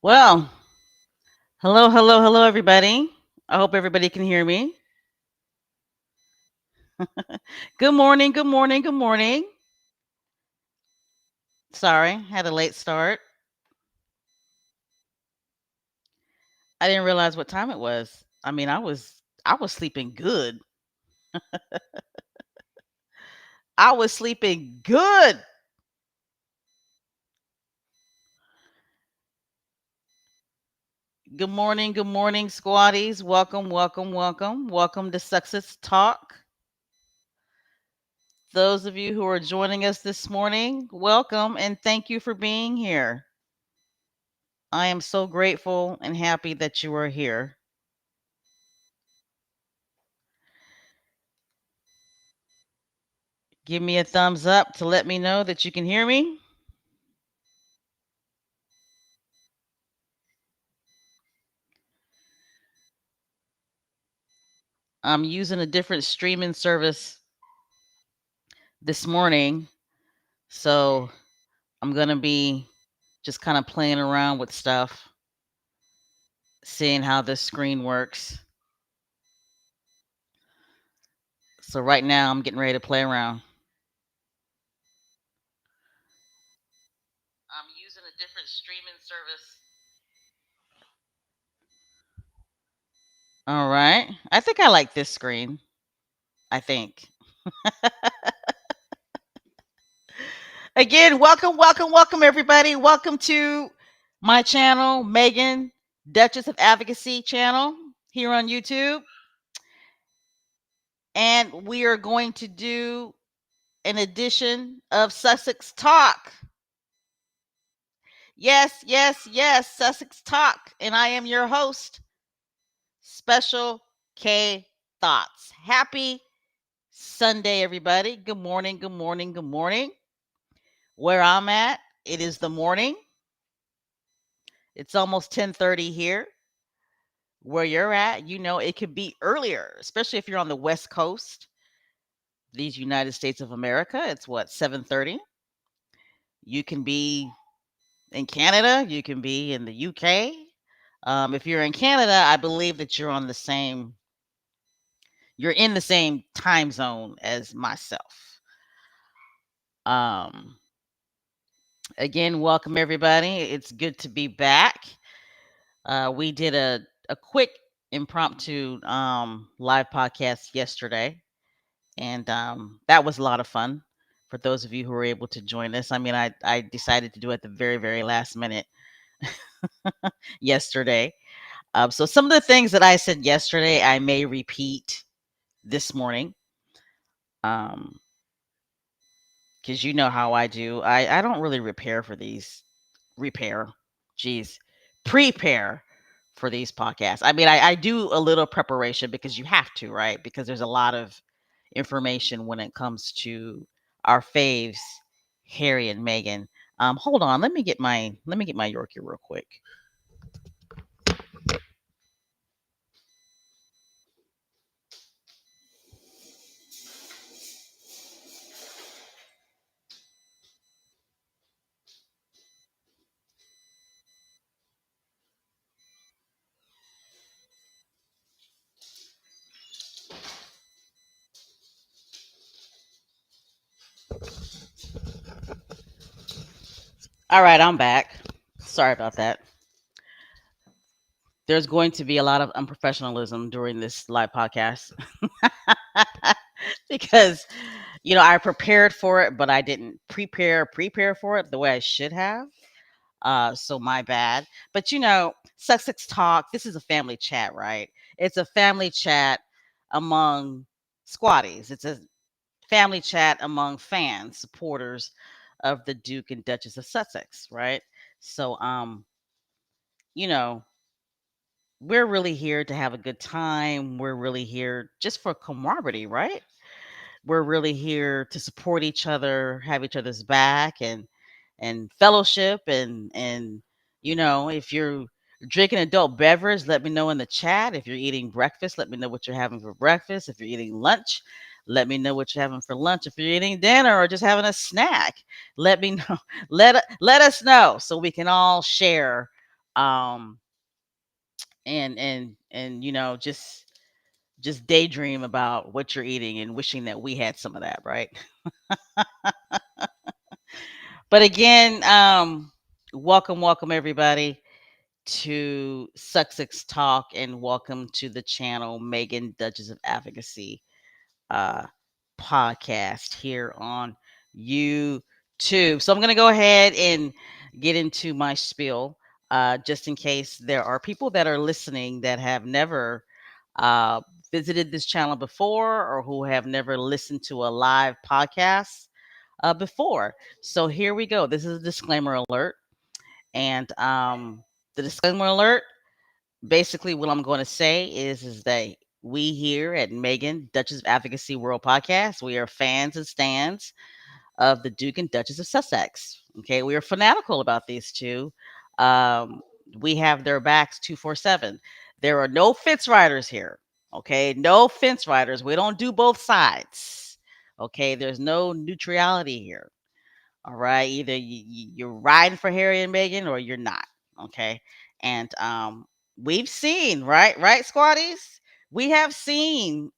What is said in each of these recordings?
Well, hello, hello, hello, everybody. I hope everybody can hear me. Good morning, good morning, good morning. Sorry, had a late start. I didn't realize what time it was. I was sleeping good. I was sleeping good. Good morning, squatties. Welcome, welcome, welcome. Welcome to Success Talk. Those of you who are joining us this morning, welcome and thank you for being here. I am so grateful and happy that you are here. Give me a thumbs up to let me know that you can hear me. I'm using a different streaming service this morning, so I'm going to be just kind of playing around with stuff, seeing how this screen works. So right now I'm getting ready to play around. I'm using a different streaming service. All right. I think I like this screen. I think. Again, welcome, welcome, welcome, everybody. Welcome to my channel, Megan, Duchess of Advocacy channel here on YouTube. And we are going to do an edition of Sussex Talk. Yes, yes, yes, Sussex Talk. And I am your host, Special K Thoughts. Happy Sunday, everybody. Good morning, good morning, good morning. Where I'm at, it is the morning. It's almost 10:30 here. Where you're at, it could be earlier, especially if you're on the West Coast, these United States of America. It's what, 7:30? You can be in Canada, you can be in the UK. If you're in Canada, I believe that you're in the same time zone as myself. Um, Again, welcome everybody. It's good to be back. We did a quick impromptu live podcast yesterday, and that was a lot of fun for those of you who were able to join us. I decided to do it at the very, very last minute yesterday. So some of the things that I said yesterday, I may repeat this morning. Because you know how I do. I don't really repair, geez, prepare for these podcasts. I do a little preparation because you have to, right? Because there's a lot of information when it comes to our faves, Harry and Meghan. Hold on, let me get my Yorkie real quick. All right, I'm back. Sorry about that. There's going to be a lot of unprofessionalism during this live podcast because I prepared for it, but I didn't prepare for it the way I should have. So my bad. But Sussex Talk, this is a family chat, right? It's a family chat among squatties. It's a family chat among fans, supporters of the Duke and Duchess of Sussex, right? So you know, we're really here to have a good time. We're really here just for camaraderie, right? We're really here to support each other, have each other's back, and fellowship, and if you're drinking adult beverage, let me know in the chat. If you're eating breakfast, let me know what you're having for breakfast. If you're eating lunch, let me know what you're having for lunch. If you're eating dinner or just having a snack, let me know. Let us know so we can all share um, and just daydream about what you're eating and wishing that we had some of that, right? But again, welcome everybody to Sussex Talk, and welcome to the channel Megan, Duchess of Advocacy uh, podcast here on YouTube. So I'm going to go ahead and get into my spiel, just in case there are people that are listening that have never uh, visited this channel before, or who have never listened to a live podcast before. So here we go. This is a disclaimer alert. And the disclaimer alert, basically what I'm going to say is that we here at Megan, Duchess of Advocacy World Podcast, we are fans and stands of the Duke and Duchess of Sussex. Okay, we are fanatical about these two. Um, we have their backs 247. There are no fence riders here. Okay, no fence riders. We don't do both sides. Okay, there's no neutrality here. All right. Either you're riding for Harry and Meghan or you're not. Okay. And we've seen, right, squaddies? We have seen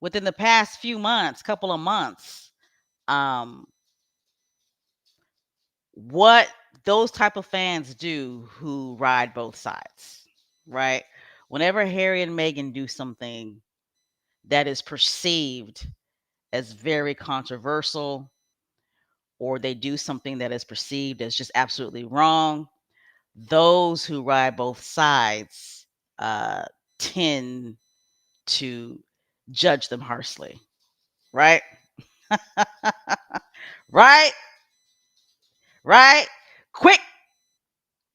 within the past few months, couple of months, um, what those type of fans do who ride both sides, right? Whenever Harry and Meghan do something that is perceived as very controversial, or they do something that is perceived as just absolutely wrong, those who ride both sides uh, tend to judge them harshly, right? Right? Right? Quick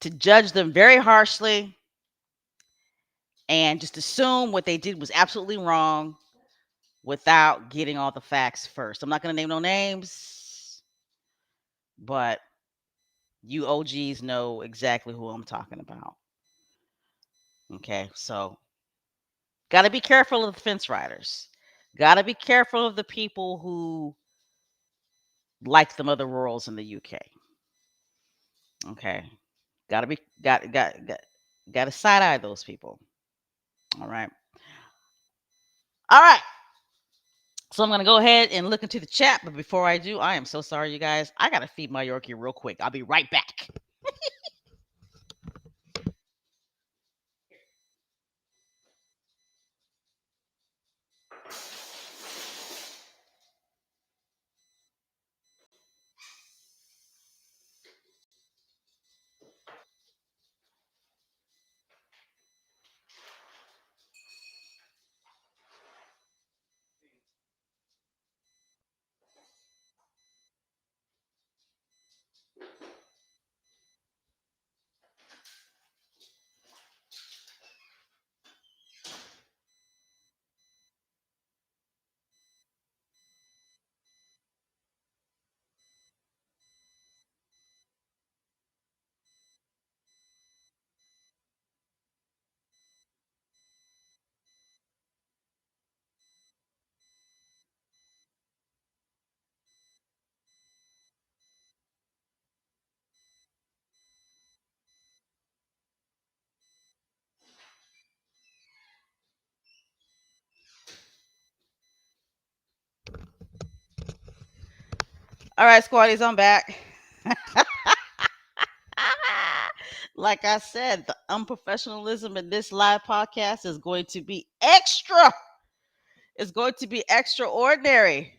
to judge them very harshly and just assume what they did was absolutely wrong without getting all the facts first. I'm not going to name no names, but you OGs know exactly who I'm talking about. Okay, so got to be careful of the fence riders. Got to be careful of the people who like the mother royals in the UK. Okay, got to be got to side eye those people. All right, all right. So I'm gonna go ahead and look into the chat, but before I do, I am so sorry, you guys. I gotta feed my Yorkie real quick. I'll be right back. All right, squaddies, I'm back. Like I said, the unprofessionalism in this live podcast is going to be extra. It's going to be extraordinary.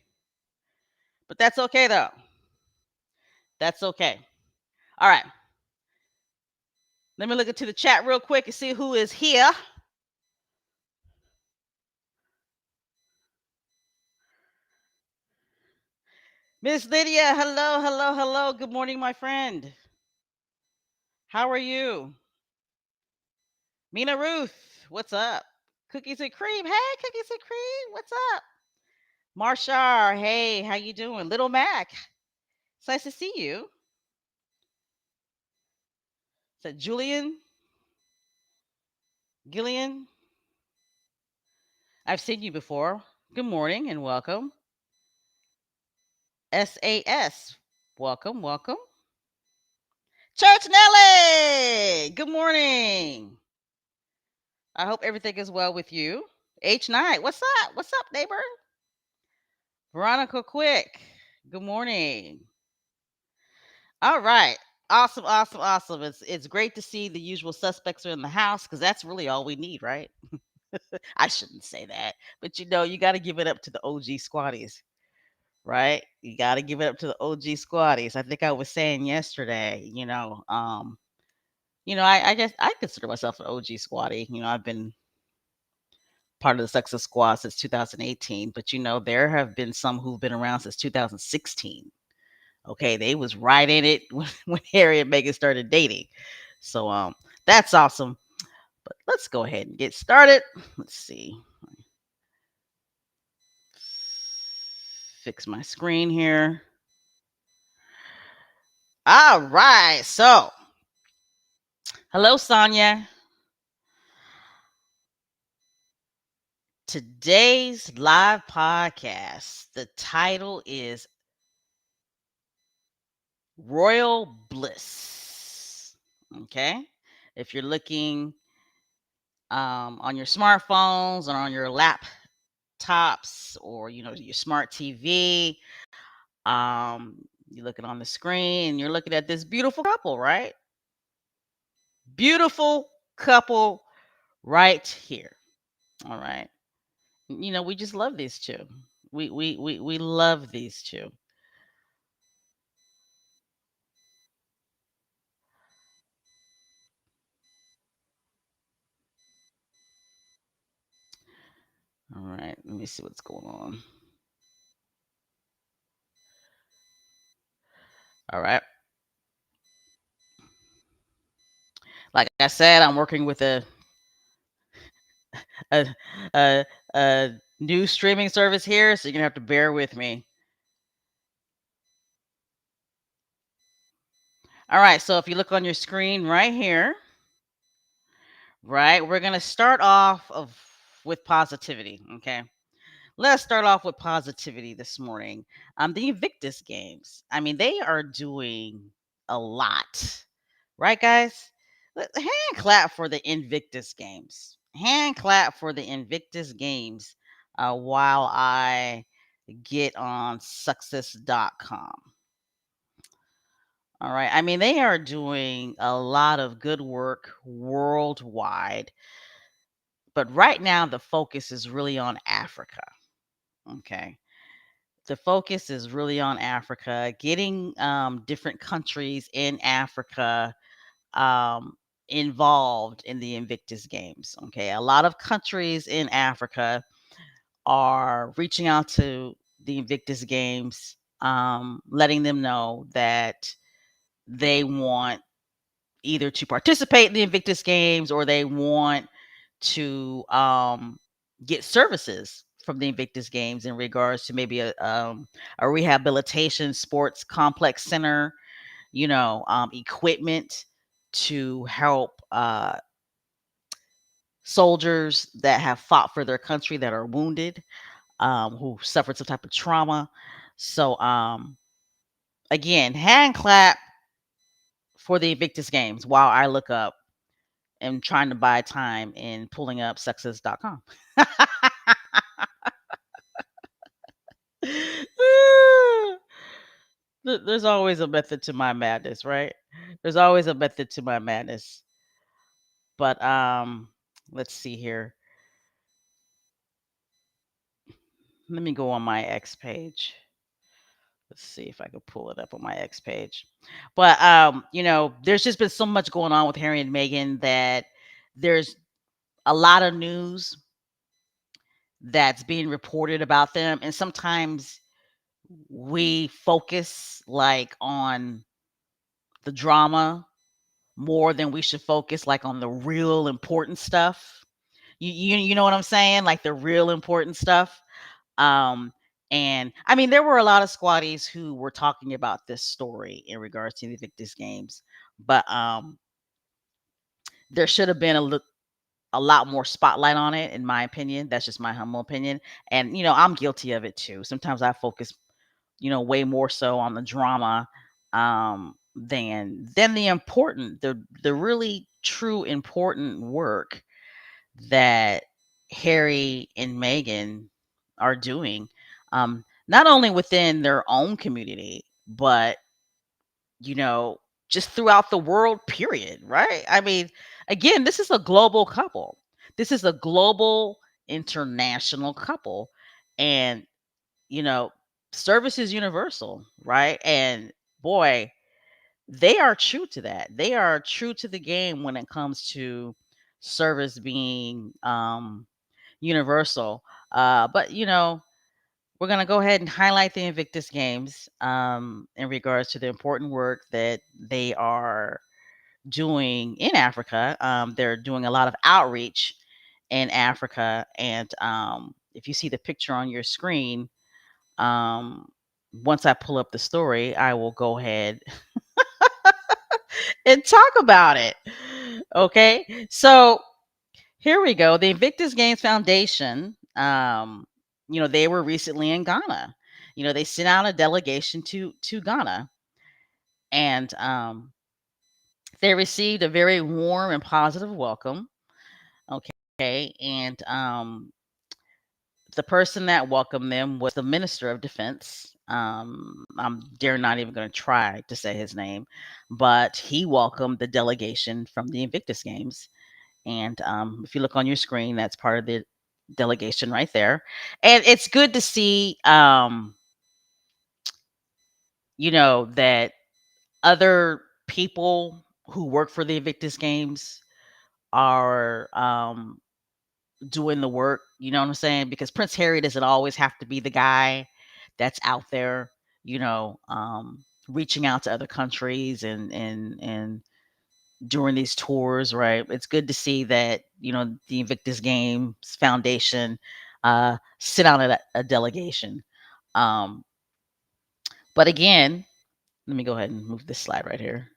But that's okay though. That's okay. All right. Let me look into the chat real quick and see who is here. Miss Lydia, hello, hello, hello. Good morning, my friend. How are you? Mina Ruth, what's up? Cookies and cream. Hey, cookies and cream. What's up? Marshar, hey, how you doing? Little Mac, it's nice to see you. Is that Julian? Gillian? I've seen you before. Good morning and welcome. SAS, welcome, welcome. Church Nelly, good morning. I hope everything is well with you. H Night, what's up? What's up, neighbor? Veronica Quick, good morning. All right. Awesome, awesome, awesome. It's great to see the usual suspects are in the house because that's really all we need, right? I shouldn't say that, but you got to give it up to the OG squatties, right? You got to give it up to the OG squatties. I think I was saying yesterday, I guess I consider myself an OG squatty. I've been part of the Success Squad since 2018, but there have been some who've been around since 2016. Okay, they was right in it when Harry and Meghan started dating. So that's awesome. But let's go ahead and get started. Let's see. Fix my screen here. All right. So, hello, Sonia. Today's live podcast, the title is Royal Bliss. Okay. If you're looking on your smartphones or on your laptops or, your smart TV, you're looking on the screen and you're looking at this beautiful couple, right? Beautiful couple right here. All right. We just love these two. We love these two. All right, let me see what's going on. All right. Like I said, I'm working with a a, a new streaming service here, so you're gonna have to bear with me. All right, so if you look on your screen right here, right, we're gonna start off with positivity. Okay, let's start off with positivity this morning. The Invictus Games. I mean, they are doing a lot, right, guys? Hand clap for the Invictus Games. Hand clap for the Invictus Games while I get on success.com. All right. I mean, they are doing a lot of good work worldwide, but right now the focus is really on Africa. Okay. The focus is really on Africa, getting different countries in Africa um, involved in the Invictus Games. Okay. A lot of countries in Africa are reaching out to the Invictus Games, letting them know that they want either to participate in the Invictus Games or they want to get services from the Invictus Games in regards to maybe a rehabilitation sports complex center, equipment to help soldiers that have fought for their country that are wounded, who suffered some type of trauma. So, again, hand clap for the Invictus Games while I look up and trying to buy time in pulling up success.com. There's always a method to my madness, right? There's always a method to my madness. But let's see here. Let me go on my X page. Let's see if I can pull it up on my X page. But there's just been so much going on with Harry and Meghan that there's a lot of news that's being reported about them, and sometimes we focus like on the drama more than we should focus like on the real important stuff. You know what I'm saying? Like the real important stuff. Um, and I mean, there were a lot of squatties who were talking about this story in regards to the Invictus Games, but there should have been a lot more spotlight on it, in my opinion. That's just my humble opinion. And I'm guilty of it too. Sometimes I focus, way more so on the drama, than the important, the really true important work that Harry and Meghan are doing, not only within their own community, but you know, just throughout the world, period, right? I mean, again, this is a global couple. This is a global international couple. And, you know, service is universal, right? And boy, they are true to that. They are true to the game when it comes to service being universal. But, you know, we're going to go ahead and highlight the Invictus Games in regards to the important work that they are doing in Africa. They're doing a lot of outreach in Africa. And if you see the picture on your screen, um, once I pull up the story, I will go ahead and talk about it. Okay. So here we go. The Invictus Games Foundation, they were recently in Ghana. They sent out a delegation to Ghana, and they received a very warm and positive welcome. Okay, and the person that welcomed them was the Minister of Defense. I'm dare not even going to try to say his name, but he welcomed the delegation from the Invictus Games. And if you look on your screen, that's part of the delegation right there. And it's good to see, that other people who work for the Invictus Games are doing the work. You know what I'm saying? Because Prince Harry doesn't always have to be the guy that's out there, reaching out to other countries and during these tours, right? It's good to see that, the Invictus Games Foundation sit on a delegation. Um, but again, let me go ahead and move this slide right here.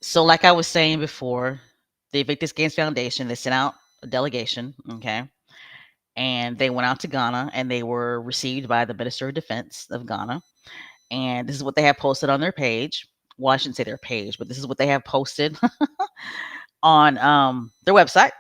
So, like I was saying before, the Invictus Games Foundation, they sent out a delegation, okay? And they went out to Ghana and they were received by the Minister of Defense of Ghana. And this is what they have posted on their page. Well, I shouldn't say their page, but this is what they have posted on their website.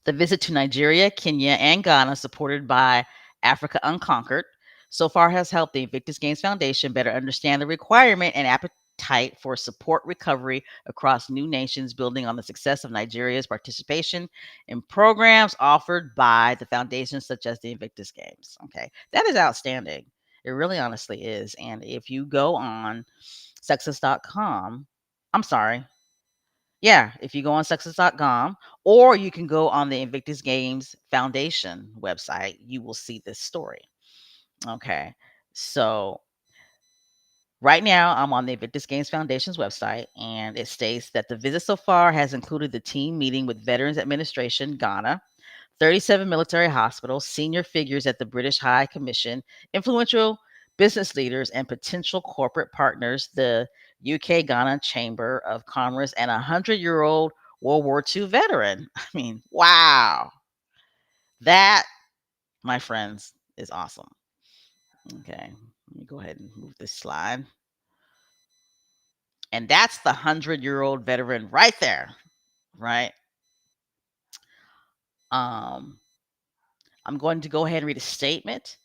The visit to Nigeria, Kenya, and Ghana, supported by Africa Unconquered, so far has helped the Invictus Games Foundation better understand the requirement and appetite for support recovery across new nations, building on the success of Nigeria's participation in programs offered by the foundations such as the Invictus Games. Okay, that is outstanding. It really honestly is. And if you go on success.com, I'm sorry, yeah, if you go on success.com, or you can go on the Invictus Games Foundation website, you will see this story. Okay. So right now, I'm on the Invictus Games Foundation's website, and it states that the visit so far has included the team meeting with Veterans Administration Ghana, 37 military hospitals, senior figures at the British High Commission, influential business leaders, and potential corporate partners, the UK Ghana Chamber of Commerce, and a 100-year-old World War II veteran. I mean, wow. That, my friends, is awesome. Okay, let me go ahead and move this slide. And that's the 100-year-old veteran right there, right? Um, I'm going to go ahead and read a statement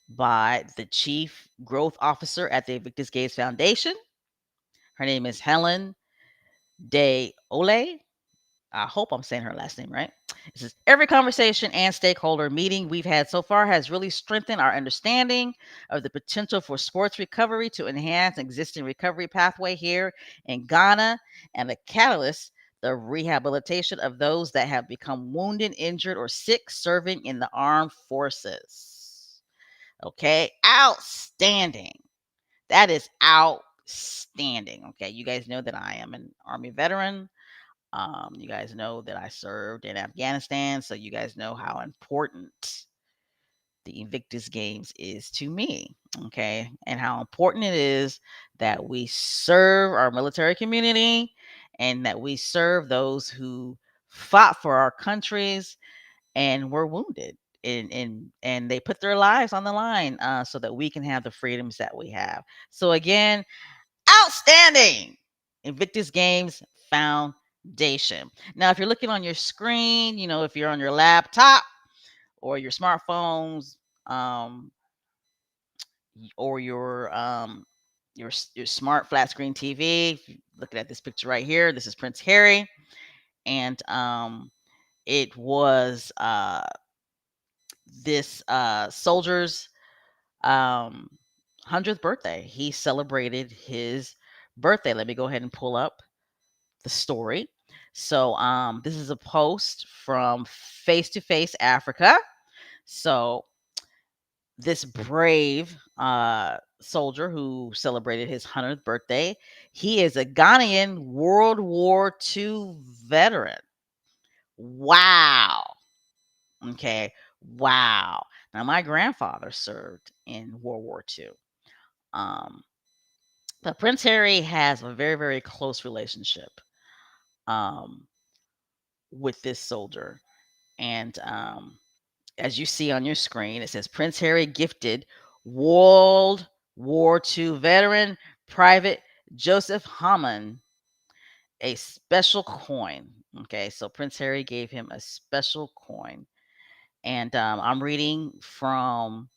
by the Chief Growth Officer at the Invictus Games Foundation. Her name is Helen De Ole. I hope I'm saying her last name right. It says, every conversation and stakeholder meeting we've had so far has really strengthened our understanding of the potential for sports recovery to enhance existing recovery pathway here in Ghana and the catalyst, the rehabilitation of those that have become wounded, injured, or sick serving in the armed forces. Okay, outstanding. That is outstanding. Okay, you guys know that I am an Army veteran. You guys know that I served in Afghanistan, so you guys know how important the Invictus Games is to me, okay, and how important it is that we serve our military community and that we serve those who fought for our countries and were wounded and they put their lives on the line so that we can have the freedoms that we have. So again, outstanding Invictus Games Foundation. Now, if you're looking on your screen, if you're on your laptop or your smartphones, um, or your smart flat screen TV. If you're looking at this picture right here, this is Prince Harry, and it was this soldier's um, 100th birthday. He celebrated his birthday. Let me go ahead and pull up the story. So this is a post from Face to Face Africa. So this brave soldier who celebrated his 100th birthday, he is a Ghanaian World War II veteran. Wow. Okay. Wow. Now, my grandfather served in World War II. Um, but Prince Harry has a very, very close relationship um, with this soldier. And as you see on your screen, it says Prince Harry gifted World War II veteran Private Joseph Hammond a special coin. Okay, so Prince Harry gave him a special coin. And I'm reading from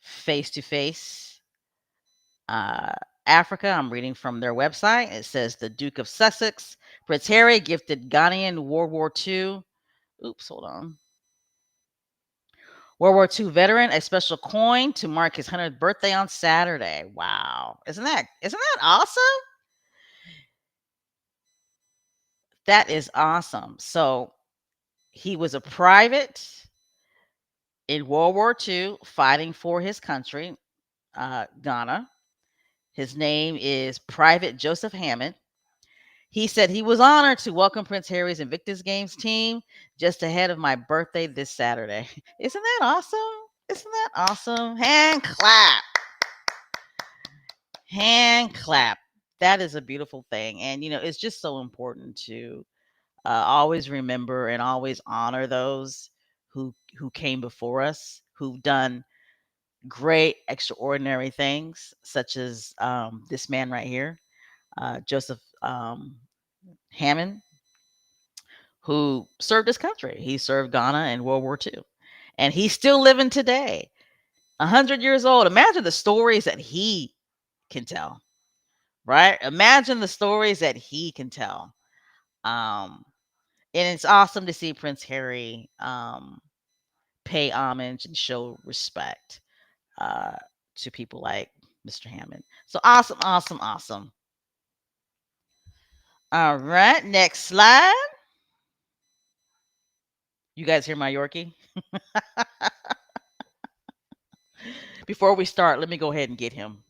Face to Face Africa. I'm reading from their website. It says the Duke of Sussex, Prince Harry gifted Ghanaian World War II. Oops, hold on. World War II veteran a special coin to mark his 100th birthday on Saturday. Wow. Isn't that awesome? That is awesome. So he was a private in World War II fighting for his country, Ghana. His name is Private Joseph Hammond. He said he was honored to welcome Prince Harry's Invictus Games team just ahead of my birthday this Saturday. Isn't that awesome? Isn't that awesome? Hand clap. Hand clap. That is a beautiful thing. And, it's just so important to always remember and always honor those who came before us, who've done great, extraordinary things, such as this man right here, Joseph Hammond, who served his country. He served Ghana in World War II. And he's still living today, 100 years old. Imagine the stories that he can tell, right? Imagine the stories that he can tell. Um, and it's awesome to see Prince Harry pay homage and show respect uh, to people like Mr. Hammond. So awesome, awesome, awesome. All right, next slide. You guys hear my Yorkie? Before we start, let me go ahead and get him.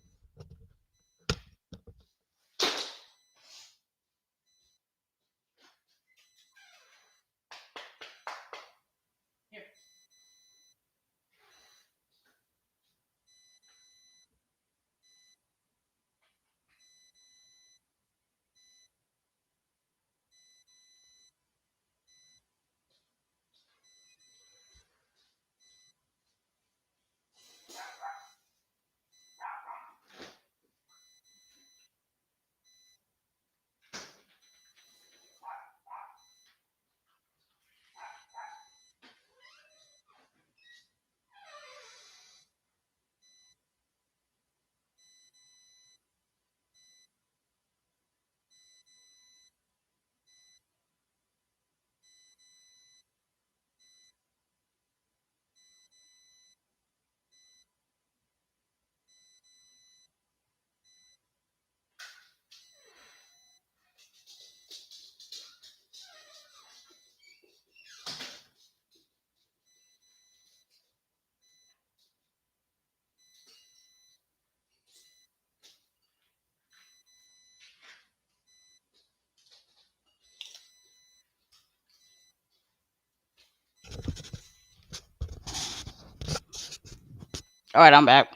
All right, I'm back.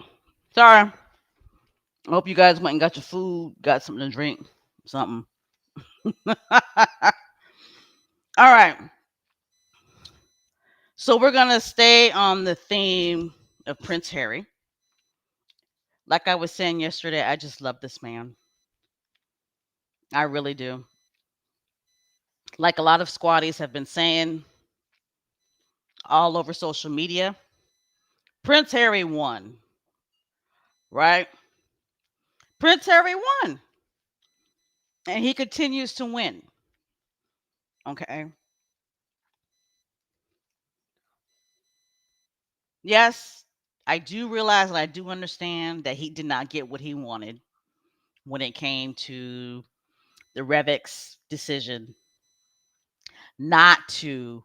Sorry. I hope you guys went and got your food, got something to drink, something. All right. So we're gonna stay on the theme of Prince Harry. Like I was saying yesterday, I just love this man. I really do. Like a lot of squatties have been saying all over social media, Prince Harry won, right? Prince Harry won, and he continues to win. Okay. Yes, I do realize and I do understand that he did not get what he wanted when it came to the Revix decision not to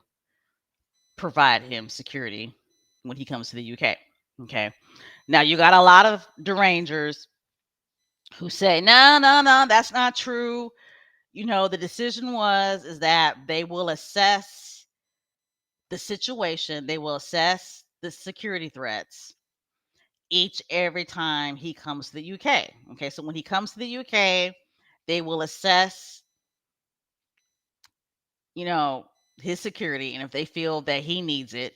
provide him security when he comes to the UK. Okay. Now you got a lot of derangers who say, no, no, no, that's not true. The decision was is that they will assess the situation, they will assess the security threats every time he comes to the UK. Okay, so when he comes to the UK, they will assess, you know, his security, and if they feel that he needs it,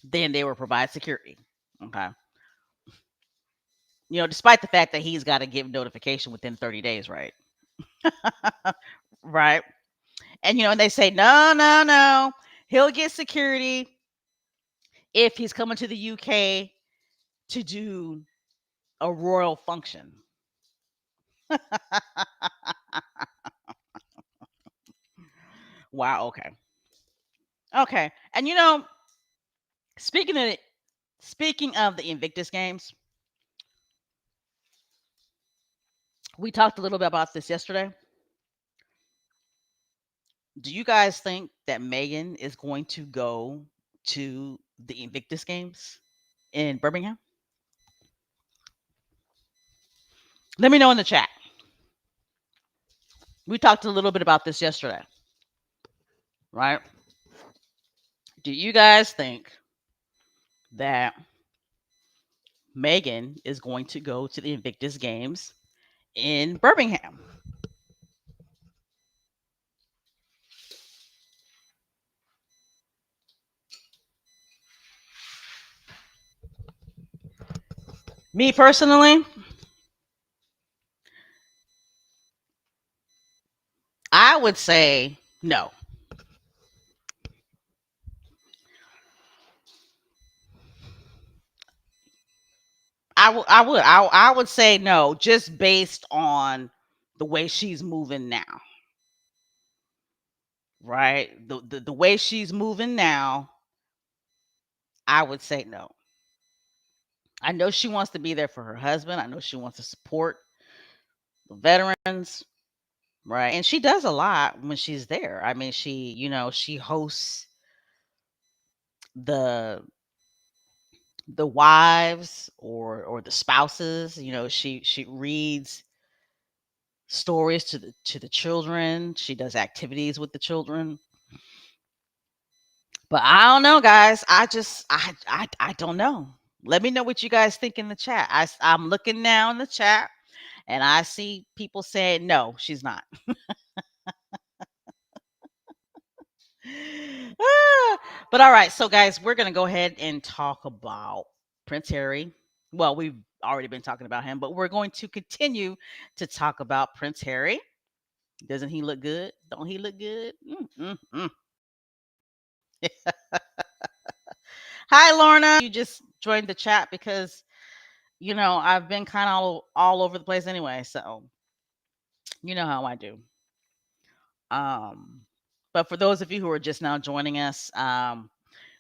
then they will provide security. Okay. Despite the fact that he's got to give notification within 30 days, right? Right. And they say, no, no, no. He'll get security if he's coming to the UK to do a royal function. Wow. Okay. Okay. And speaking of speaking of the Invictus Games, we talked a little bit about this yesterday. Do you guys think that Megan is going to go to the Invictus Games in Birmingham? Let me know in the chat. We talked a little bit about this yesterday, right? Do you guys think that Megan is going to go to the Invictus Games in Birmingham? Me personally, I would say no. I would say no, just based on the way she's moving now, right? The way she's moving now, I would say no. I know she wants to be there for her husband. I know she wants to support the veterans, right? And she does a lot when she's there. I mean, she hosts the the wives or the spouses. She reads stories to the children. She does activities with the children. But I don't know, guys. I don't know. Let me know what you guys think in the chat. I'm looking now in the chat and I see people saying no, she's not. But all right, so guys, we're gonna go ahead and talk about Prince Harry. Well, we've already been talking about him, but we're going to continue to talk about Prince Harry. Doesn't he look good? Don't he look good? Mm. Hi, Lorna. You just joined the chat because I've been kind of all over the place anyway, so you know how I do. Um, but for those of you who are just now joining us,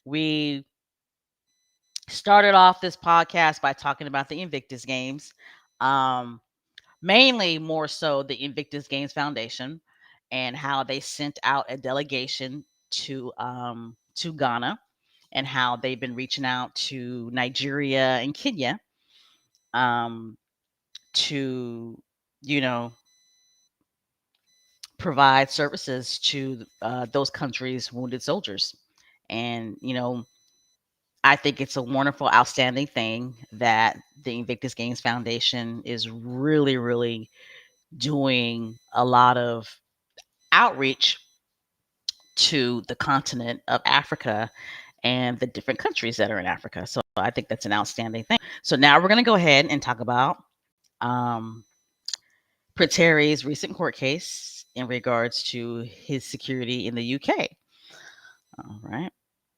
we started off this podcast by talking about the Invictus Games, um, mainly more so the Invictus Games Foundation and how they sent out a delegation to Ghana and how they've been reaching out to Nigeria and Kenya um, to you know provide services to those countries' wounded soldiers. And I think it's a wonderful, outstanding thing that the Invictus Games Foundation is really, really doing a lot of outreach to the continent of Africa and the different countries that are in Africa. So I think that's an outstanding thing. So now we're going to go ahead and talk about um, Prince Harry's recent court case in regards to his security in the UK. All right.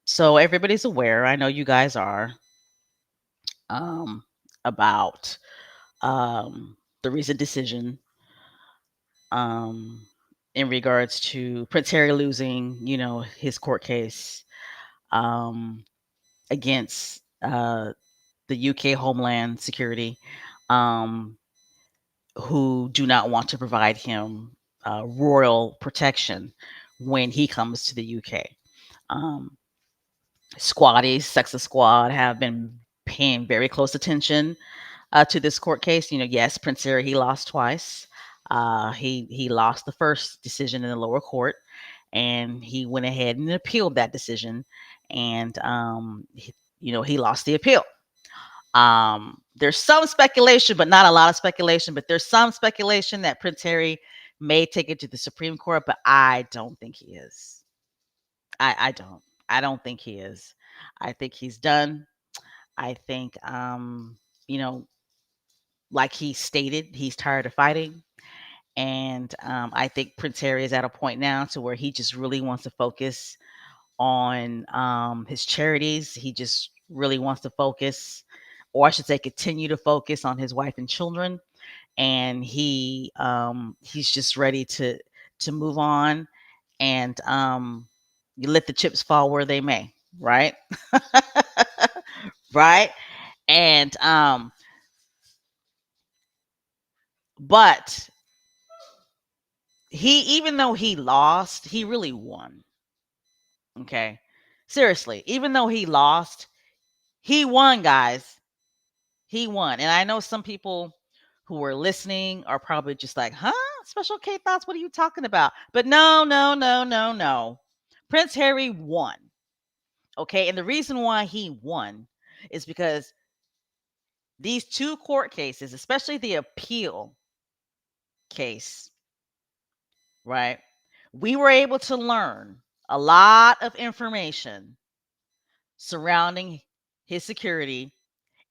So everybody's aware, I know you guys are, um, about the recent decision um, in regards to Prince Harry losing, his court case um, against the UK Homeland Security, um, who do not want to provide him royal protection when he comes to the UK. Um, Squaddies, Sex Squad have been paying very close attention to this court case. Yes, Prince Harry, he lost twice. He lost the first decision in the lower court, and he went ahead and appealed that decision, and he lost the appeal. There's some speculation, but not a lot of speculation. But there's some speculation that Prince Harry may take it to the Supreme Court, but I don't think he is. I don't. I don't think he is. I think he's done. I think, you know, like he stated, he's tired of fighting. And I think Prince Harry is at a point now to where he just really wants to focus on his charities. He just really wants to focus, or I should say, continue to focus on his wife and children. And he's just ready to move on, and you let the chips fall where they may, right? Right. And but he, even though he lost, he really won. Okay. Seriously, even though he lost, he won, guys. He won. And I know some people who were listening are probably just like, huh? Special K thoughts, what are you talking about? But no, no, no, no, no. Prince Harry won. Okay. And the reason why he won is because these two court cases, especially the appeal case, right? We were able to learn a lot of information surrounding his security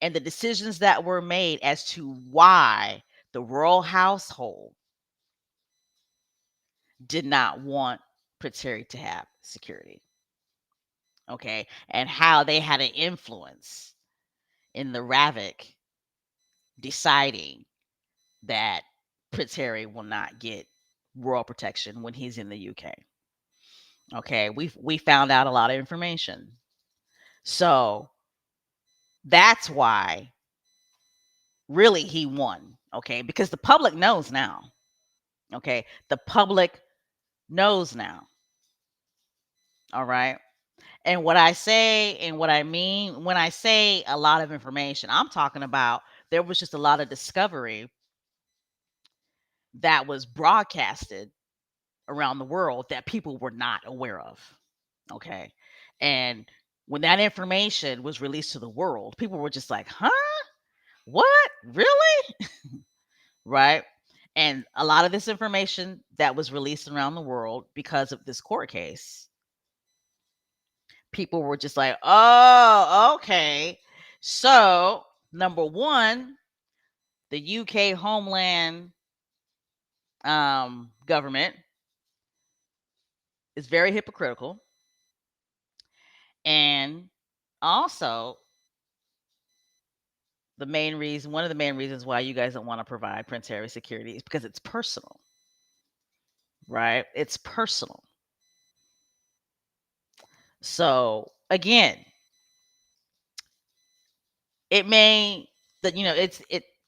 and the decisions that were made as to why the royal household did not want Prince Harry to have security. Okay. And how they had an influence in the Ravik deciding that Prince Harry will not get royal protection when he's in the UK. Okay. We found out a lot of information. So that's why really he won. Okay. Because the public knows now. Okay. The public knows now. All right. And what I say and what I mean when I say a lot of information, I'm talking about there was just a lot of discovery that was broadcasted around the world that people were not aware of. Okay. And when that information was released to the world, people were just like, huh? What? Really? Right. And a lot of this information that was released around the world because of this court case, people were just like, oh, okay. So, number one, the UK Homeland government is very hypocritical. And also, one of the main reasons why you guys don't want to provide Prince Harry security is because it's personal, right? It's personal. So, again, it may that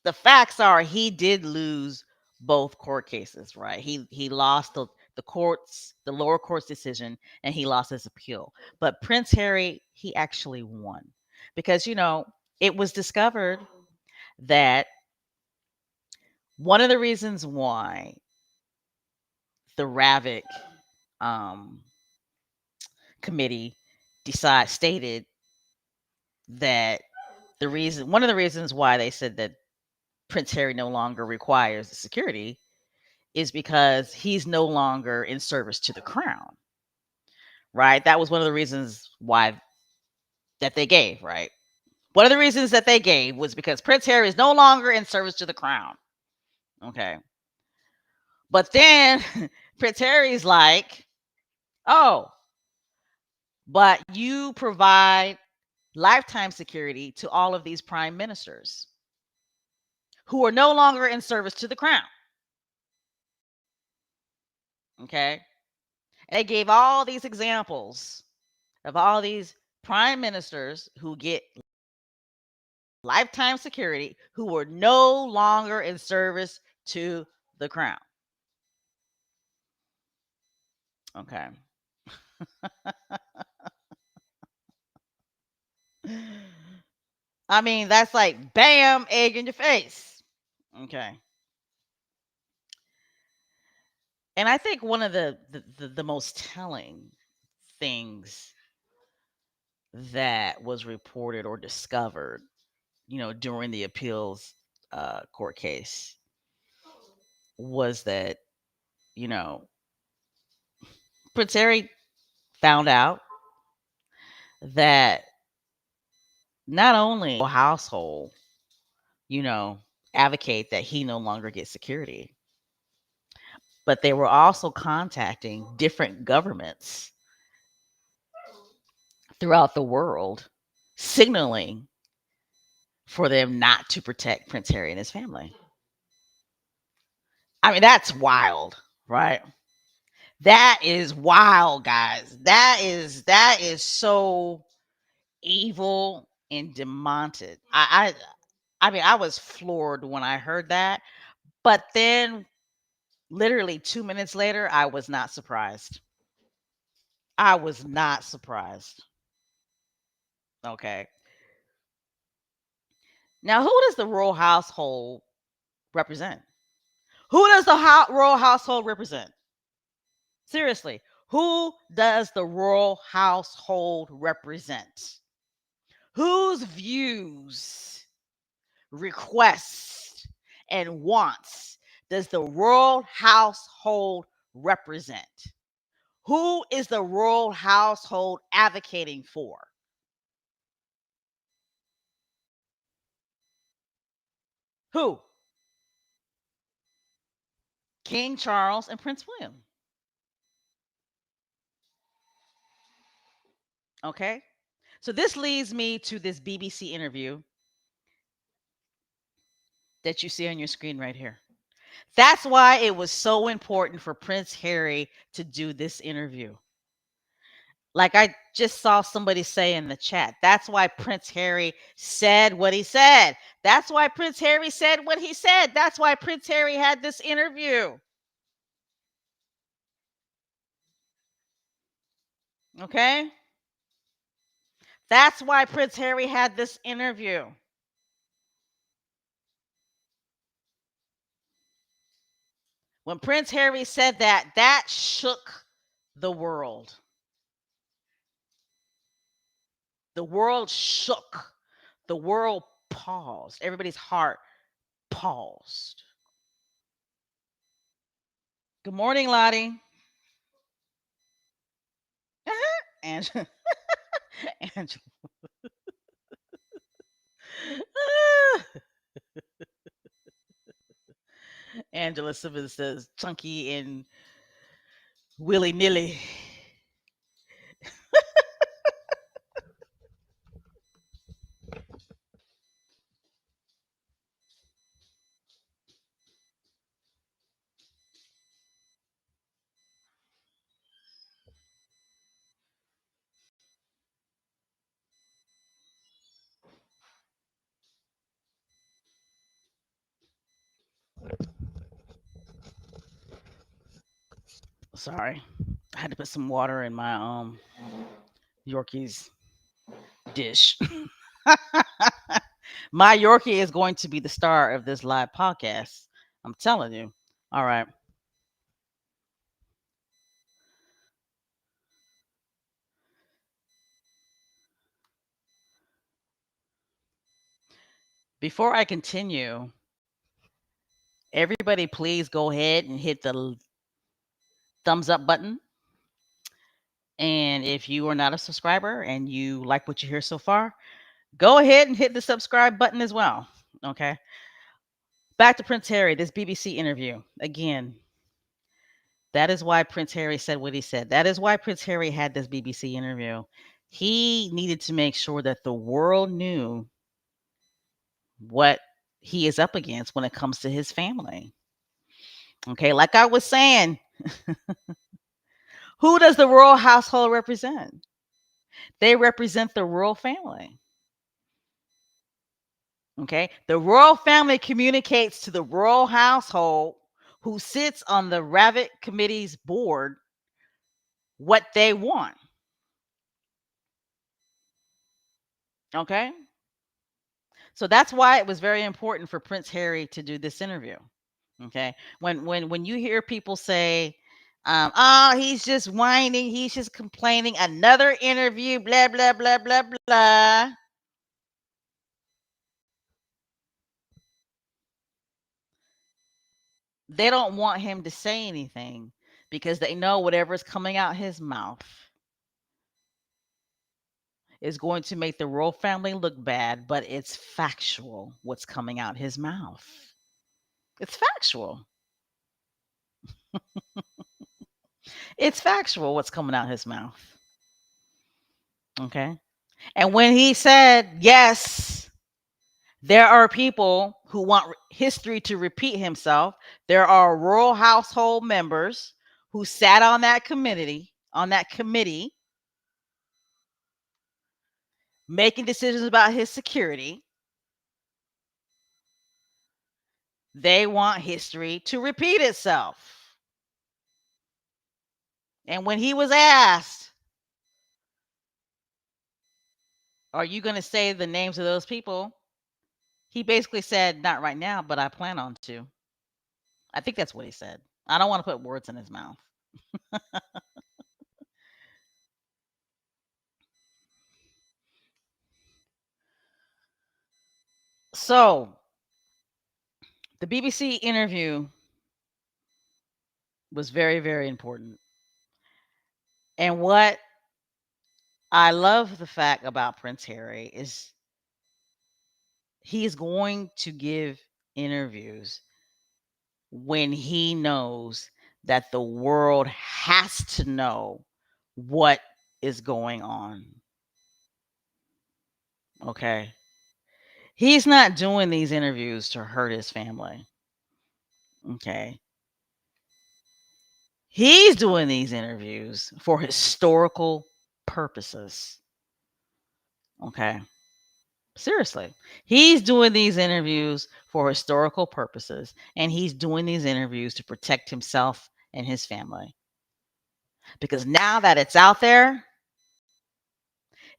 the facts are he did lose both court cases, right? He lost the lower court's decision, and he lost his appeal. But Prince Harry, he actually won, because it was discovered that one of the reasons why the Ravik um, committee stated that one of the reasons why they said that Prince Harry no longer requires the security is because he's no longer in service to the crown, right? That was one of the reasons why that they gave, right? One of the reasons that they gave was because Prince Harry is no longer in service to the crown. Okay. But then Prince Harry's like, oh, but you provide lifetime security to all of these prime ministers who are no longer in service to the crown. Okay. And they gave all these examples of all these prime ministers who get lifetime security who were no longer in service to the crown. Okay. I mean, that's like bam, egg in your face. Okay. And I think one of the most telling things that was reported or discovered, during the appeals court case was that, you know, Prince Harry found out that not only household, you know, advocate that he no longer gets security, but they were also contacting different governments throughout the world, signaling for them not to protect Prince Harry and his family. I mean, that's wild, right? That is wild, guys. That is so evil and demonted. I mean, I was floored when I heard that, but then literally 2 minutes later, I was not surprised. I was not surprised. Okay. Now, who does the royal household represent? Who does the royal household represent? Seriously, who does the royal household represent? Whose views, requests, and wants does the royal household represent? Who is the royal household advocating for? Who? King Charles and Prince William. Okay. So this leads me to this BBC interview that you see on your screen right here. That's why it was so important for Prince Harry to do this interview. Like I just saw somebody say in the chat, that's why Prince Harry said what he said. That's why Prince Harry said what he said. That's why Prince Harry had this interview. Okay? That's why Prince Harry had this interview. When Prince Harry said that, that shook the world. The world shook. The world paused. Everybody's heart paused. Good morning, Lottie. Angela. Angela. Angela Simmons says chunky and willy nilly. Sorry. I had to put some water in my Yorkie's dish. My Yorkie is going to be the star of this live podcast. I'm telling you. All right. Before I continue, everybody please go ahead and hit the thumbs up button. And if you are not a subscriber and you like what you hear so far, go ahead and hit the subscribe button as well. Okay. Back to Prince Harry, this BBC interview. Again, that is why Prince Harry said what he said. That is why Prince Harry had this BBC interview. He needed to make sure that the world knew what he is up against when it comes to his family. Okay, like I was saying, who does the royal household represent? They represent the royal family. Okay, the royal family communicates to the royal household, who sits on the Rabbit Committee's board, what they want. Okay, so that's why it was very important for Prince Harry to do this interview. Okay, when you hear people say, "Oh, he's just whining, he's just complaining," another interview, blah blah blah blah blah. They don't want him to say anything because they know whatever's coming out his mouth is going to make the royal family look bad, but it's factual what's coming out his mouth. It's factual. It's factual what's coming out his mouth. Okay. And when he said, yes, there are people who want history to repeat himself, there are royal household members who sat on that committee, making decisions about his security. They want history to repeat itself. And when he was asked, are you going to say the names of those people? He basically said, not right now, but I plan on to. I think that's what he said. I don't want to put words in his mouth. So, the BBC interview was very, very important. And what I love the fact about Prince Harry is he's going to give interviews when he knows that the world has to know what is going on. Okay. He's not doing these interviews to hurt his family. Okay. He's doing these interviews for historical purposes. Okay. Seriously. He's doing these interviews for historical purposes, and he's doing these interviews to protect himself and his family. Because now that it's out there,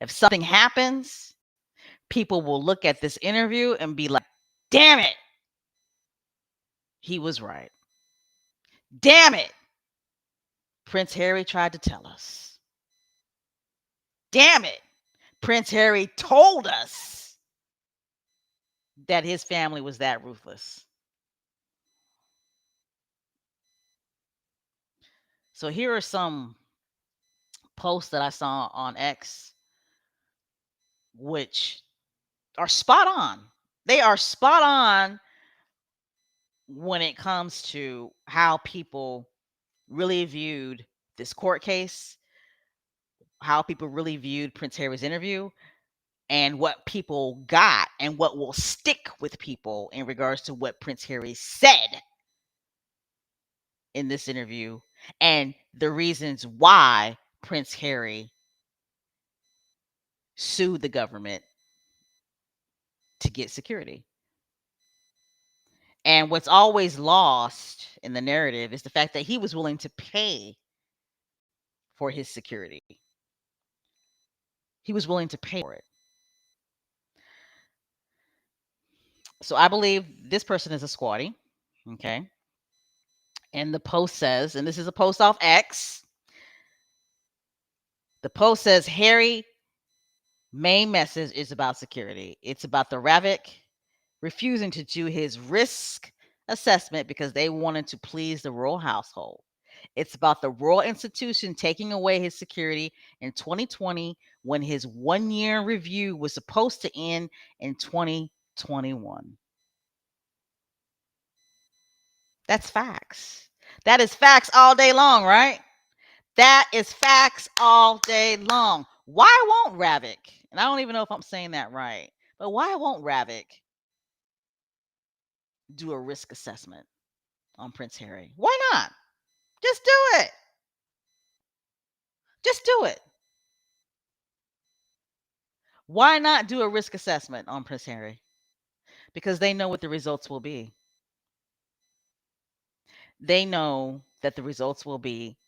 if something happens, people will look at this interview and be like, damn it, he was right. Damn it, Prince Harry tried to tell us. Damn it, Prince Harry told us that his family was that ruthless. So here are some posts that I saw on X, which are spot on. They are spot on when it comes to how people really viewed this court case, how people really viewed Prince Harry's interview, and what people got and what will stick with people in regards to what Prince Harry said in this interview and the reasons why Prince Harry sued the government to get security. And what's always lost in the narrative is the fact that he was willing to pay for his security. He was willing to pay for it. So I believe this person is a squatty. Okay. And the post says, and this is a post off X. The post says Harry main message is about security. It's about the Ravik refusing to do his risk assessment because they wanted to please the royal household. It's about the royal institution taking away his security in 2020 when his 1 year review was supposed to end in 2021. That's facts. That is facts all day long, right? That is facts all day long. Why won't Ravik? And I don't even know if I'm saying that right, but why won't Ravik do a risk assessment on Prince Harry? Why not? Just do it. Just do it. Why not do a risk assessment on Prince Harry? Because they know what the results will be. They know that the results will be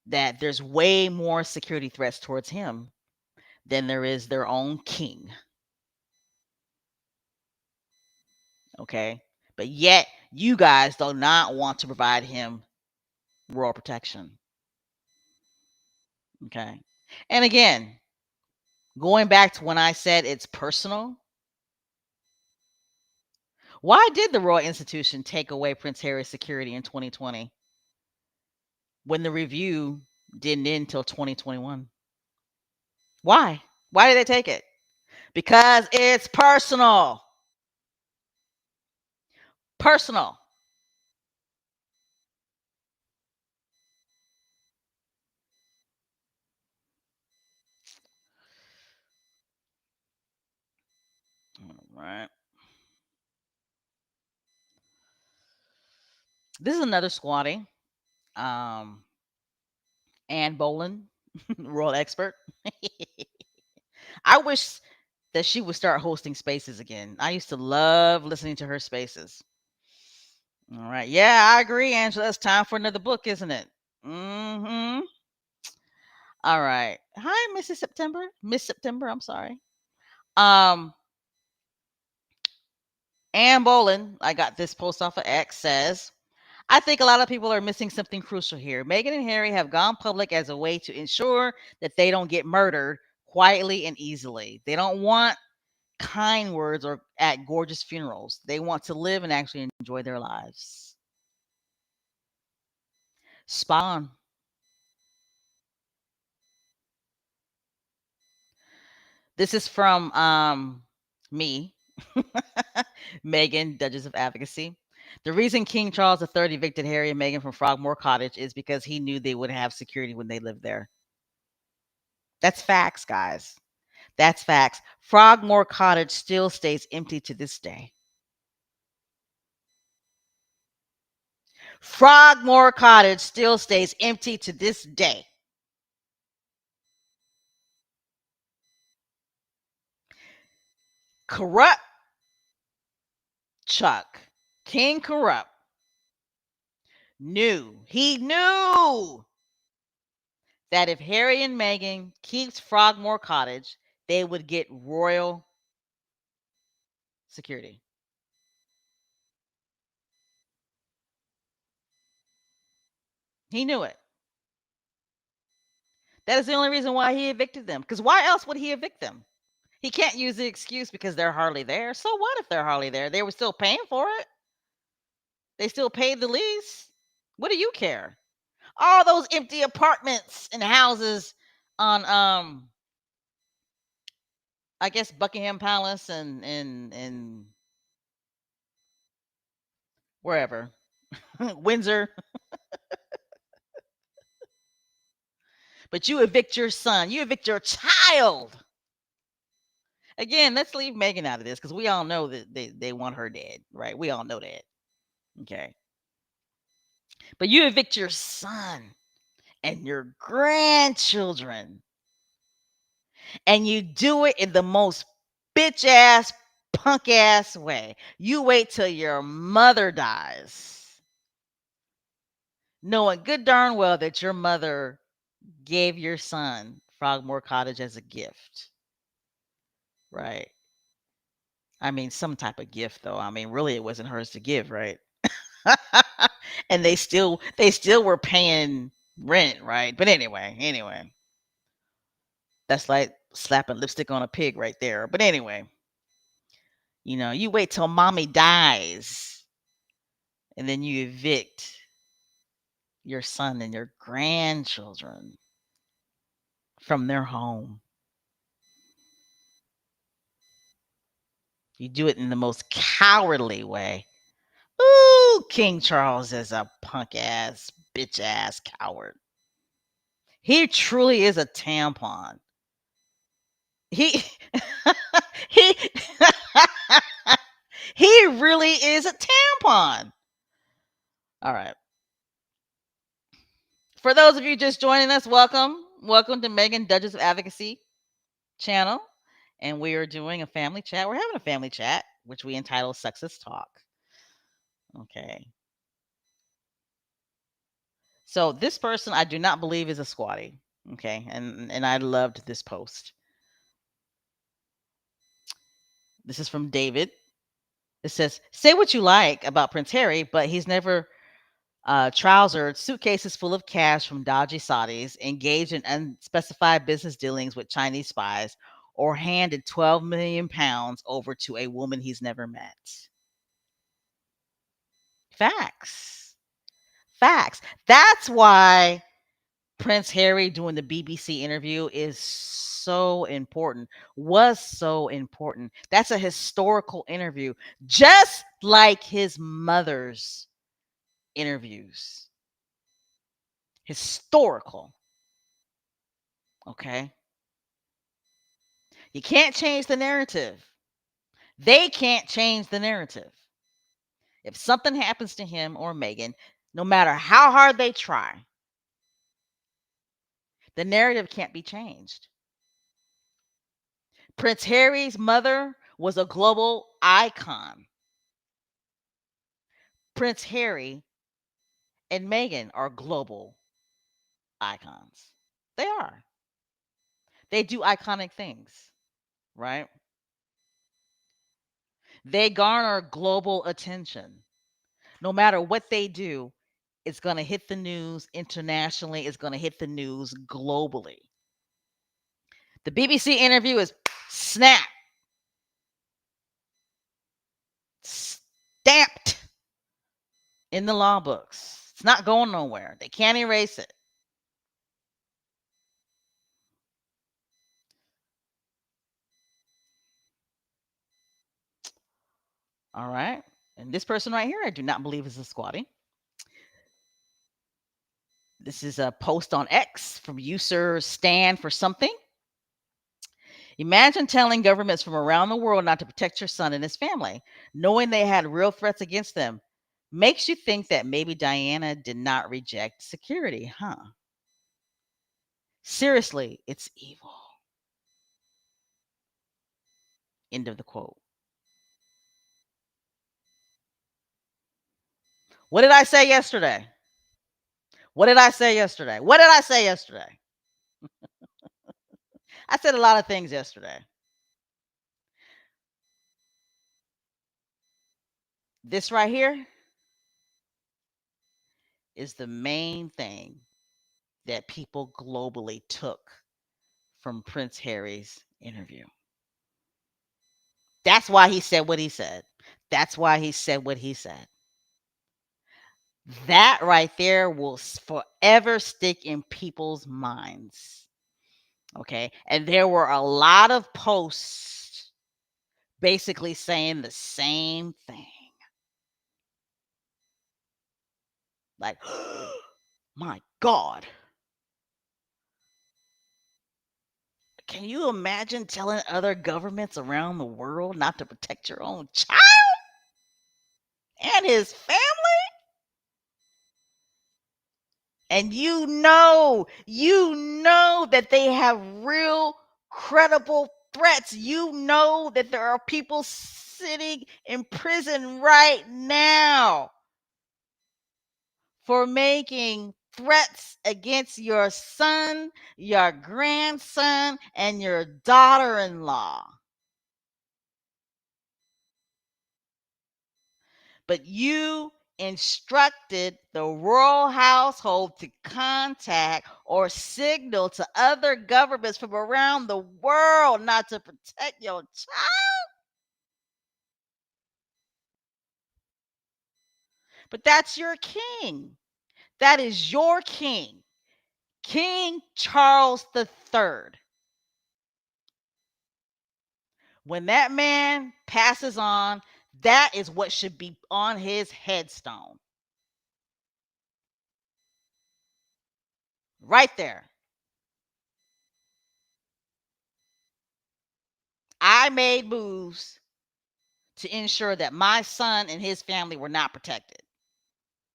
that there's way more security threats towards him than there is their own king. Okay. But yet, you guys do not want to provide him royal protection. Okay. And again, going back to when I said it's personal, why did the Royal Institution take away Prince Harry's security in 2020 when the review didn't end until 2021? Why? Why did they take it? Because it's personal. Personal. All right. This is another squatty. Um, Anne Boleyn, royal expert. I wish that she would start hosting spaces again. I used to love listening to her spaces. All right. Yeah, I agree, Angela. It's time for another book, isn't it? Mm-hmm. All right. Hi, Mrs. September. Miss September, I'm sorry. Um, Anne Boleyn, I got this post off of X, says, I think a lot of people are missing something crucial here. Meghan and Harry have gone public as a way to ensure that they don't get murdered quietly and easily. They don't want kind words or at gorgeous funerals. They want to live and actually enjoy their lives. Spot on. This is from me, Megan, Duchess of Advocacy. The reason King Charles III evicted Harry and Meghan from Frogmore Cottage is because he knew they would have security when they lived there. That's facts, guys. That's facts. Frogmore Cottage still stays empty to this day. Frogmore Cottage still stays empty to this day. Corrupt Chuck, King Corrupt, he knew that if Harry and Meghan keeps Frogmore Cottage, they would get royal security. He knew it. That is the only reason why he evicted them. Because why else would he evict them? He can't use the excuse because they're hardly there. So what if they're hardly there? They were still paying for it. They still paid the lease. What do you care? All those empty apartments and houses on I guess Buckingham Palace and wherever. Windsor. But you evict your son. You evict your child. Again, let's leave Megan out of this because we all know that they want her dead, right? We all know that. Okay. But you evict your son and your grandchildren, and you do it in the most bitch ass, punk ass way. You wait till your mother dies, knowing good darn well that your mother gave your son Frogmore Cottage as a gift, right? I mean, some type of gift, though. I mean, really, it wasn't hers to give, right? And they still were paying rent, right? But anyway, that's like slapping lipstick on a pig right there. But anyway, you wait till mommy dies and then you evict your son and your grandchildren from their home. You do it in the most cowardly way. Ooh, King Charles is a punk ass, bitch ass coward. He truly is a tampon. He he he really is a tampon. All right. For those of you just joining us, welcome. Welcome to Megan Duchess of Advocacy channel. And we are doing a family chat. We're having a family chat, which we entitle Sexist Talk. Okay. So this person I do not believe is a squatty. Okay. And I loved this post. This is from David. It says, say what you like about Prince Harry, but he's never trousered suitcases full of cash from dodgy Saudis, engaged in unspecified business dealings with Chinese spies, or handed 12 million pounds over to a woman he's never met. Facts. Facts. That's why Prince Harry doing the BBC interview is so important, was so important. That's a historical interview, just like his mother's interviews. Historical. Okay. You can't change the narrative. They can't change the narrative. If something happens to him or Meghan, no matter how hard they try, the narrative can't be changed. Prince Harry's mother was a global icon. Prince Harry and Meghan are global icons. They are. They do iconic things, right? They garner global attention. No matter what they do, it's going to hit the news internationally, it's going to hit the news globally. The BBC interview is snap, stamped in the law books. It's not going nowhere. They can't erase it. All right. And this person right here, I do not believe is a squatty. This is a post on X from user Stand for Something. Imagine telling governments from around the world not to protect your son and his family, knowing they had real threats against them. Makes you think that maybe Diana did not reject security, huh? Seriously, it's evil. End of the quote. What did I say yesterday? What did I say yesterday? What did I say yesterday? I said a lot of things yesterday. This right here is the main thing that people globally took from Prince Harry's interview. That's why he said what he said. That's why he said what he said. That right there will forever stick in people's minds. Okay. And there were a lot of posts basically saying the same thing. Like, my God. Can you imagine telling other governments around the world not to protect your own child and his family? And you know that they have real credible threats. You know that there are people sitting in prison right now for making threats against your son, your grandson, and your daughter in law. But you instructed the royal household to contact or signal to other governments from around the world not to protect your child. But that's your king. That is your king, King Charles III. When that man passes on, that is what should be on his headstone. Right there. I made moves to ensure that my son and his family were not protected.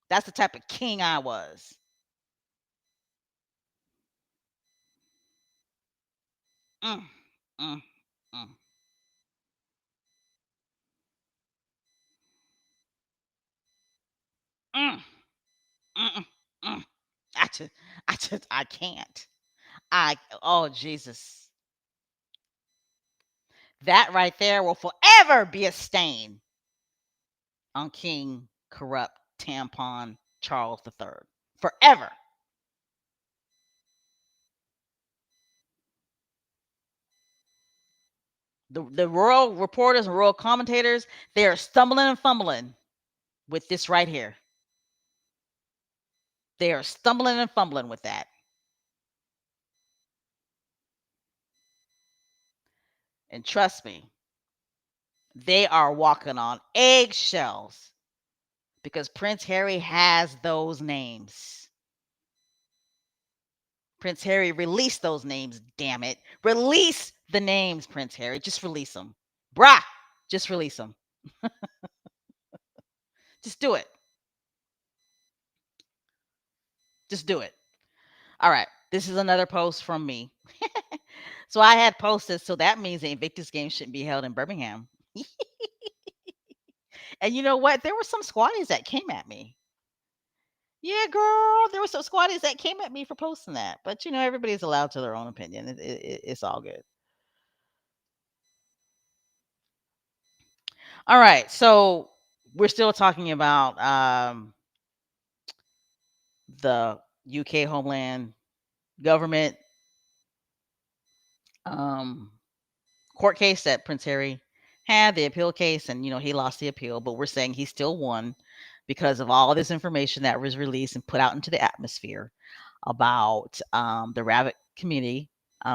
That's the type of king I was. Mm, mm, mm, mm, mm, mm, mm. I can't. Oh Jesus. That right there will forever be a stain on King Corrupt Tampon Charles III. Forever. The royal reporters and royal commentators, they are stumbling and fumbling with this right here. They are stumbling and fumbling with that. And trust me, they are walking on eggshells because Prince Harry has those names. Prince Harry, release those names, damn it. Release the names, Prince Harry. Just release them. Brah, just release them. Just do it. Just do it. All right. This is another post from me. So I had posted, so that means the Invictus game shouldn't be held in Birmingham. And you know what? There were some squatties that came at me. Yeah, girl, there were some squatties that came at me for posting that. But everybody's allowed to their own opinion. It's all good. All right, so we're still talking about the UK Homeland Government um, court case that Prince Harry had, the appeal case, and he lost the appeal, but we're saying he still won because of all this information that was released and put out into the atmosphere about the rabbit community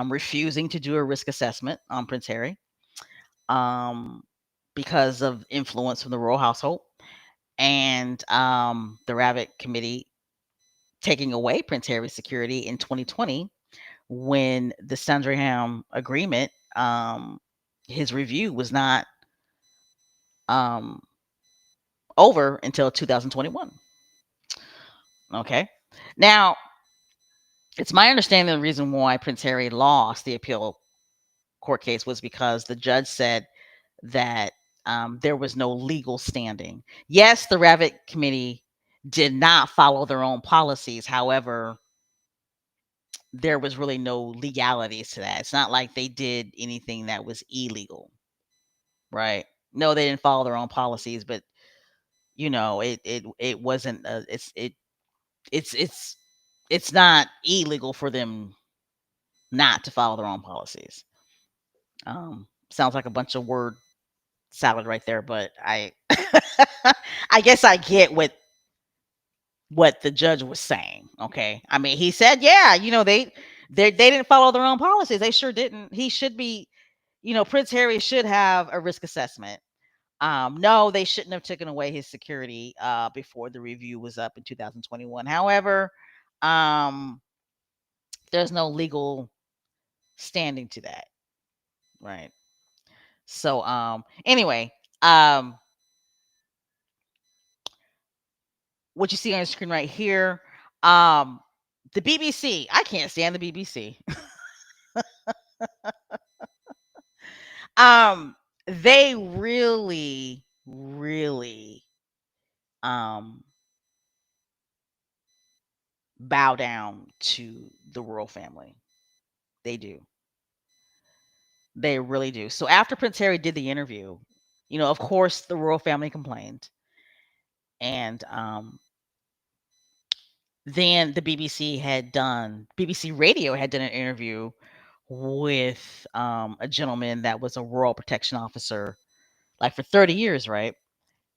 refusing to do a risk assessment on Prince Harry um, because of influence from the royal household, and the rabbit committee taking away Prince Harry's security in 2020 when the Sandringham agreement, his review was not um, over until 2021. Okay. Now, it's my understanding the reason why Prince Harry lost the appeal court case was because the judge said that there was no legal standing. Yes, the Rabbit Committee did not follow their own policies. However, there was really no legalities to that. It's not like they did anything that was illegal, right? No, they didn't follow their own policies, but it wasn't. It's it's not illegal for them not to follow their own policies. Sounds like a bunch of word salad right there, but I I guess I get what the judge was saying. Okay, I mean he said, yeah, they didn't follow their own policies. They sure didn't. He should be, Prince Harry should have a risk assessment. No, they shouldn't have taken away his security before the review was up in 2021. However, um, there's no legal standing to that, right? So, anyway, um, what you see on the screen right here, um, the BBC. I can't stand the BBC. um, they really, really um bow down to the royal family. They do. They really do. So after Prince Harry did the interview, of course, the royal family complained, and then the BBC Radio had done an interview with a gentleman that was a royal protection officer, like for 30 years, right?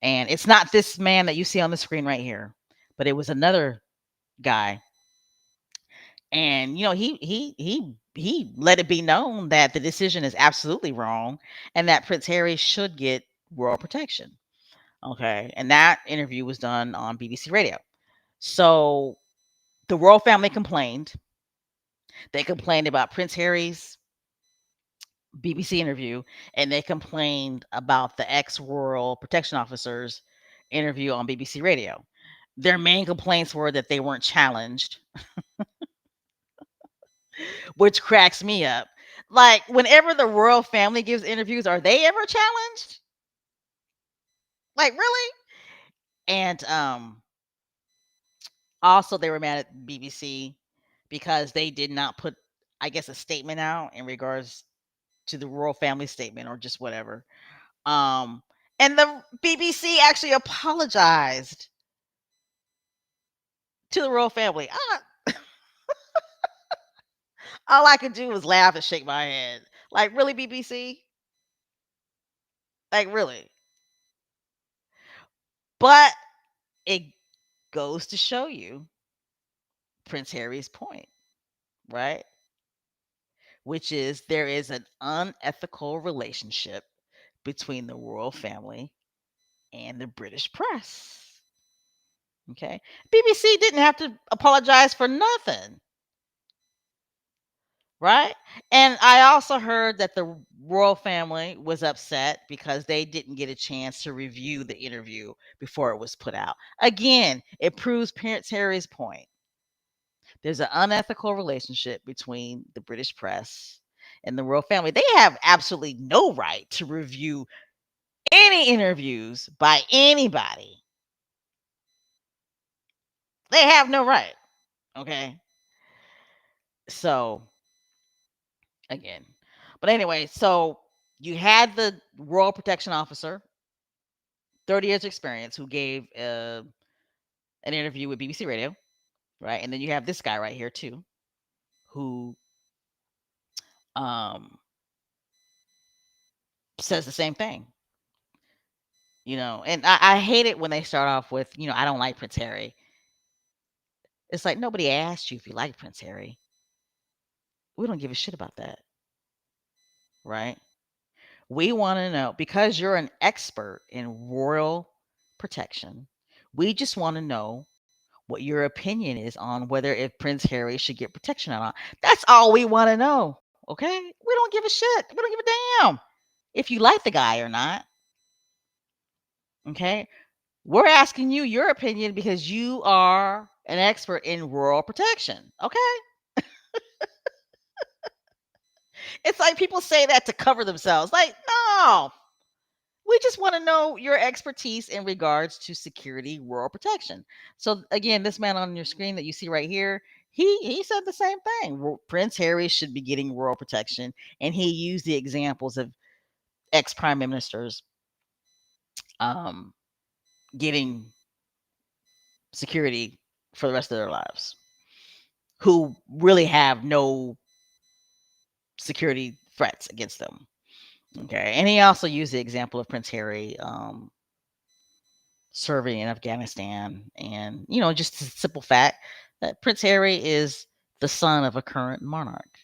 And it's not this man that you see on the screen right here, but it was another. guy, and he let it be known that the decision is absolutely wrong, and that Prince Harry should get royal protection. Okay, and that interview was done on BBC Radio. So the royal family complained. They complained about Prince Harry's BBC interview, and they complained about the ex royal protection officer's interview on BBC Radio. Their main complaints were that they weren't challenged, which cracks me up. Like, whenever the royal family gives interviews, are they ever challenged? Like, really? And also they were mad at BBC because they did not put, I guess, a statement out in regards to the royal family statement or just whatever. Um, and the BBC actually apologized to the royal family. All I could do was laugh and shake my head. Like, really, BBC? Like, really? But it goes to show you Prince Harry's point, right? Which is there is an unethical relationship between the royal family and the British press. Okay. BBC didn't have to apologize for nothing, right? And I also heard that the royal family was upset because they didn't get a chance to review the interview before it was put out. Again, it proves Prince Harry's point. There's an unethical relationship between the British press and the royal family. They have absolutely no right to review any interviews by anybody. They have no right. Okay. So, again, but anyway, so you had the royal protection officer, 30 years experience, who gave an interview with BBC Radio, right? And then you have this guy right here too, who um, says the same thing. And I hate it when they start off with, I don't like Prince Harry. It's like nobody asked you if you like Prince Harry. We don't give a shit about that, right? We want to know because you're an expert in royal protection. We just want to know what your opinion is on whether if Prince Harry should get protection or not. That's all we want to know. Okay? We don't give a shit. We don't give a damn if you like the guy or not. Okay? We're asking you your opinion because you are an expert in royal protection. Okay? It's like people say that to cover themselves. Like, no. We just want to know your expertise in regards to security, rural protection. So again, this man on your screen that you see right here, he said the same thing. Prince Harry should be getting rural protection, and he used the examples of ex prime ministers um, getting security for the rest of their lives, who really have no security threats against them. Okay, and he also used the example of Prince Harry serving in Afghanistan. And, just the simple fact that Prince Harry is the son of a current monarch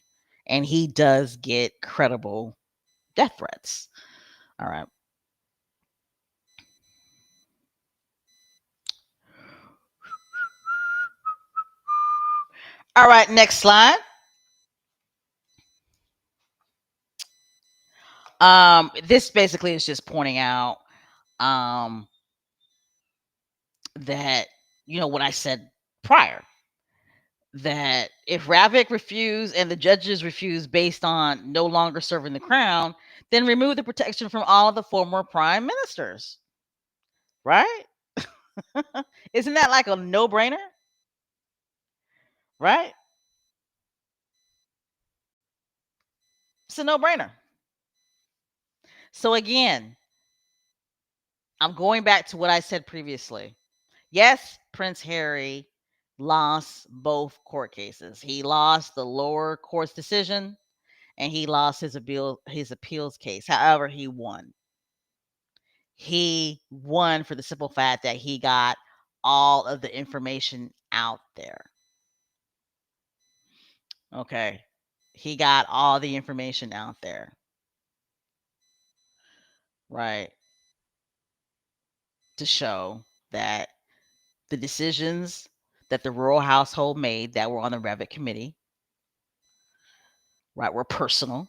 and he does get credible death threats. All right. All right. Next slide. This basically is just pointing out um, that, what I said prior, that if Ravik refused and the judges refused based on no longer serving the crown, then remove the protection from all of the former prime ministers. Right? Isn't that like a no-brainer? Right? It's a no-brainer. So again, I'm going back to what I said previously. Yes, Prince Harry lost both court cases. He lost the lower court's decision and he lost his appeals case. However, he won. He won for the simple fact that he got all of the information out there. Okay. He got all the information out there, right? To show that the decisions that the royal household made that were on the Revit committee, right, were personal.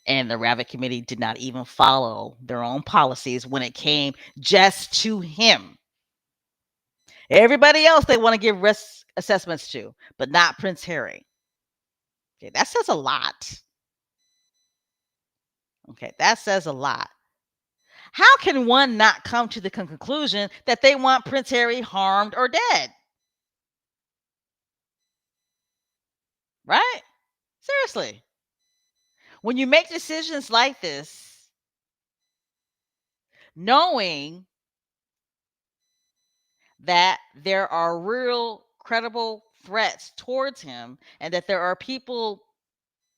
And the Revit committee did not even follow their own policies when it came just to him. Everybody else they want to give risk assessments to, but not Prince Harry. Okay, that says a lot. Okay, that says a lot. How can one not come to the conclusion that they want Prince Harry harmed or dead? Right? Seriously. When you make decisions like this, knowing that there are real credible threats towards him and that there are people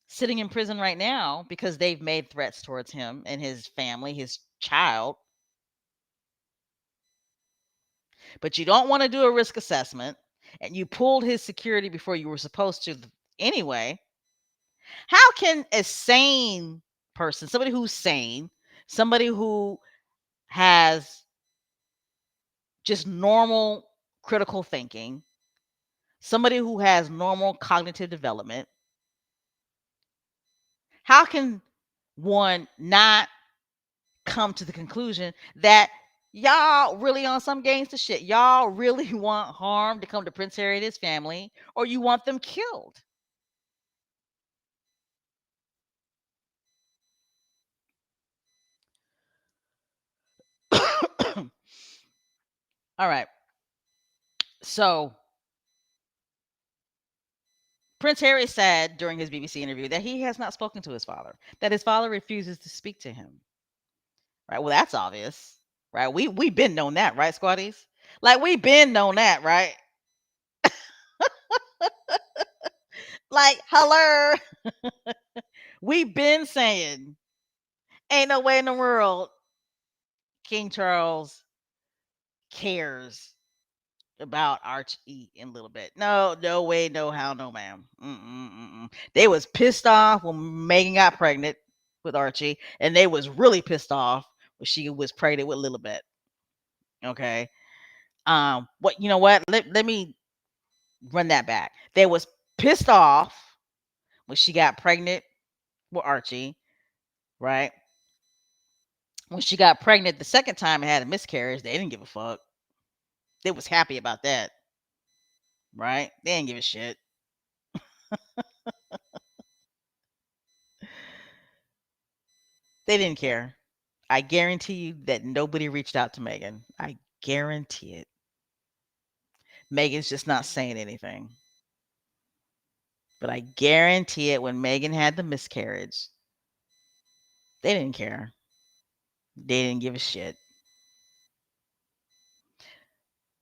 sitting in prison right now because they've made threats towards him and his family, his child, but you don't want to do a risk assessment and you pulled his security before you were supposed to anyway. How can a sane person, somebody who's sane, somebody who has just normal critical thinking, somebody who has normal cognitive development, how can one not come to the conclusion that y'all really on some gangster shit? Y'all really want harm to come to Prince Harry and his family, or you want them killed? All right. So Prince Harry said during his BBC interview that he has not spoken to his father, that his father refuses to speak to him. Right. Well, that's obvious. Right. We been known that, right, squaddies? Like we been known that, right? Like, hello. We been saying ain't no way in the world King Charles cares about Archie in a little bit. No, no way, no how, no ma'am. They was pissed off when Megan got pregnant with Archie, and they was really pissed off when she was pregnant with Little Bit. Okay. What you know what? Let me run that back. They was pissed off when she got pregnant with Archie, right? When she got pregnant the second time and had a miscarriage, they didn't give a fuck. They was happy about that, right? They didn't give a shit. They didn't care. I guarantee you that nobody reached out to Megan. I guarantee it. Megan's just not saying anything. But I guarantee it when Megan had the miscarriage, they didn't care. They didn't give a shit.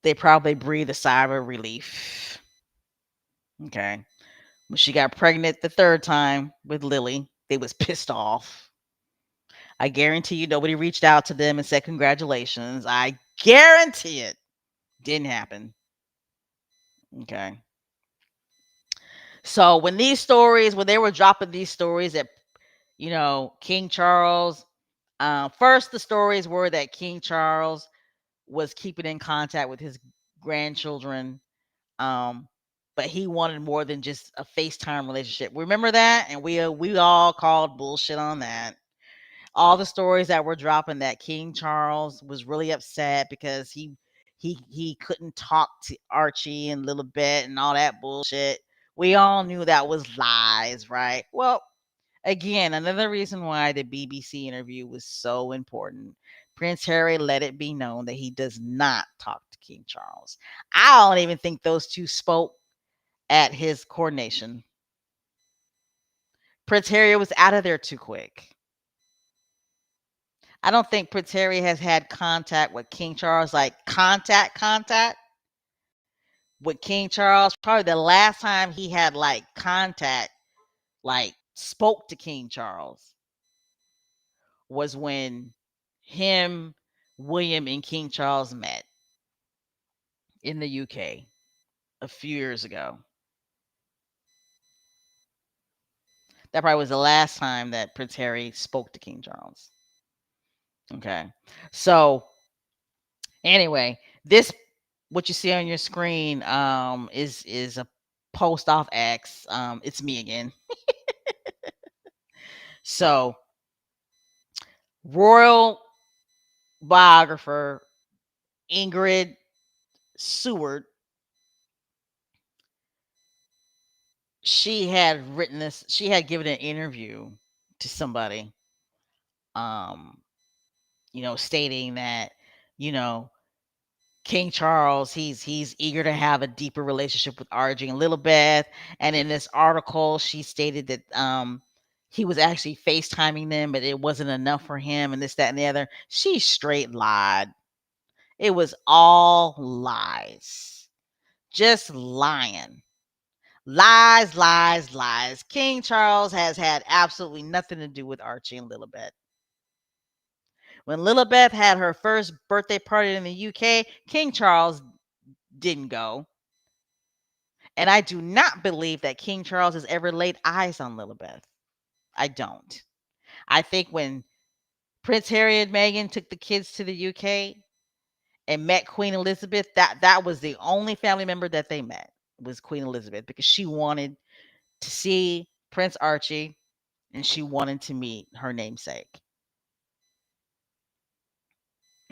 They probably breathed a sigh of relief. Okay. When she got pregnant the third time with Lily, they was pissed off. I guarantee you nobody reached out to them and said congratulations. I guarantee it. Didn't happen. Okay. So when they were dropping these stories that, King Charles, first the stories were that King Charles was keeping in contact with his grandchildren, um, but he wanted more than just a FaceTime relationship. Remember that? And we all called bullshit on that. All the stories that were dropping that King Charles was really upset because he couldn't talk to Archie and Little Bit and all that bullshit. We all knew that was lies, right? Well, again, another reason why the BBC interview was so important. Prince Harry let it be known that he does not talk to King Charles. I don't even think those two spoke at his coronation. Prince Harry was out of there too quick. I don't think Prince Harry has had contact with King Charles, like contact with King Charles. Probably the last time he had like contact, like spoke to King Charles, was when him, William, and King Charles met. in the UK a few years ago. That probably was the last time that Prince Harry spoke to King Charles. Okay. So anyway, this what you see on your screen is a post off X. It's me again. So royal biographer Ingrid Seward, she had written this. She had given an interview to somebody, um, stating that, you know, King Charles, he's eager to have a deeper relationship with Archie and Lilibeth. And in this article, she stated that he was actually FaceTiming them, but it wasn't enough for him, and this, that, and the other. She straight lied. It was all lies. Just lying. Lies, lies, lies. King Charles has had absolutely nothing to do with Archie and Lilibeth. When Lilibeth had her first birthday party in the UK, King Charles didn't go. And I do not believe that King Charles has ever laid eyes on Lilibeth. I don't. I think when Prince Harry and Meghan took the kids to the UK and met Queen Elizabeth, that was the only family member that they met, was Queen Elizabeth, because she wanted to see Prince Archie and she wanted to meet her namesake.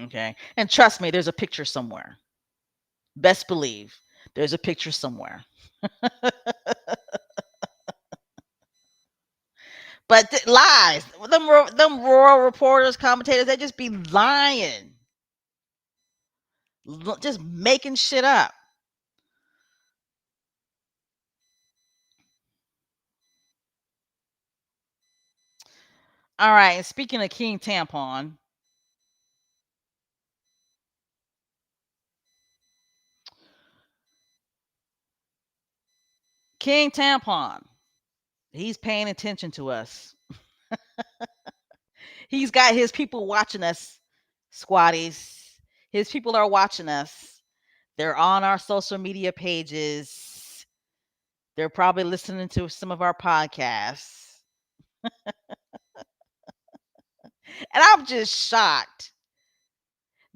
Okay. And trust me, there's a picture somewhere. Best believe there's a picture somewhere. But lies. Them royal reporters, commentators, they just be lying. Just making shit up. All right. And speaking of King Tampon, King Tampon, he's paying attention to us. He's got his people watching us, squatties. His people are watching us. They're on our social media pages. They're probably listening to some of our podcasts. And I'm just shocked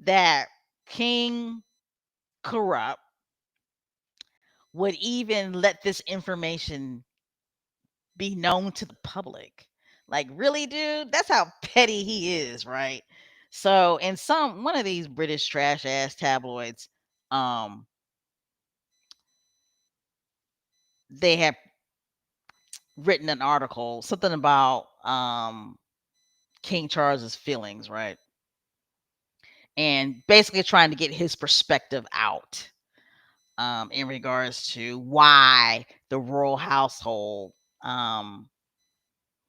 that King Corrupt would even let this information be known to the public. Like, really, dude? That's how petty he is, right? So, in some one of these British trash ass tabloids, um, they have written an article, something about King Charles's feelings, right? And basically trying to get his perspective out in regards to why the royal household um,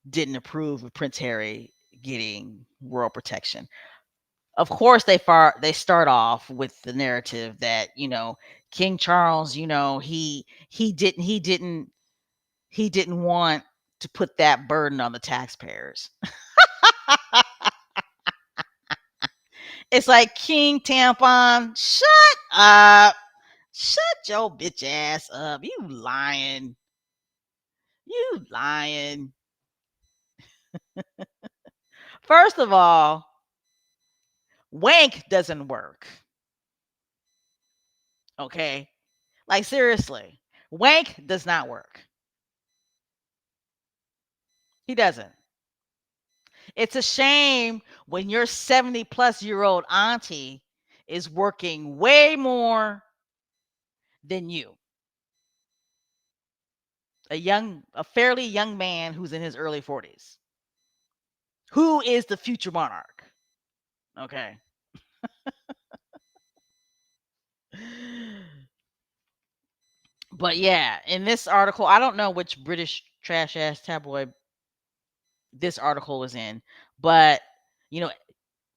didn't approve of Prince Harry getting royal protection. Of course, they start off with the narrative that, King Charles, he didn't want to put that burden on the taxpayers. It's like, King Tampon, shut up. Shut your bitch ass up. You lying. You lying. First of all, wank doesn't work. Okay? Like, seriously. Wank does not work. He doesn't. It's a shame when your 70-plus-year-old auntie is working way more than you. A fairly young man who's in his early 40s. Who is the future monarch? Okay. But yeah, in this article, I don't know which British trash ass tabloid this article was in, but you know,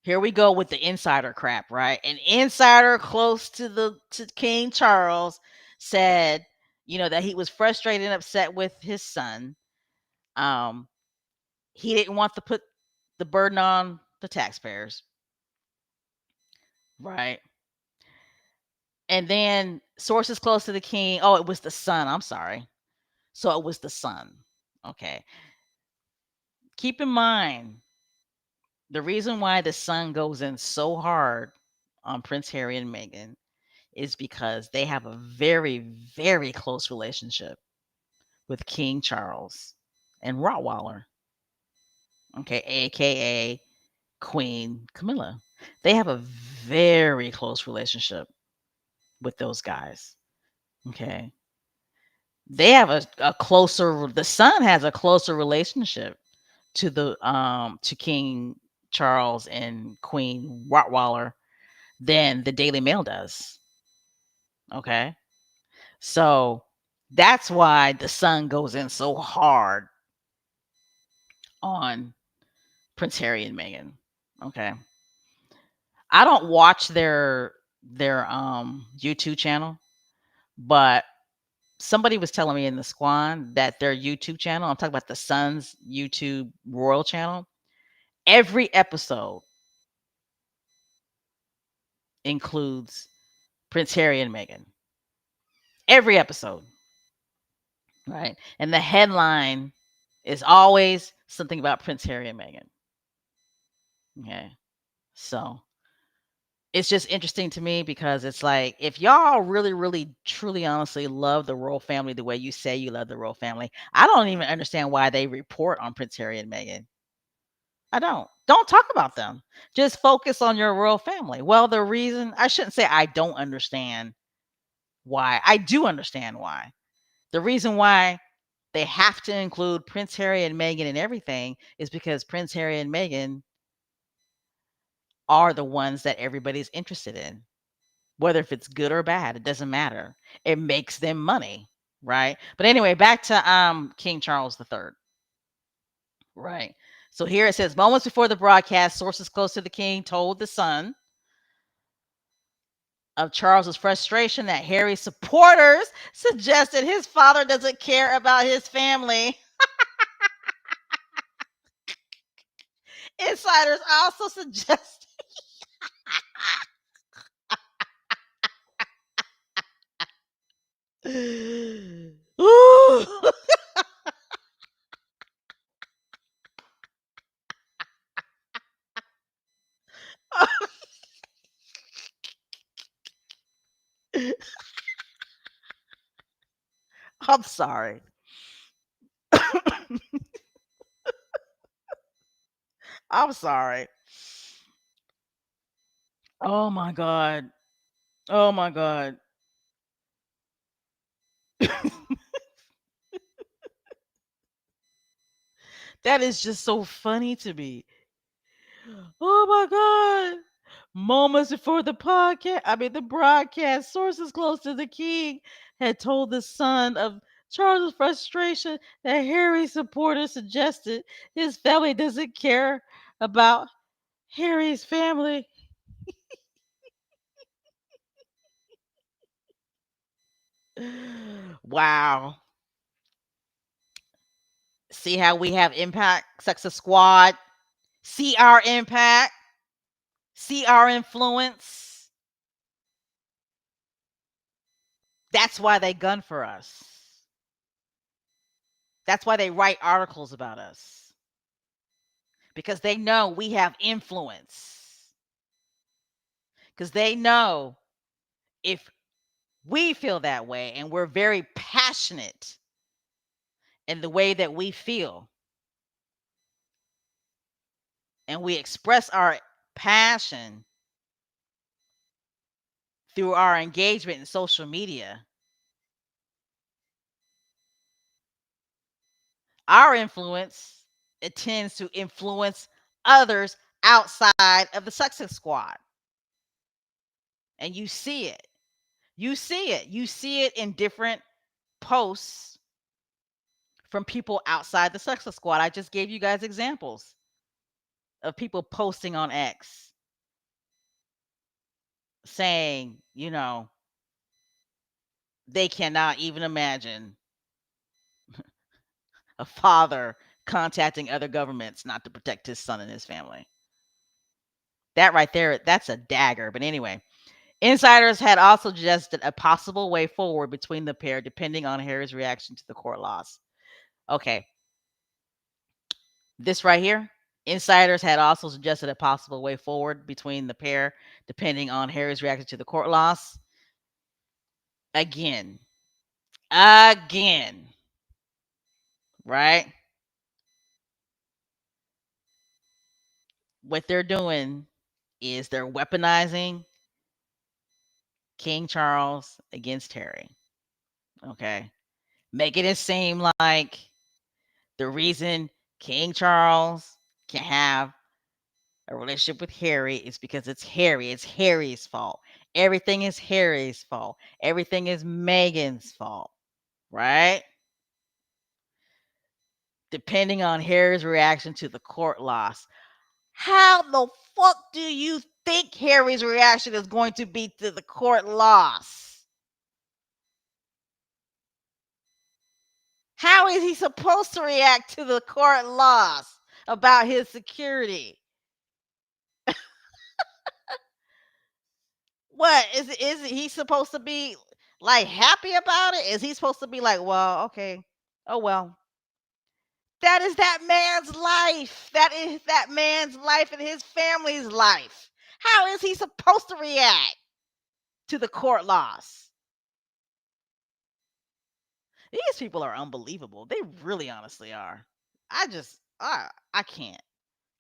here we go with the insider crap, right? An insider close to King Charles said, that he was frustrated and upset with his son. Um, he didn't want to put the burden on the taxpayers, right? And then sources close to the king. Oh, it was the son. I'm sorry. So it was the son. Okay. Keep in mind the reason why the son goes in so hard on Prince Harry and Meghan is because they have a very, very close relationship with King Charles and Rottweiler. Okay, aka Queen Camilla. They have a very close relationship with those guys. Okay. They have a closer the son has a closer relationship to King Charles and Queen Rottweiler than the Daily Mail does. Okay. So that's why the son goes in so hard on Prince Harry and Meghan. Okay. I don't watch their YouTube channel, but somebody was telling me in the squad that their YouTube channel, I'm talking about the Sun's YouTube Royal channel, every episode includes Prince Harry and Meghan. Every episode, right? And the headline is always something about Prince Harry and Meghan. Okay. So it's just interesting to me because it's like if y'all really, really, truly, honestly love the royal family the way you say you love the royal family, I don't even understand why they report on Prince Harry and Meghan. I don't. Don't talk about them. Just focus on your royal family. Well, the reason I shouldn't say I don't understand why. I do understand why. The reason why they have to include Prince Harry and Meghan in everything is because Prince Harry and Meghan are the ones that everybody's interested in. Whether if it's good or bad, it doesn't matter. It makes them money, right? But anyway, back to King Charles III. Right. So here it says moments before the broadcast, sources close to the king told the son of Charles's frustration that Harry's supporters suggested his father doesn't care about his family. Insiders also suggest Ooh. I'm sorry. I'm sorry. Oh my god. Oh my god. That is just so funny to me. Oh my god. Moments before the broadcast, sources close to the king had told the son of Charles' frustration that Harry's supporters suggested his family doesn't care about Harry's family. Wow. See how we have impact, Success Squad. See our impact. See our influence. That's why they gun for us. That's why they write articles about us. Because they know we have influence. Because they know if we feel that way and we're very passionate in the way that we feel and we express our passion through our engagement in social media, our influence, it tends to influence others outside of the Success Squad. And you see it. You see it. You see it in different posts from people outside the Success Squad. I just gave you guys examples of people posting on X saying, they cannot even imagine a father contacting other governments not to protect his son and his family. That right there, that's a dagger. But anyway, Insiders had also suggested a possible way forward between the pair, depending on Harry's reaction to the court loss. Okay, this right here. Insiders had also suggested a possible way forward between the pair, depending on Harry's reaction to the court loss. Again, again, right? What they're doing is they're weaponizing King Charles against Harry. Okay. Making it seem like the reason King Charles can have a relationship with Harry is because it's Harry. It's Harry's fault. Everything is Harry's fault. Everything is Meghan's fault. Right? Depending on Harry's reaction to the court loss. How the fuck do you think Harry's reaction is going to be to the court loss? How is he supposed to react to the court loss about his security? What is he supposed to be like happy about it? Is he supposed to be like, well, okay, oh well. That is that man's life. That is that man's life and his family's life. How is he supposed to react to the court loss? These people are unbelievable. They really honestly are. I can't.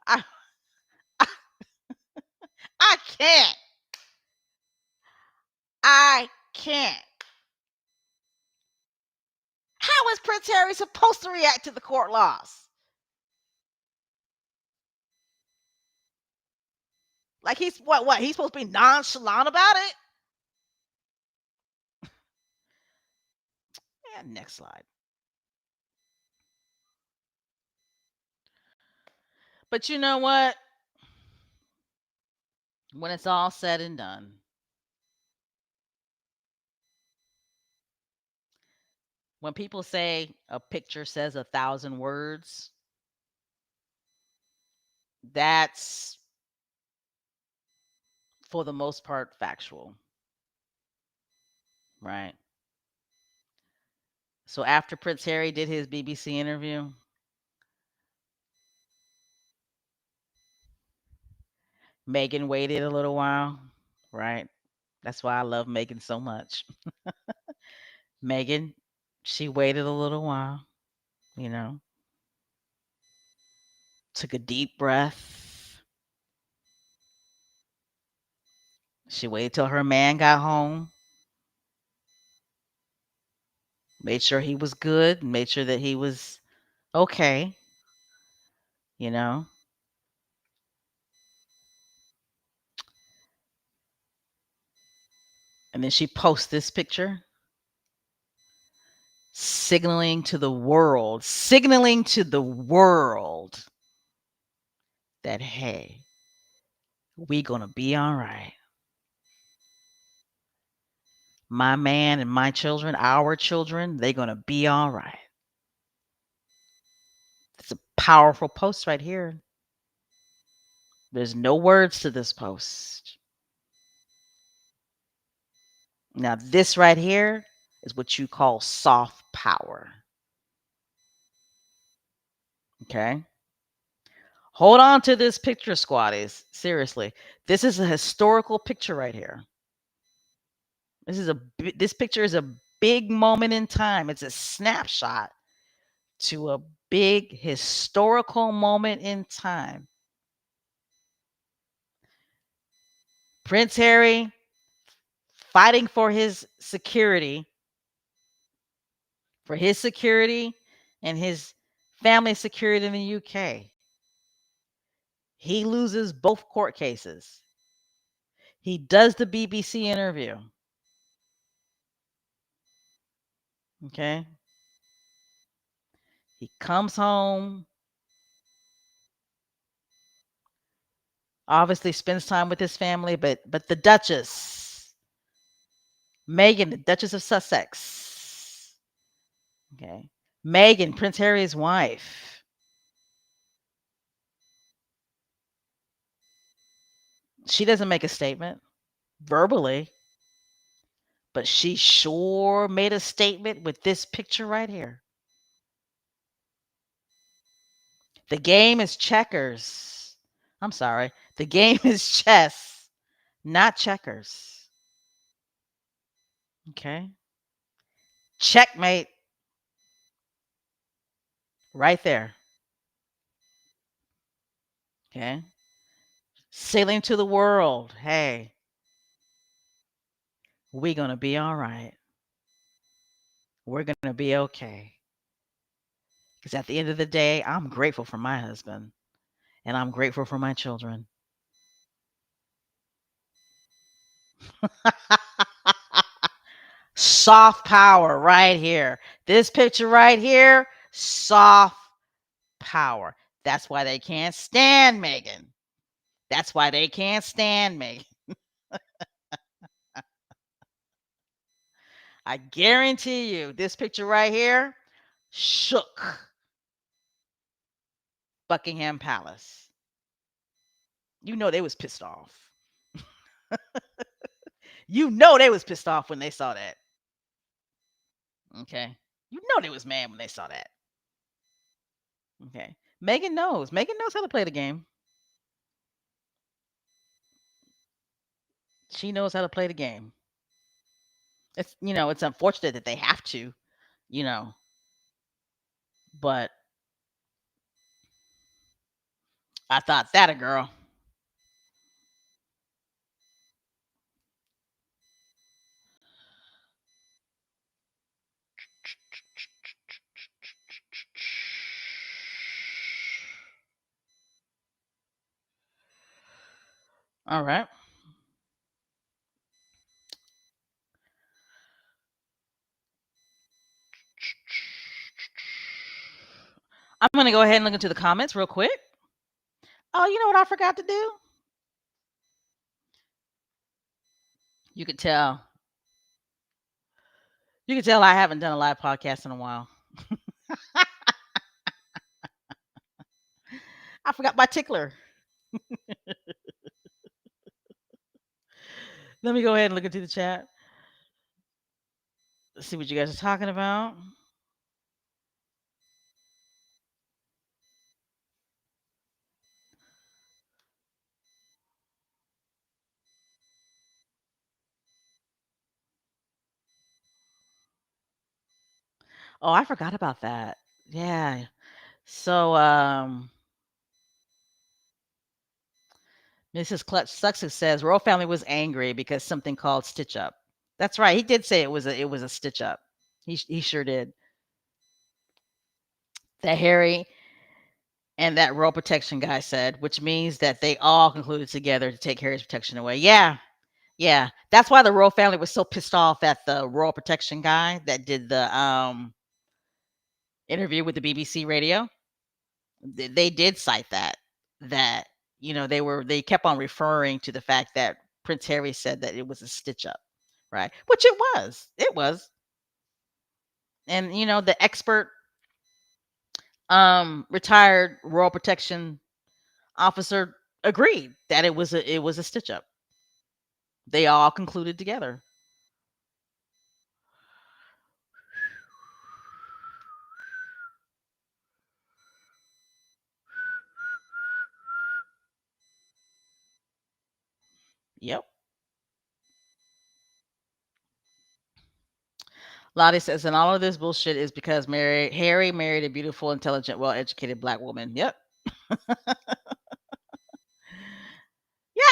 I I can't. I can't. How is Prince Harry supposed to react to the court loss? Like he's what? He's supposed to be nonchalant about it? Yeah, next slide. But you know what? When it's all said and done, when people say a picture says 1,000 words, that's for the most part factual, right? So after Prince Harry did his BBC interview, Meghan waited a little while, right? That's why I love Meghan so much. Meghan, she waited a little while, you know, took a deep breath. She waited till her man got home, made sure he was good, made sure that he was okay, you know. And then she posts this picture, signaling to the world that, hey, we gonna be all right. My man and my children, our children, they gonna be all right. It's a powerful post right here. There's no words to this post. Now, this right here is what you call soft power. Okay. Hold on to this picture, squatties. Seriously. This is a historical picture right here. This picture is a big moment in time. It's a snapshot to a big historical moment in time. Prince Harry fighting for his security and his family security in the UK. He loses both court cases. He does the BBC interview. Okay. He comes home, obviously spends time with his family, but the Duchess, Meghan, the Duchess of Sussex. Okay. Meghan, Prince Harry's wife. She doesn't make a statement. verbally, but she sure made a statement with this picture right here. The game is checkers. I'm sorry. The game is chess, not checkers. Okay. Checkmate right there. Okay. Sailing to the world. Hey, we're going to be all right. We're going to be okay. Because at the end of the day, I'm grateful for my husband and I'm grateful for my children. Soft power right here. This picture right here, soft power. That's why they can't stand Meghan. That's why they can't stand Meghan. I guarantee you, this picture right here shook Buckingham Palace. You know they was pissed off. You know they was pissed off when they saw that. Okay. You know they was mad when they saw that. Okay. Meghan knows. Meghan knows how to play the game. She knows how to play the game. It's unfortunate that they have to, you know, but I thought that a girl. All right. I'm going to go ahead and look into the comments real quick. Oh, you know what I forgot to do? You could tell. You could tell I haven't done a live podcast in a while. I forgot my tickler. Let me go ahead and look into the chat. Let's see what you guys are talking about. Oh, I forgot about that. Yeah. So, Mrs. Clutch Sussex says royal family was angry because something called stitch up. That's right. He did say it was a stitch up. He sure did. That Harry and that royal protection guy said, which means that they all concluded together to take Harry's protection away. Yeah. Yeah. That's why the royal family was so pissed off at the royal protection guy that did the interview with the BBC radio. They did cite that they kept on referring to the fact that Prince Harry said that it was a stitch up, right? Which it was, and the expert retired royal protection officer agreed that it was a stitch up. They all concluded together. Yep. Lottie says, and all of this bullshit is because Harry married a beautiful, intelligent, well-educated black woman. Yep. Yeah.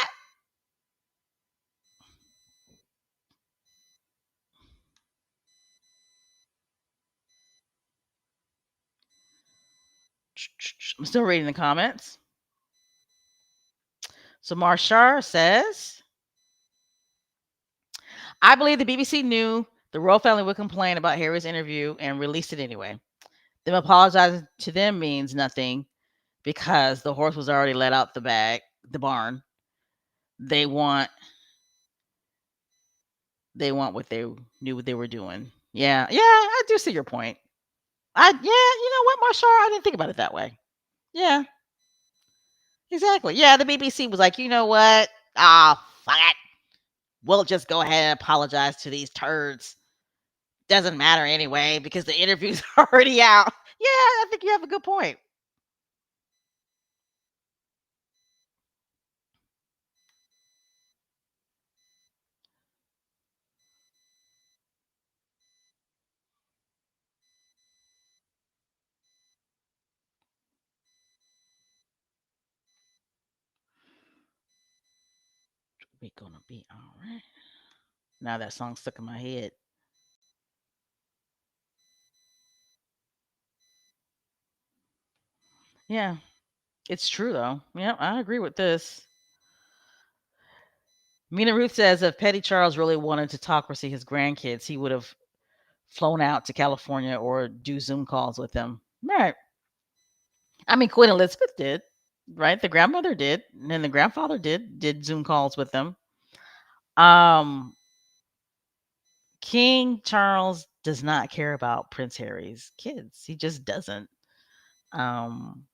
I'm still reading the comments. So Marshar says, I believe the BBC knew the royal family would complain about Harry's interview and released it anyway. Them apologizing to them means nothing because the horse was already let out the barn. They want what they knew what they were doing. Yeah, I do see your point. You know what, Marshall? I didn't think about it that way. Yeah, exactly. Yeah, the BBC was like, you know what? Ah, fuck it. we'll just go ahead and apologize to these turds. Doesn't matter anyway because the interview's already out. Yeah, I think you have a good point. We gonna be all right. Now that song stuck in my head. Yeah, it's true though. Yeah, I agree with this. Mina Ruth says if Petty Charles really wanted to talk or see his grandkids, he would have flown out to California or do Zoom calls with them. Right. I mean, Queen Elizabeth did, right? The grandmother did, and then the grandfather did Zoom calls with them. Um, King Charles does not care about Prince Harry's kids. He just doesn't. Um,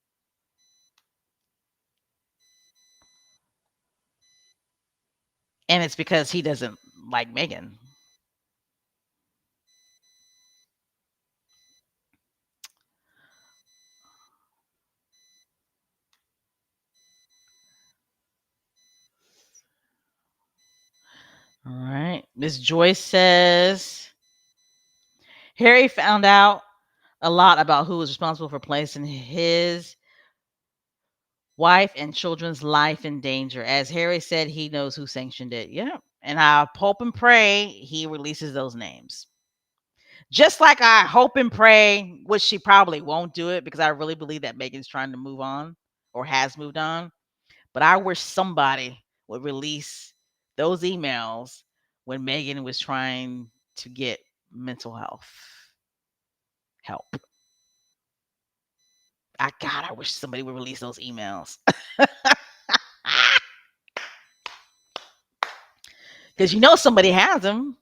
and it's because he doesn't like Meghan. All right. Miss Joyce says Harry found out a lot about who was responsible for placing his wife and children's life in danger. As Harry said, he knows who sanctioned it. Yeah. And I hope and pray he releases those names. Just like I hope and pray, which she probably won't do it because I really believe that Megan's trying to move on or has moved on. But I wish somebody would release those emails when Megan was trying to get mental health help. I wish somebody would release those emails. Because you know somebody has them.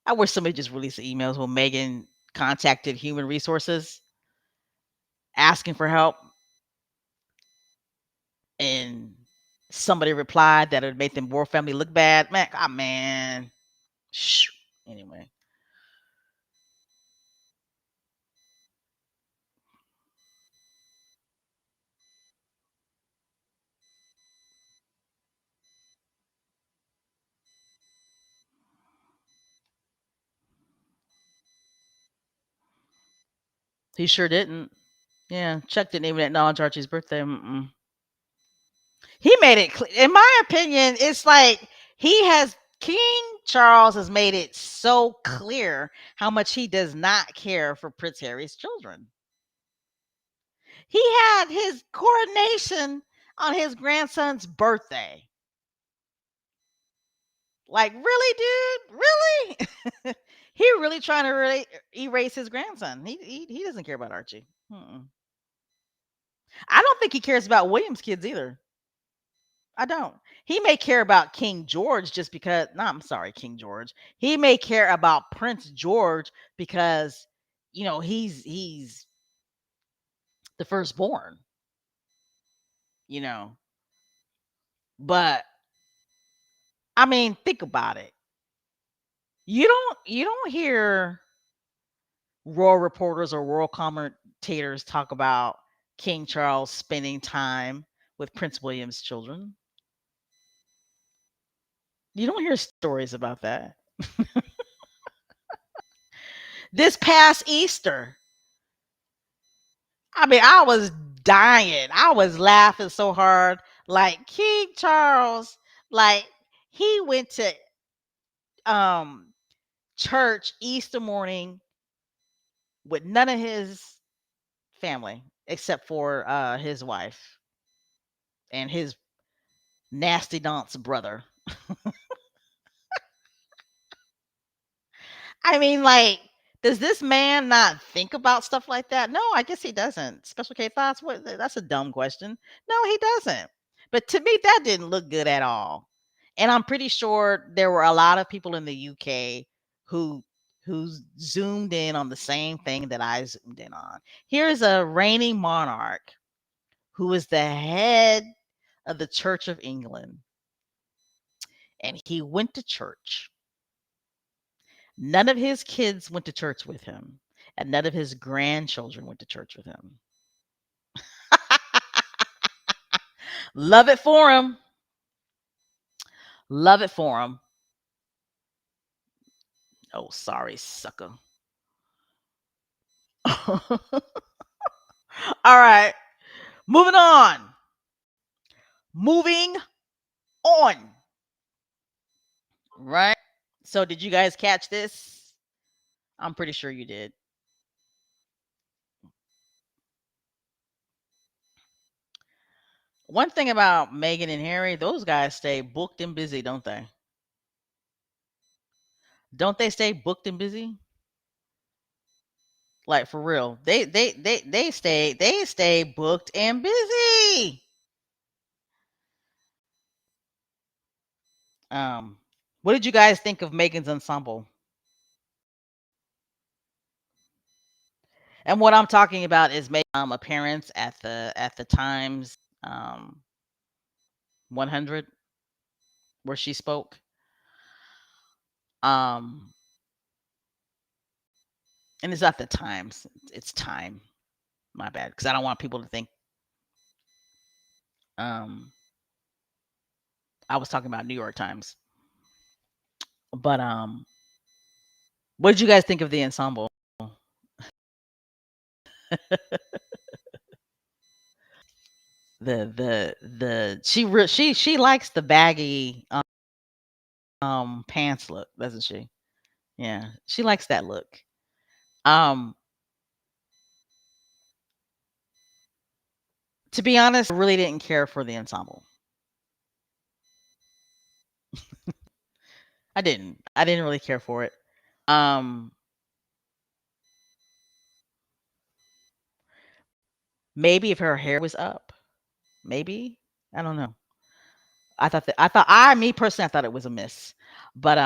I wish somebody just released the emails when Megan contacted human resources asking for help and somebody replied that it would make them War family look bad. Man, man. Shh. Anyway, he sure didn't. Yeah, Chuck didn't even acknowledge Archie's birthday. Mm-mm. He made it clear. In my opinion, it's like he has King Charles has made it so clear how much he does not care for Prince Harry's children. He had his coronation on his grandson's birthday. Like, really, dude? Really? He really trying to really erase his grandson. He doesn't care about Archie. Mm-mm. I don't think he cares about William's kids either. I don't. He may care about King George just because. No, I'm sorry, King George. He may care about Prince George because he's the firstborn. You know, but I mean, think about it. You don't hear royal reporters or royal commentators talk about King Charles spending time with Prince William's children. You don't hear stories about that. This past Easter, I mean, I was dying. I was laughing so hard. Like King Charles, like he went to um church Easter morning with none of his family except for his wife and his nasty dance brother. I mean, like, does this man not think about stuff like that? No, I guess he doesn't. Special K thoughts? What? That's a dumb question. No, he doesn't. But to me, that didn't look good at all. And I'm pretty sure there were a lot of people in the UK who who zoomed in on the same thing that I zoomed in on. Here's a reigning monarch who is the head of the Church of England, and he went to church. None of his kids went to church with him, and none of his grandchildren went to church with him. Love it for him. Love it for him. Oh, sorry, sucker. All right, moving on. Moving on. Right. So, did you guys catch this? I'm pretty sure you did. One thing about Meghan and Harry, those guys stay booked and busy, don't they? Don't they stay booked and busy? Like for real. They stay booked and busy. Um what did you guys think of Megan's ensemble? And what I'm talking about is Megan's appearance at the Times 100 where she spoke. Um and it's not the Times, it's Time. My bad, cuz I don't want people to think um I was talking about New York Times. But what did you guys think of the ensemble? The she likes the baggy pants look, doesn't she? Yeah, she likes that look. Um to be honest, I really didn't care for the ensemble. I didn't. I didn't really care for it. Um maybe if her hair was up, maybe. I don't know. I me personally I thought it was a miss. But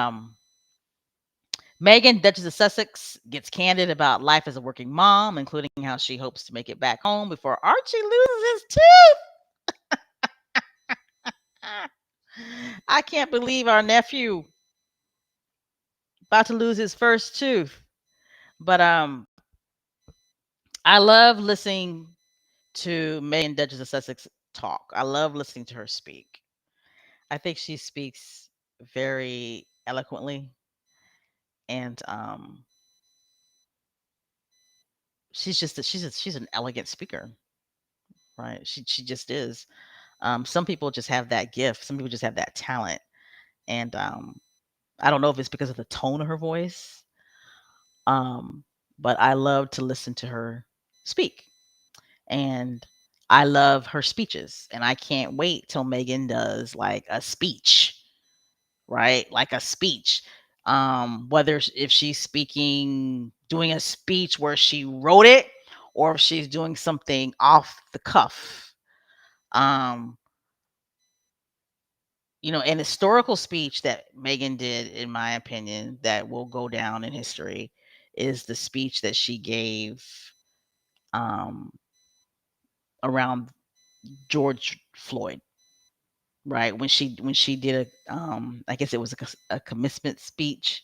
Megan, Duchess of Sussex, gets candid about life as a working mom, including how she hopes to make it back home before Archie loses his tooth. I can't believe our nephew about to lose his first tooth. But I love listening to Megan, Duchess of Sussex, talk. I love listening to her speak. I think she speaks very eloquently, and she's an elegant speaker, right? She just is. Some people just have that gift. Some people just have that talent, and I don't know if it's because of the tone of her voice, um, but I love to listen to her speak, and I love her speeches, and I can't wait till Megan does like a speech, right? Like a speech. Whether if she's speaking, doing a speech where she wrote it, or if she's doing something off the cuff. Um, an historical speech that Megan did, in my opinion, that will go down in history is the speech that she gave um, around George Floyd, right? When she did I guess it was a commencement speech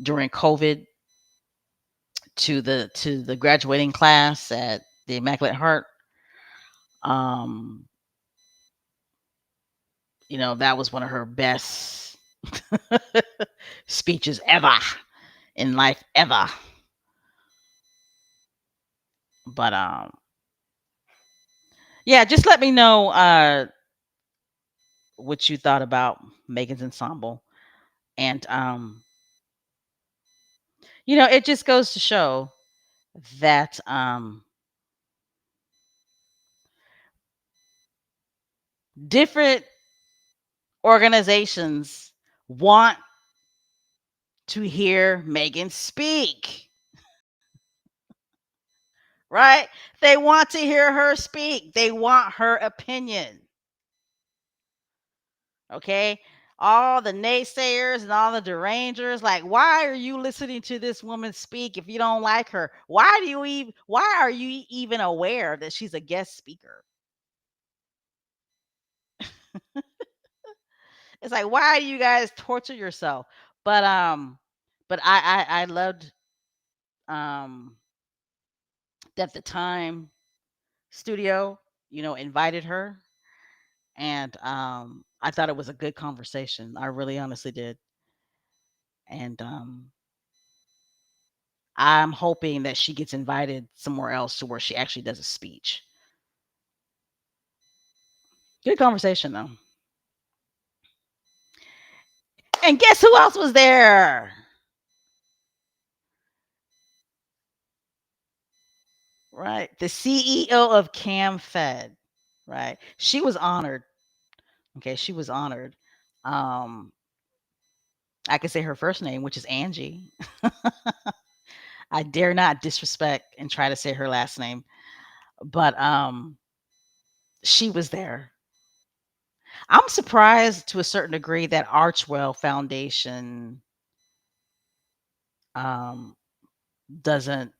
during COVID to the graduating class at the Immaculate Heart. Um, that was one of her best speeches ever in life ever. But yeah, just let me know what you thought about Megan's ensemble. And it just goes to show that different organizations want to hear Megan speak, right? They want to hear her speak. They want her opinion. Okay? All the naysayers and all the derangers, like, why are you listening to this woman speak if you don't like her? Why are you even aware that she's a guest speaker? It's like, why do you guys torture yourself? But I loved um that the Time studio, invited her, and I thought it was a good conversation. I really honestly did. And I'm hoping that she gets invited somewhere else to where she actually does a speech. Good conversation though. And guess who else was there? Right. The CEO of CamFed. Right. She was honored. Okay. She was honored. Um, I could say her first name, which is Angie. I dare not disrespect and try to say her last name, but she was there. I'm surprised to a certain degree that Archwell Foundation um doesn't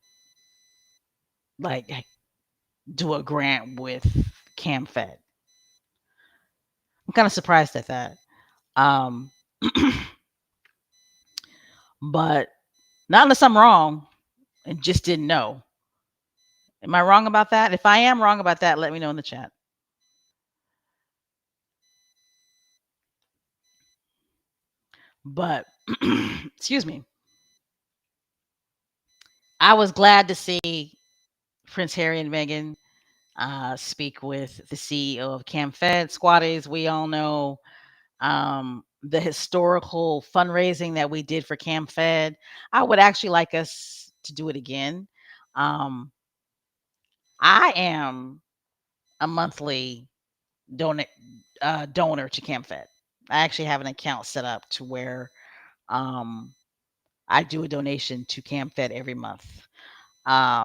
like do a grant with CamFed. I'm kind of surprised at that. Um but not unless I'm wrong and just didn't know. Am I wrong about that? If I am wrong about that, let me know in the chat. But excuse me. I was glad to see Prince Harry and Meghan speak with the CEO of CamFed. Squatties, we all know the historical fundraising that we did for CamFed. I would actually like us to do it again. Um, I am a monthly donor donor to CamFed. I actually have an account set up to where um, I do a donation to CamFed every month. Um,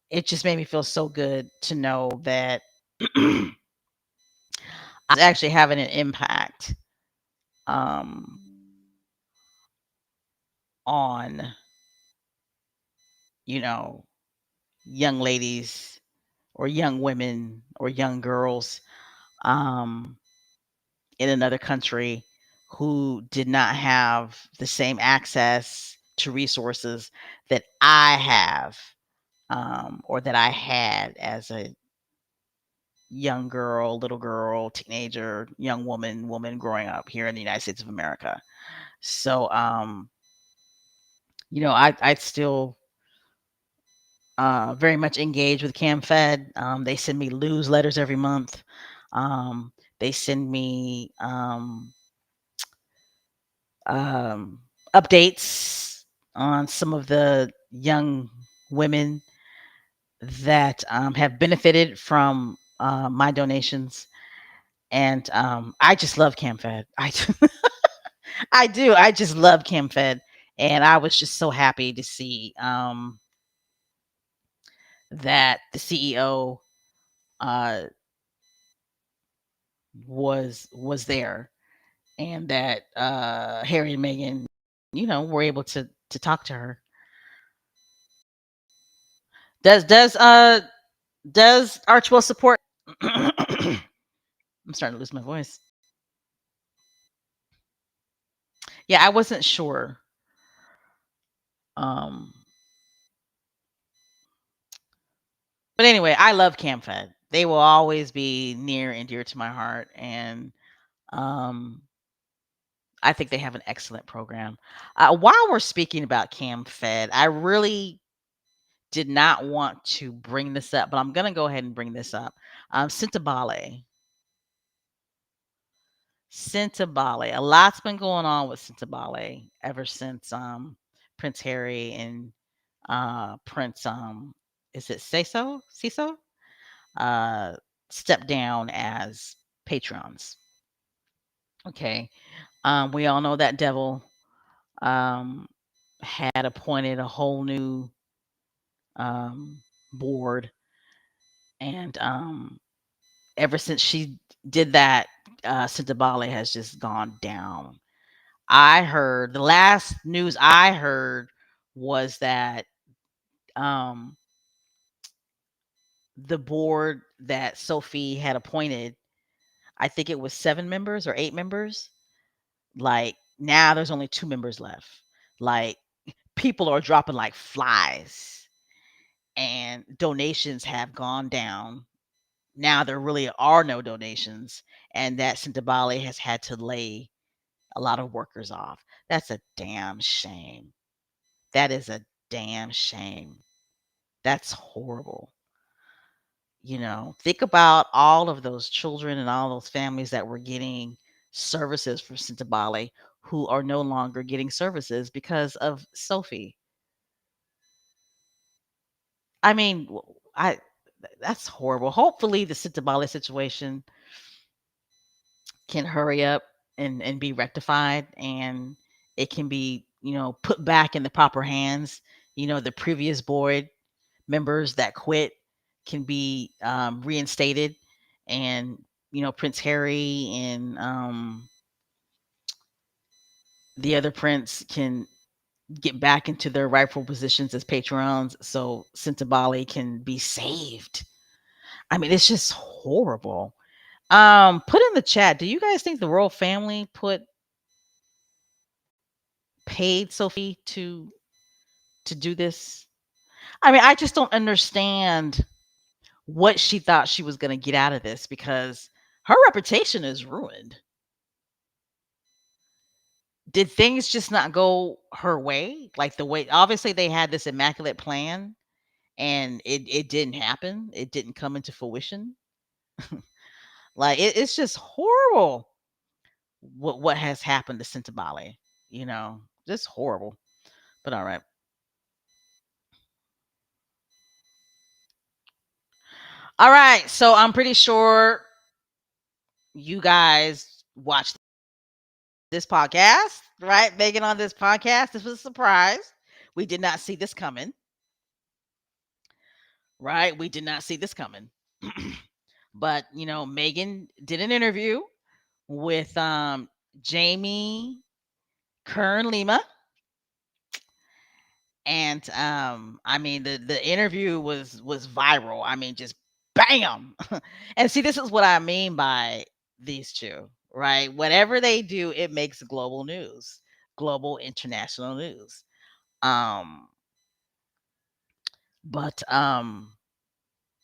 it just made me feel so good to know that I was actually having an impact um, on, you know, young ladies or young women or young girls um, in another country who did not have the same access to resources that I have or that I had as a young girl, little girl, teenager, young woman growing up here in the United States of America. So, I still very much engage with CamFed. They send me newsletters every month. They send me um, updates on some of the young women that have benefited from my donations. And I just love CamFed. I do. I just love CamFed. And I was just so happy to see that the CEO uh, was there, and that Harry and Meghan, were able to talk to her. Does Archwell support? I'm starting to lose my voice. Yeah, I wasn't sure. Um, but anyway, I love CamFed. They will always be near and dear to my heart, and um, I think they have an excellent program. While we're speaking about CamFed, I really did not want to bring this up, but I'm gonna go ahead and bring this up. Sintabale. Sintabale. A lot's been going on with Sintabale ever since Prince Harry and Prince is it Ciso? Uh stepped down as patrons. Okay. We all know that devil um had appointed a whole new um board, and ever since she did that, Sintabale has just gone down. I heard the last news I heard was that um, the board that Sophie had appointed, I think it was 7 members or 8 members. Like now there's only 2 members left. Like people are dropping like flies and donations have gone down. Now there really are no donations and that Bali has had to lay a lot of workers off. That's a damn shame. That is a damn shame. That's horrible. Think about all of those children and all those families that were getting services from Bali who are no longer getting services because of Sophie. I mean, I that's horrible. Hopefully, the Bali situation can hurry up and be rectified, and it can be put back in the proper hands. The previous board members that quit can be reinstated, and Prince Harry and the other prince can get back into their rightful positions as patrons, so Bali can be saved. I mean, it's just horrible. Put in the chat. Do you guys think the royal family paid Sophie to do this? I mean, I just don't understand what she thought she was going to get out of this because her reputation is ruined. Did things just not go her way? Like the way obviously they had this immaculate plan and it didn't happen. It didn't come into fruition. Like it's just horrible what has happened to Centabali, just horrible. But all right. All right. So I'm pretty sure you guys watched this podcast, right? Megan on this podcast. This was a surprise. We did not see this coming, right? We did not see this coming. But, Megan did an interview with Jamie Kern Lima. And I mean the interview was viral. I mean, just bam. And see, this is what I mean by these two, right? Whatever they do, it makes global news, global international news. Um, but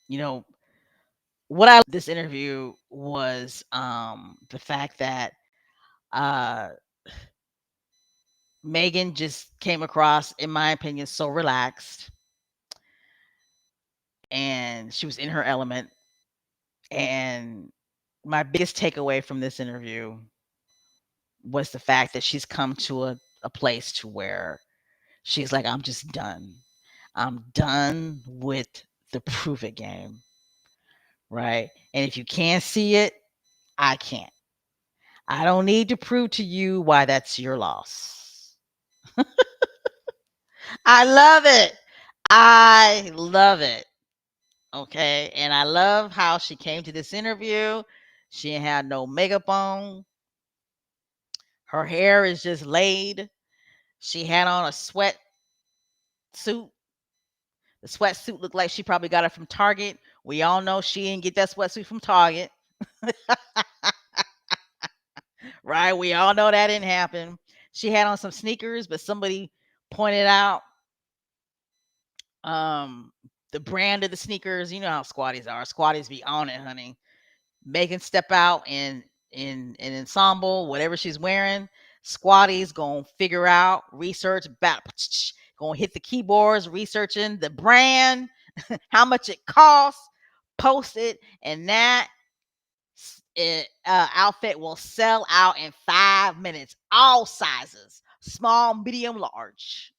you know, what I this interview was the fact that uh Megan just came across, in my opinion, so relaxed and she was in her element. And my biggest takeaway from this interview was the fact that she's come to a place to where she's like, I'm just done. I'm done with the prove it game. Right. And if you can't see it, I can't. I don't need to prove to you why that's your loss. I love it. I love it. Okay. And I love how she came to this interview. She had no makeup on. Her hair is just laid. She had on a sweat suit. The sweatsuit looked like she probably got it from Target. We all know she didn't get that sweatsuit from Target, right? We all know that didn't happen. She had on some sneakers, but somebody pointed out um the brand of the sneakers. You know how squatties are. Squatties be on it, honey. Megan step out in an ensemble, whatever she's wearing. Squatties gonna figure out, research, back, gonna hit the keyboards, researching the brand, how much it costs, post it, and that outfit will sell out in 5 minutes. All sizes, small, medium, large.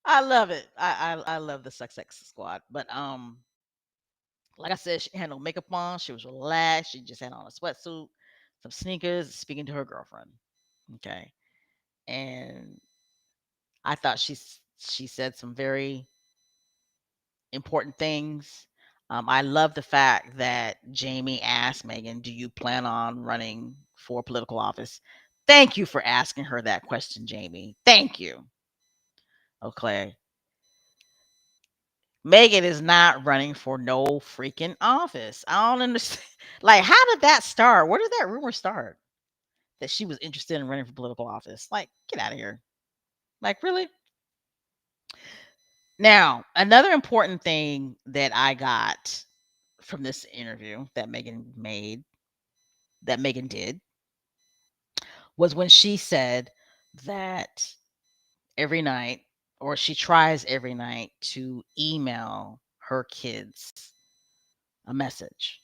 I love it. I love the Sussex squad, but like I said, she had no makeup on. She was relaxed. She just had on a sweatsuit, some sneakers, speaking to her girlfriend. Okay. And I thought she said some very important things. I love the fact that Jamie asked Megan, "Do you plan on running for political office?" Thank you for asking her that question, Jamie. Thank you. Okay. Megan is not running for no freaking office. I don't understand. Like, how did that start? Where did that rumor start? That she was interested in running for political office. Like, get out of here. Like, really? Now, another important thing that I got from this interview that Megan did, was when she said that every night, or she tries every night to email her kids a message,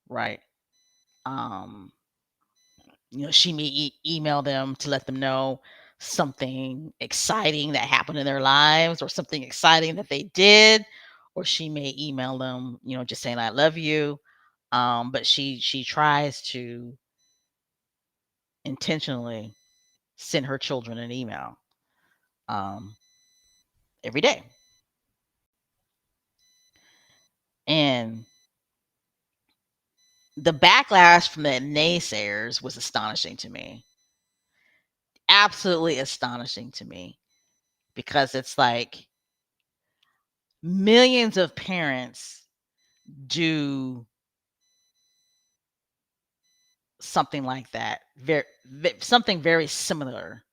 right? Um, she may email them to let them know something exciting that happened in their lives, or something exciting that they did, or she may email them, just saying I love you. But she tries to intentionally send her children an email um, every day. And the backlash from the naysayers was astonishing to me. Absolutely astonishing to me, because it's like millions of parents do something like that. Something very similar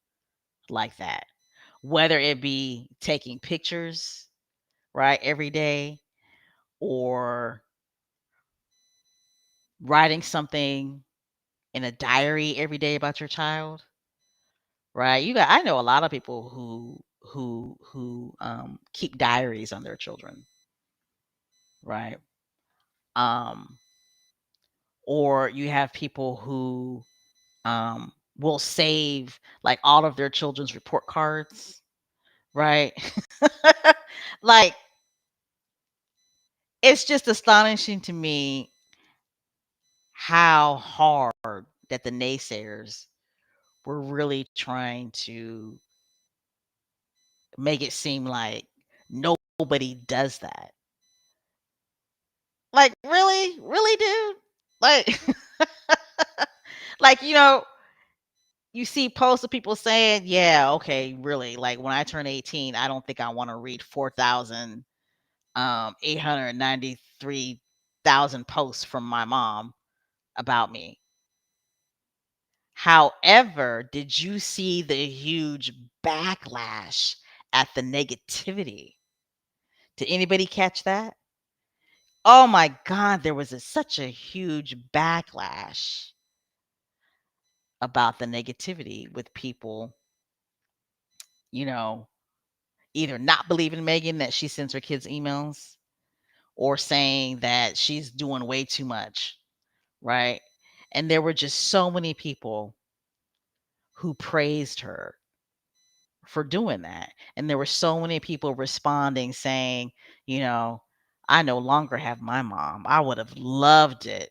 like that. Whether it be taking pictures, right, every day, or writing something in a diary every day about your child, right? I know a lot of people who keep diaries on their children, right? Um or you have people who will save like all of their children's report cards, right? Like, it's just astonishing to me how hard that the naysayers were really trying to make it seem like nobody does that. Like, really? Really, dude? Like, like, you see posts of people saying, "Yeah, okay, really. Like, when I turn 18, I don't think I want to read 893,000 posts from my mom about me." However, did you see the huge backlash at the negativity? Did anybody catch that? Oh my god, there was such a huge backlash about the negativity, with people, you know, either not believing Megan that she sends her kids emails, or saying that she's doing way too much, right? And there were just so many people who praised her for doing that. And there were so many people responding saying, you know, I no longer have my mom. I would have loved it.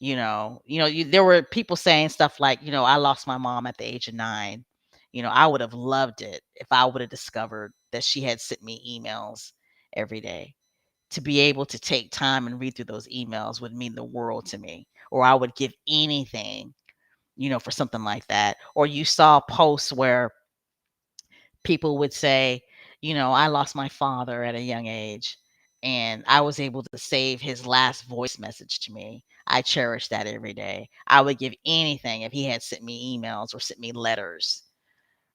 There were people saying stuff like, I lost my mom at the age of 9. I would have loved it if I would have discovered that she had sent me emails every day. To be able to take time and read through those emails would mean the world to me. Or I would give anything, for something like that. Or you saw posts where people would say, I lost my father at a young age, and I was able to save his last voice message to me. I cherish that every day. I would give anything if he had sent me emails or sent me letters,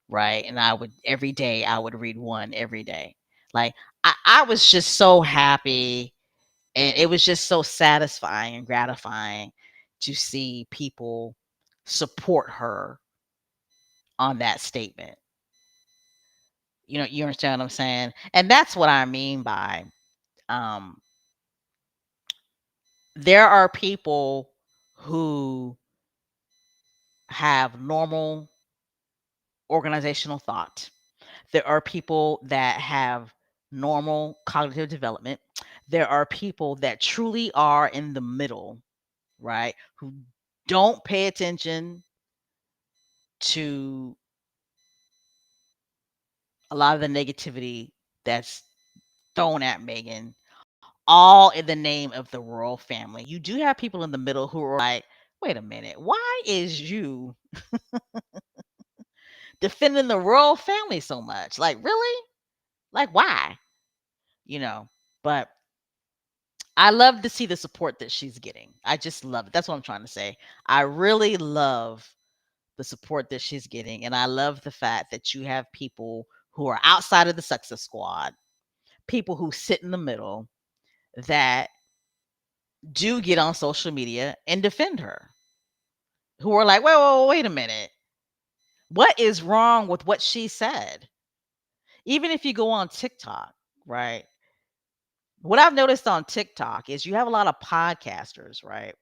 right? And every day, I would read one every day. Like, I was just so happy, and it was just so satisfying and gratifying to see people support her on that statement. You understand what I'm saying? And that's what I mean by, um, there are people who have normal organizational thought. There are people that have normal cognitive development. There are people that truly are in the middle, right? Who don't pay attention to a lot of the negativity that's thrown at Megan, all in the name of the royal family. You do have people in the middle who are like, wait a minute, why is you defending the royal family so much? Like, really? Like, why? You know, but I love to see the support that she's getting. I just love it. That's what I'm trying to say. I really love the support that she's getting, and I love the fact that you have people who are outside of the success squad, people who sit in the middle that do get on social media and defend her, who are like, wait a minute. What is wrong with what she said? Even if you go on TikTok, right? What I've noticed on TikTok is you have a lot of podcasters, right?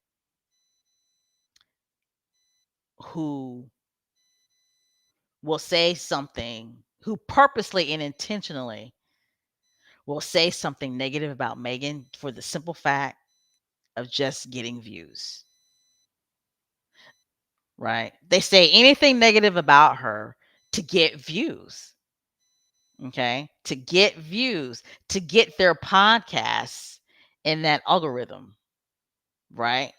Who will say something, who purposely and intentionally will say something negative about Megan for the simple fact of just getting views, right? They say anything negative about her to get views, okay? To get views, to get their podcasts in that algorithm, right?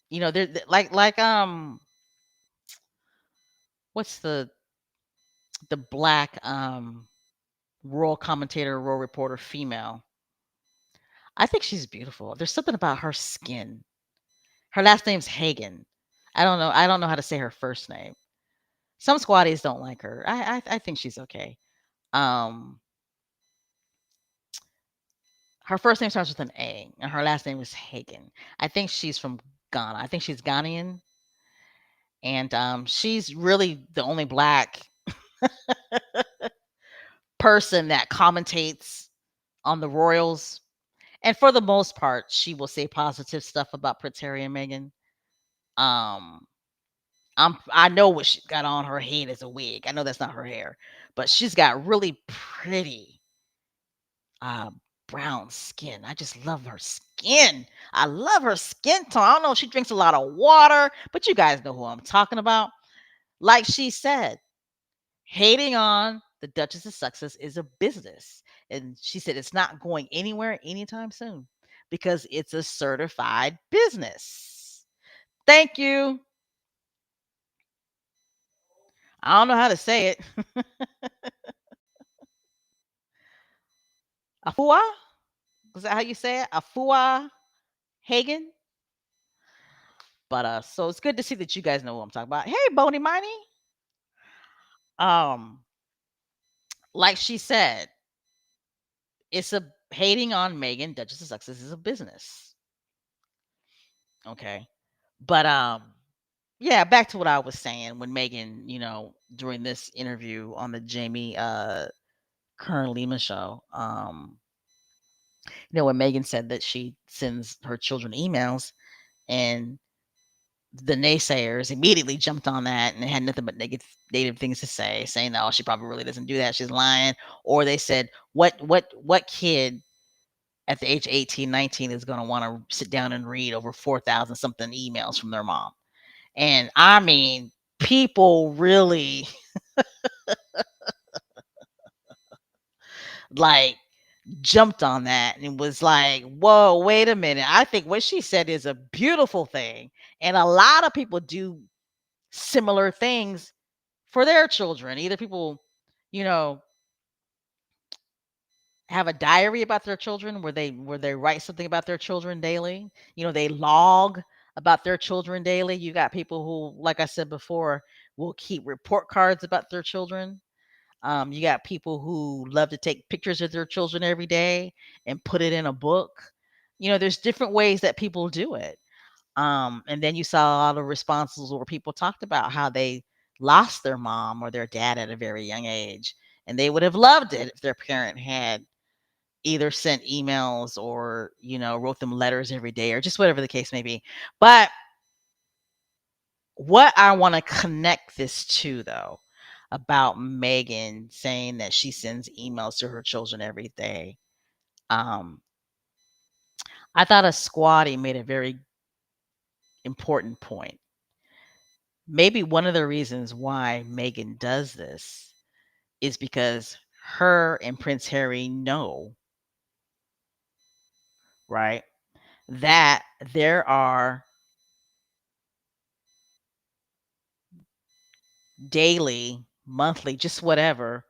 You know, they're what's the black royal commentator, royal reporter female? I think she's beautiful. There's something about her skin. Her last name's Hagen. I don't know how to say her first name. Some squatties don't like her. I think she's okay. Um, her first name starts with an A, and her last name is Hagen. I think she's from Ghana. I think she's Ghanaian, and she's really the only black person that commentates on the Royals. And for the most part, she will say positive stuff about Prince Harry and Meghan. Um, I know what she got on her head as a wig. I know that's not her hair, but she's got really pretty uh, brown skin. I just love her skin. I love her skin tone. I don't know if she drinks a lot of water, but you guys know who I'm talking about. Like she said, hating on the Duchess of Sussex is a business. And she said it's not going anywhere anytime soon because it's a certified business. Thank you. I don't know how to say it. Afua? Is that how you say it? Afua Hagen? But so it's good to see that you guys know what I'm talking about. Hey, Boney Miney. Um, like she said, it's a hating on Megan, Duchess of Sussex is a business. Okay. But yeah, back to what I was saying when Megan, during this interview on the Jamie Kern Lima show, when Megan said that she sends her children emails and the naysayers immediately jumped on that and had nothing but negative things to say, saying, "Oh, she probably really doesn't do that. She's lying." Or they said, "What kid at the age of 18, 19 is going to want to sit down and read over 4,000 something emails from their mom?" And I mean, people really like jumped on that and was like, "Whoa, wait a minute. I think what she said is a beautiful thing." And a lot of people do similar things for their children. Either people, you know, have a diary about their children where they write something about their children daily. They log about their children daily. You got people who, like I said before, will keep report cards about their children. You got people who love to take pictures of their children every day and put it in a book. There's different ways that people do it. And then you saw a lot of responses where people talked about how they lost their mom or their dad at a very young age. And they would have loved it if their parent had either sent emails or, wrote them letters every day or just whatever the case may be. But what I want to connect this to, though, about Megan saying that she sends emails to her children every day, um, I thought a squatty made a very important point. Maybe one of the reasons why Megan does this is because her and Prince Harry know, right, that there are daily, monthly, just whatever,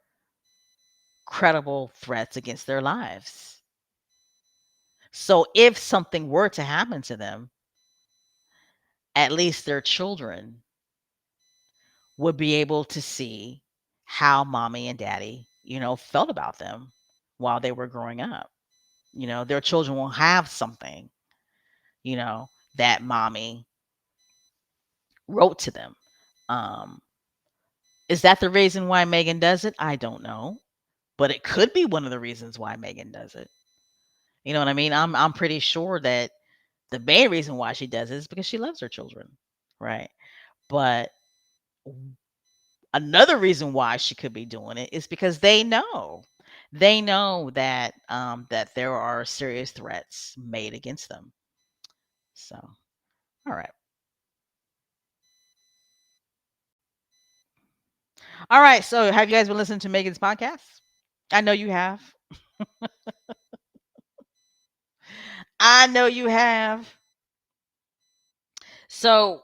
credible threats against their lives. So if something were to happen to them, at least their children would be able to see how mommy and daddy, felt about them while they were growing up. Their children will have something, you know, that mommy wrote to them. Um, is that the reason why Megan does it? I don't know, but it could be one of the reasons why Megan does it. You know what I mean? I'm pretty sure that the main reason why she does it is because she loves her children, right? But another reason why she could be doing it is because they know that there are serious threats made against them. So, all right. All right. So, have you guys been listening to Megan's podcast? I know you have. I know you have. So,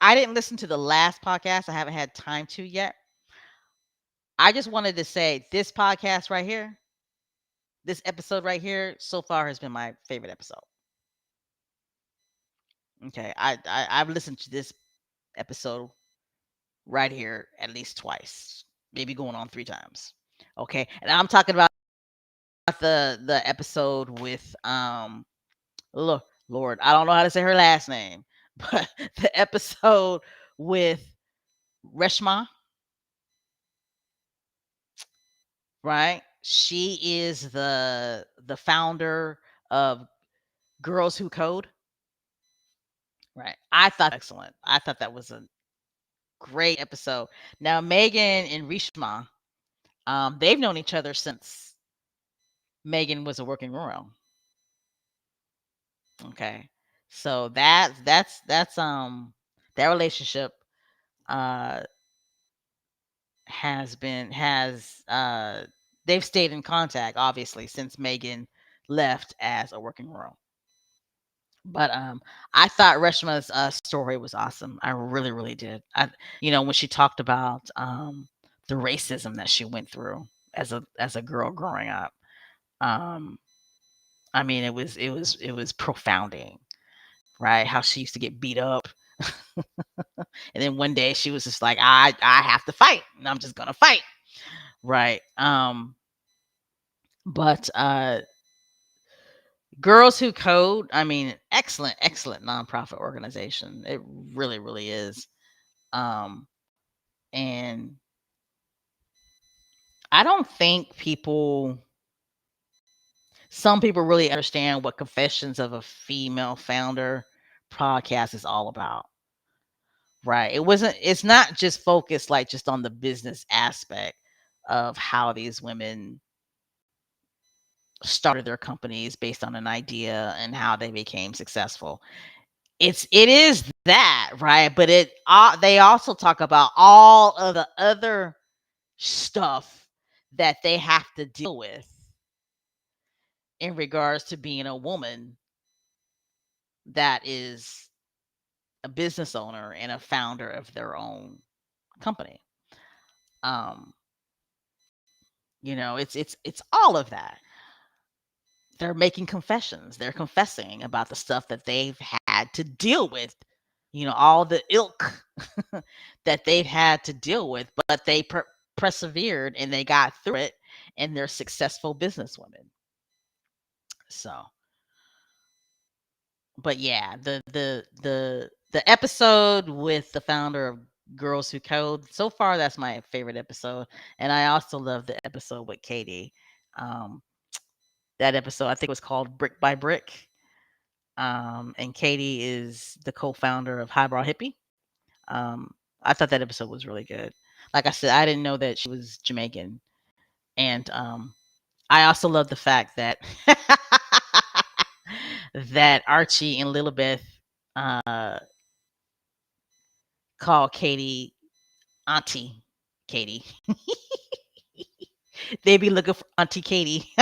I didn't listen to the last podcast. I haven't had time to yet. I just wanted to say this podcast right here, this episode right here, so far has been my favorite episode. Okay, I've listened to this episode right here at least twice, maybe going on 3 times. Okay, and I'm talking about the episode with look, Lord, I don't know how to say her last name, but the episode with Reshma, right? She is the founder of Girls Who Code, right? I thought excellent. I thought that was a great episode. Now Megan and Reshma, they've known each other since Megan was a working royal. Okay. So that's that relationship uh has they've stayed in contact obviously since Megan left as a working royal. But I thought Reshma's story was awesome. I really, really did. When she talked about the racism that she went through as a girl growing up. Um I mean it was profounding, right? How she used to get beat up. And then one day she was just like, I have to fight and I'm just gonna fight. Right. But Girls Who Code, I mean, excellent, excellent nonprofit organization. It really, really is. Um, and I don't think some people really understand what Confessions of a Female Founder podcast is all about. Right. It's not just focused like just on the business aspect of how these women started their companies based on an idea and how they became successful. It is that, right? But they also talk about all of the other stuff that they have to deal with in regards to being a woman that is a business owner and a founder of their own company. Um, it's all of that. They're making confessions. They're confessing about the stuff that they've had to deal with, all the ilk that they've had to deal with, but they persevered and they got through it and they're successful businesswomen. So, but yeah, the episode with the founder of Girls Who Code, so far that's my favorite episode. And I also love the episode with Katie. Um, that episode, I think it was called Brick by Brick. And Katie is the co-founder of Highbrow Hippie. Um, I thought that episode was really good. Like I said, I didn't know that she was Jamaican, and I also love the fact that that Archie and Lilibeth uh, call Katie Auntie Katie. They be looking for Auntie Katie.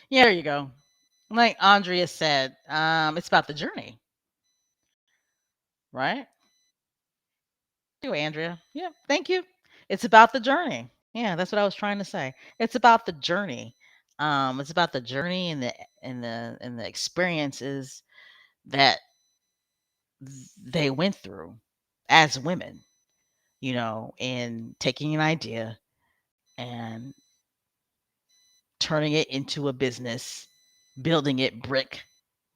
Yeah, there you go. Like Andrea said, it's about the journey. right? You, Andrea. Yeah, thank you. It's about the journey. Yeah, that's what I was trying to say. It's about the journey. It's about the journey and the experiences that they went through as women, in taking an idea and turning it into a business, building it brick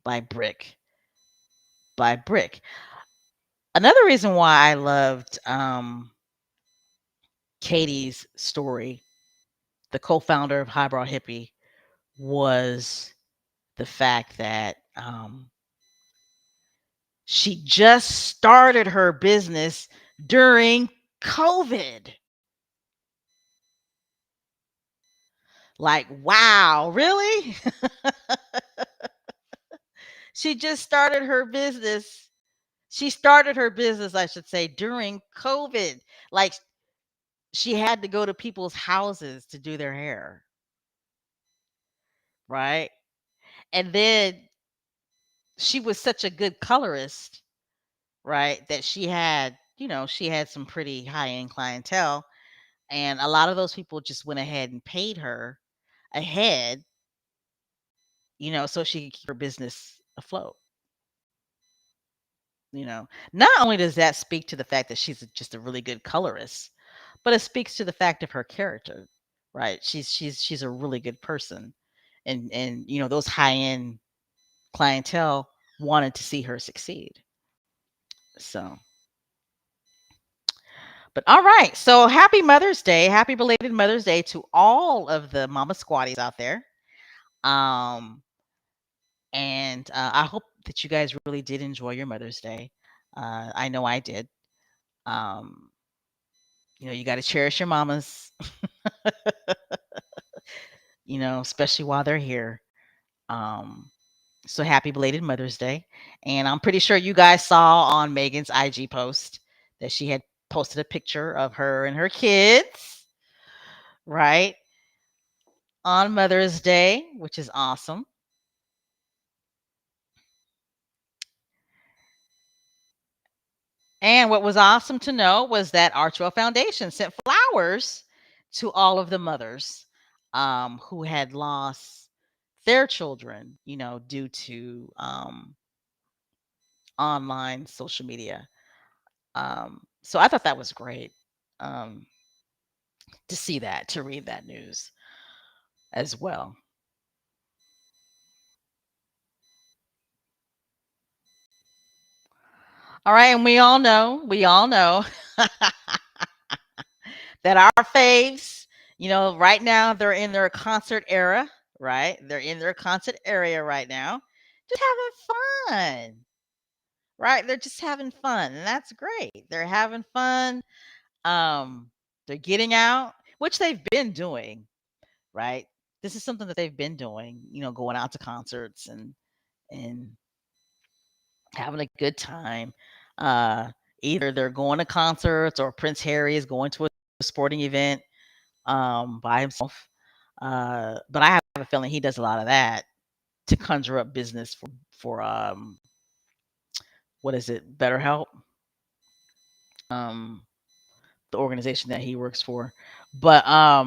by brick by brick. Another reason why I loved Katie's story, the co-founder of Highbrow Hippie, was the fact that she just started her business during COVID. Like, wow, really? She just started her business. She started her business, I should say, during COVID. Like, she had to go to people's houses to do their hair, right? And then she was such a good colorist, right? That she had some pretty high end clientele. And a lot of those people just went ahead and paid her ahead, so she could keep her business afloat. Not only does that speak to the fact that she's just a really good colorist, but it speaks to the fact of her character, right? She's a really good person, and those high end clientele wanted to see her succeed. So, but all right, so happy Mother's Day, happy belated Mother's Day to all of the mama squatties out there. Um, and I hope that you guys really did enjoy your Mother's Day. I know I did. Um, you got to cherish your mamas, especially while they're here. Um, so happy belated Mother's Day. And I'm pretty sure you guys saw on Megan's IG post that she had posted a picture of her and her kids, right? On Mother's Day, which is awesome. And what was awesome to know was that Archwell Foundation sent flowers to all of the mothers who had lost their children, due to online social media. So I thought that was great um, to see that, to read that news as well. All right, and we all know that our faves, right now they're in their concert era, right? They're in their concert area right now, just having fun, right? They're just having fun, and that's great. They're having fun. They're getting out, which they've been doing, right? This is something that they've been doing, going out to concerts and having a good time. Uh, Either they're going to concerts or Prince Harry is going to a sporting event by himself. But I have a feeling he does a lot of that to conjure up business for what is it, BetterHelp, um, the organization that he works for. But I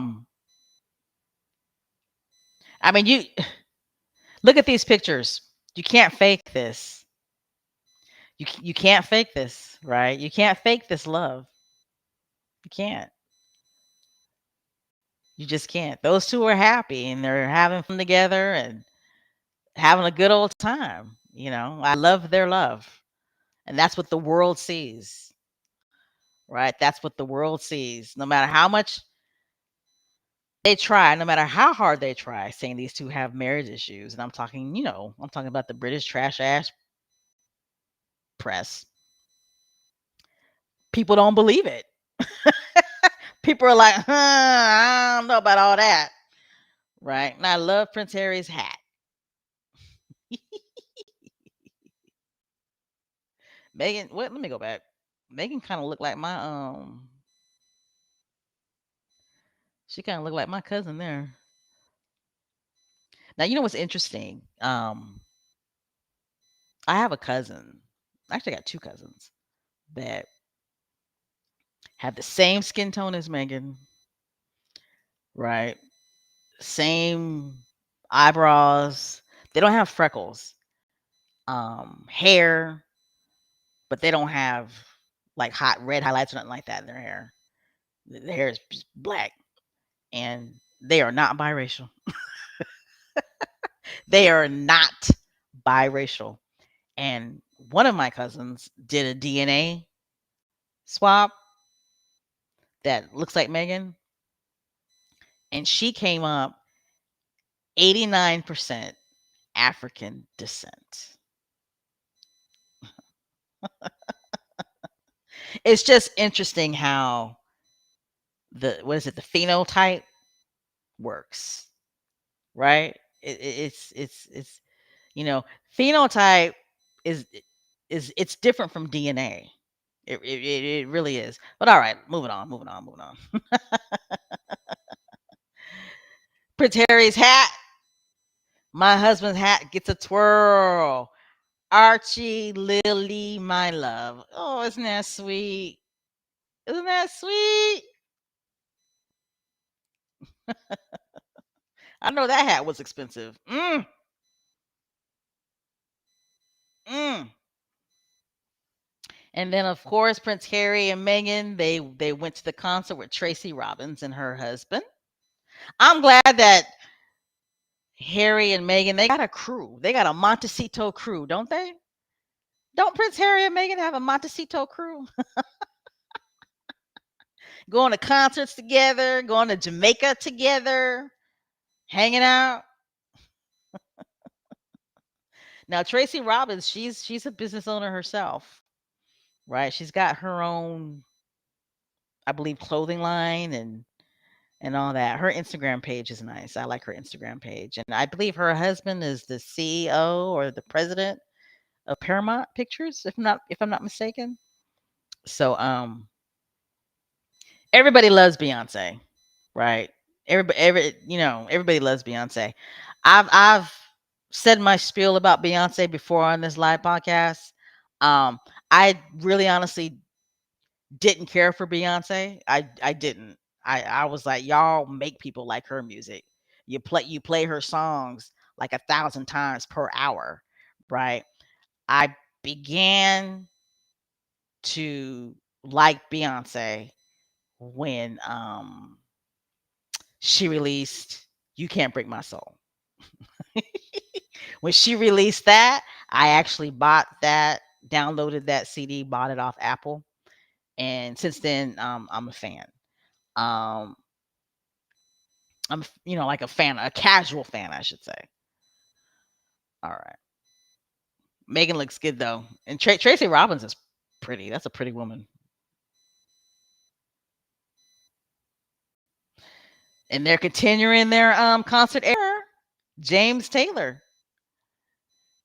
mean, you look at these pictures. You can't fake this. You can't fake this, right? You can't fake this love. You can't. You just can't. Those two are happy and they're having fun together and having a good old time. I love their love. And that's what the world sees, right? That's what the world sees. No matter how much they try, no matter how hard they try, saying these two have marriage issues. And I'm talking about the British trash ass press. People don't believe it. People are like, I don't know about all that. Right. And I love Prince Harry's hat. Megan, what? Let me go back. Megan kind of looked like she kind of looked like my cousin there. Now, you know what's interesting? I have a cousin. Actually, I got two cousins. that have the same skin tone as Megan, right? Same eyebrows. They don't have freckles. Hair, but they don't have like hot red highlights or nothing like that in their hair. The hair is just black, and they are not biracial. They are not biracial. And one of my cousins did a DNA swap that looks like Megan, and she came up 89% African descent. It's just interesting how the what is it, the phenotype works, right? It's you know, phenotype is it's different from DNA. It really is. But all right, moving on. Prince Harry's hat. My husband's hat gets a twirl. Archie Lily, my love. Oh, isn't that sweet? Isn't that sweet? I know that hat was expensive. Mm. And then, of course, Prince Harry and Meghan, they went to the concert with Tracy Robbins and her husband. I'm glad that Harry and Meghan, they got a crew. They got a Montecito crew, don't they? Don't Prince Harry and Meghan have a Montecito crew? Going to concerts together, going to Jamaica together, hanging out. Now Tracy Robbins, she's a business owner herself, right? She's got her own, I believe, clothing line and all that. Her Instagram page is nice. I like her Instagram page. And I believe her husband is the CEO or the president of Paramount Pictures, if I'm not mistaken. So everybody loves Beyonce, right? Everybody loves Beyonce. I've said my spiel about Beyonce before on this live podcast. I really honestly didn't care for Beyonce. I didn't. I was like, y'all make people like her music. You play her songs like 1,000 times per hour, right? I began to like Beyonce when she released "You Can't Break My Soul." When she released that, I actually bought that, downloaded that CD, bought it off Apple, and since then, I'm a fan. Um, I'm like a fan, a casual fan, I should say. All right, Megan looks good though, and Tracy Robbins is pretty. That's a pretty woman, and they're continuing their concert era. James Taylor.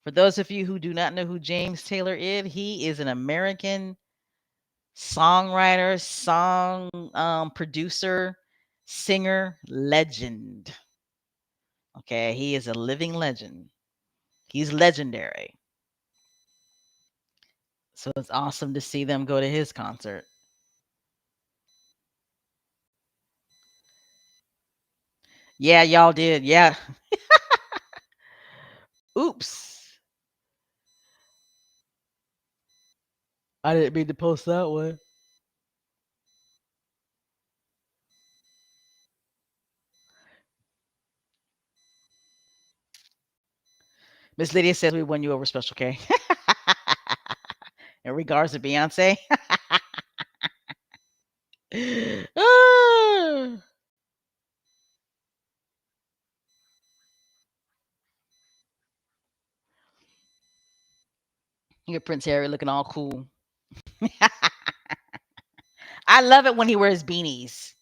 For those of you who do not know who James Taylor is, he is an American songwriter, song producer, singer, legend. Okay, he is a living legend. He's legendary. So it's awesome to see them go to his concert. Yeah, y'all did. Yeah. Oops. I didn't mean to post that one. Miss Lydia says we won you over, Special K. In regards to Beyonce. Ah. You get Prince Harry looking all cool. I love it when he wears beanies.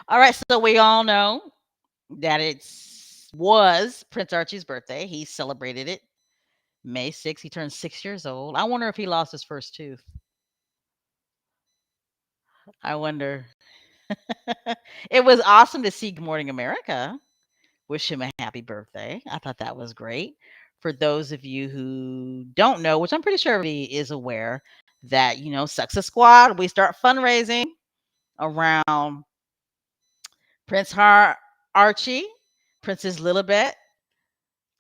All right, so we all know that was Prince Archie's birthday. He celebrated it May 6th. He turned 6 years old. I wonder if he lost his first tooth. I wonder. It was awesome to see Good Morning America wish him a happy birthday. I thought that was great. For those of you who don't know, which I'm pretty sure everybody is aware, that, Success Squad, we start fundraising around Archie, Princess Lilibet,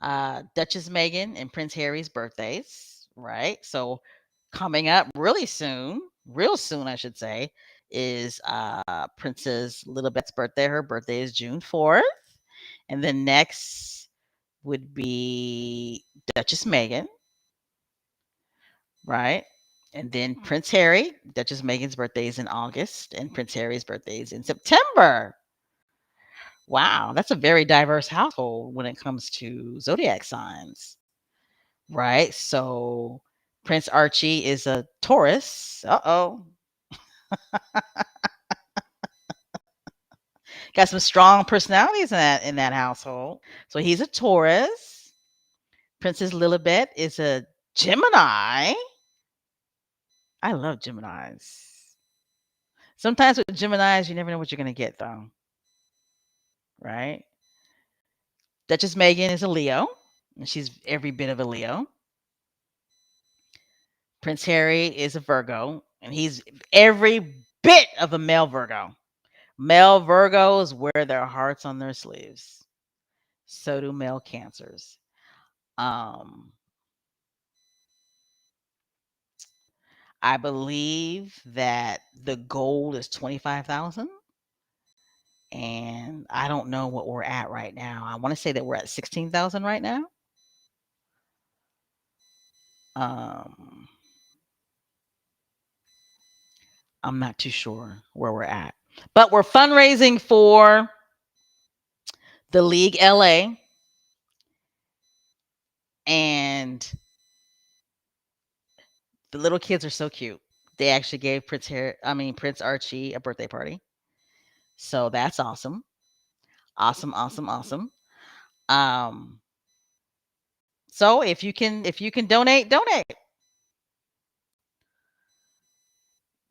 Duchess Meghan, and Prince Harry's birthdays, right? So coming up really soon, real soon, I should say, is Princess Lilibet's birthday. Her birthday is June 4th. And then next would be Duchess Meghan, right? And then Prince Harry. Duchess Meghan's birthday is in August, and Prince Harry's birthday is in September. Wow, that's a very diverse household when it comes to zodiac signs, right? So Prince Archie is a Taurus. Uh-oh. Got some strong personalities in that household. So he's a Taurus. Princess Lilibet is a Gemini. I love Geminis. Sometimes with Geminis, you never know what you're gonna get though, right? Duchess Meghan is a Leo, and she's every bit of a Leo. Prince Harry is a Virgo, and he's every bit of a male Virgo. Male Virgos wear their hearts on their sleeves. So do male Cancers. Um, I believe that the goal is 25,000, and I don't know what we're at right now. I want to say that we're at 16,000 right now. Um, I'm not too sure where we're at, but we're fundraising for the League LA, and the little kids are so cute. They actually gave Prince Archie a birthday party. So that's awesome. Awesome, awesome, awesome. Um so if you can donate.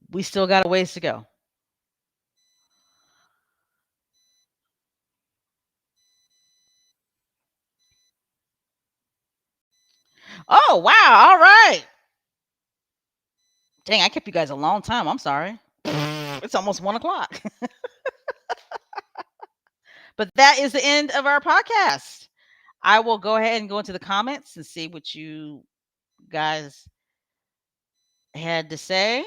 We still got a ways to go. Oh, wow. All right. Dang, I kept you guys a long time. I'm sorry. It's almost 1 o'clock. But that is the end of our podcast. I will go ahead and go into the comments and see what you guys had to say.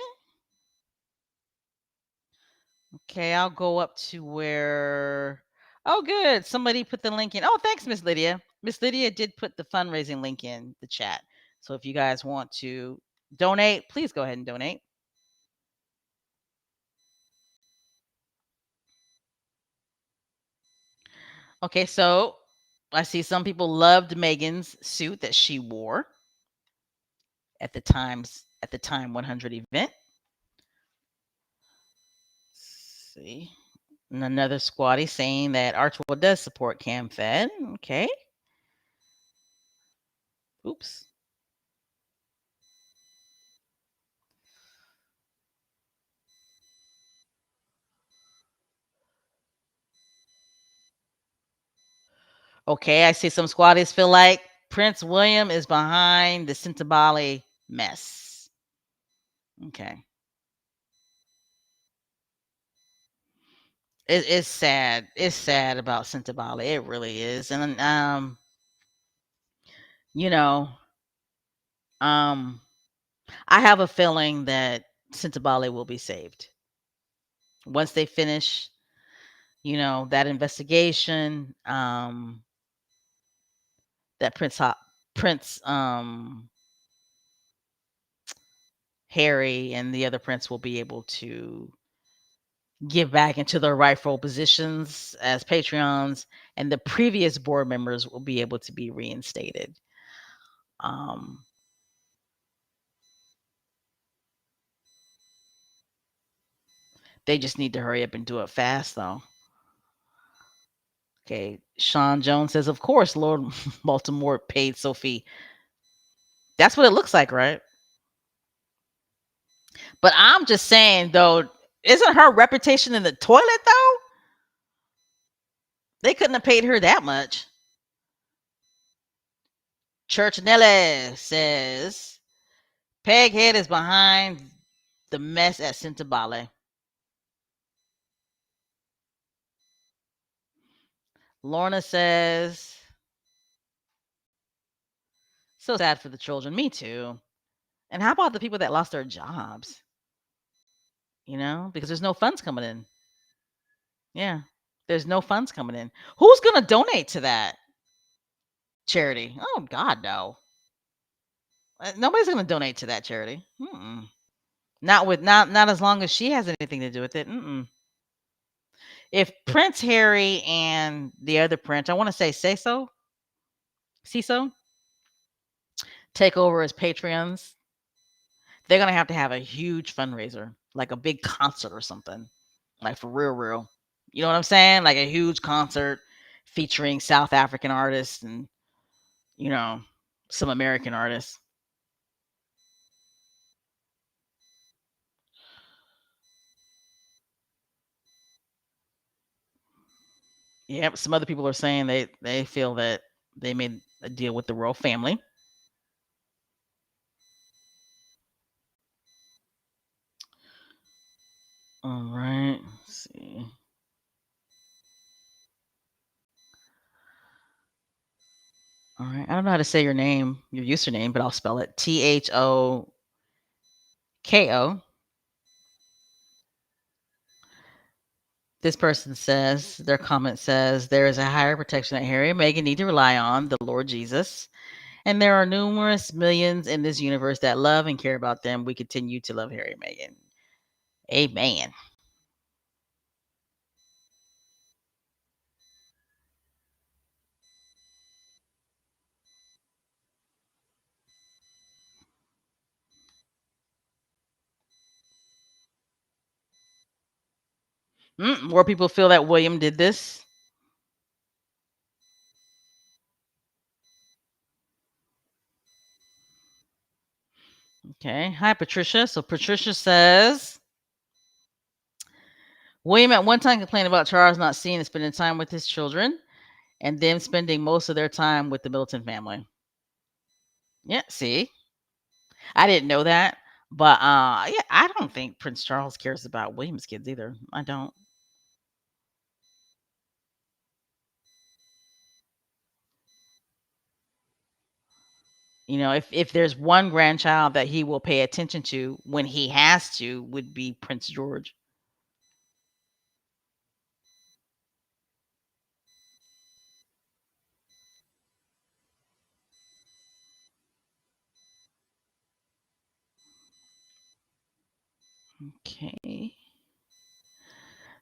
Okay, I'll go up to where. Oh, good. Somebody put the link in. Oh, thanks, Miss Lydia. Miss Lydia did put the fundraising link in the chat. So if you guys want to donate, please go ahead and donate. Okay, so I see some people loved Meghan's suit that she wore at the Time 100 event. Let's see. And another squatty saying that Archwell does support Cam Fed. Okay. Oops. Okay, I see some squatties feel like Prince William is behind the Cintabali mess. Okay. It's sad. It's sad about Cintabali. It really is. And you know, um I have a feeling that Cintabali will be saved. Once they finish, that investigation, that Prince Harry and the other prince will be able to get back into their rightful positions as Patreons, and the previous board members will be able to be reinstated. Um, they just need to hurry up and do it fast, though. Okay, Sean Jones says, "Of course, Lord Baltimore paid Sophie." That's what it looks like, right? But I'm just saying, though, isn't her reputation in the toilet, though? They couldn't have paid her that much. Church Nelly says Peghead is behind the mess at Cintabale. Lorna says, so sad for the children. Me too. And how about the people that lost their jobs? Because there's no funds coming in. Yeah. There's no funds coming in. Who's going to donate to that charity? Oh, God, no. Nobody's going to donate to that charity. Mm-mm. Not as long as she has anything to do with it. Mm-mm. If Prince Harry and the other prince, I want to say so, CISO, take over as Patreons, they're gonna have a huge fundraiser, like a big concert or something, like for real, real. You know what I'm saying? Like a huge concert featuring South African artists and you know some American artists. Yep. Some other people are saying they feel that they made a deal with the royal family. All right. Let's see. All right. I don't know how to say your name, your username, but I'll spell it THOKO. This person says, their comment says, there is a higher protection that Harry and Meghan need to rely on, the Lord Jesus. And there are numerous millions in this universe that love and care about them. We continue to love Harry and Meghan. Amen. More people feel that William did this. Okay. Hi, Patricia. So Patricia says, William at one time complained about Charles not seeing and spending time with his children and them spending most of their time with the Middleton family. Yeah, see? I didn't know that. But yeah, I don't think Prince Charles cares about William's kids either. I don't. If there's one grandchild that he will pay attention to when he has to, would be Prince George. Okay.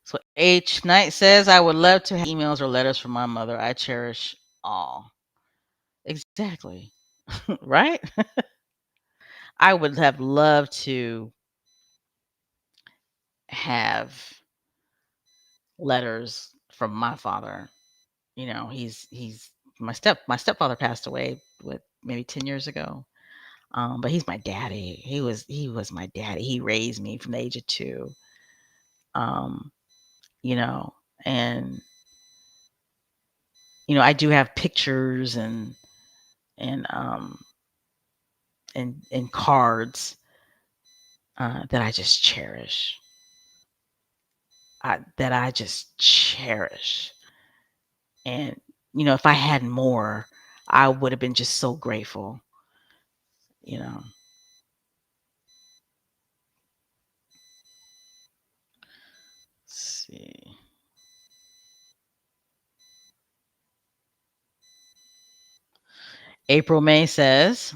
So H Knight says, I would love to have emails or letters from my mother. I cherish all. Exactly. Right? I would have loved to have letters from my father. He's my stepfather passed away with maybe 10 years ago. But he's my daddy. He was my daddy. He raised me from the age of 2. Um, you know, and I do have pictures and and cards that I just cherish. That I just cherish. And if I had more, I would have been just so grateful. You know. Let's see. April May says,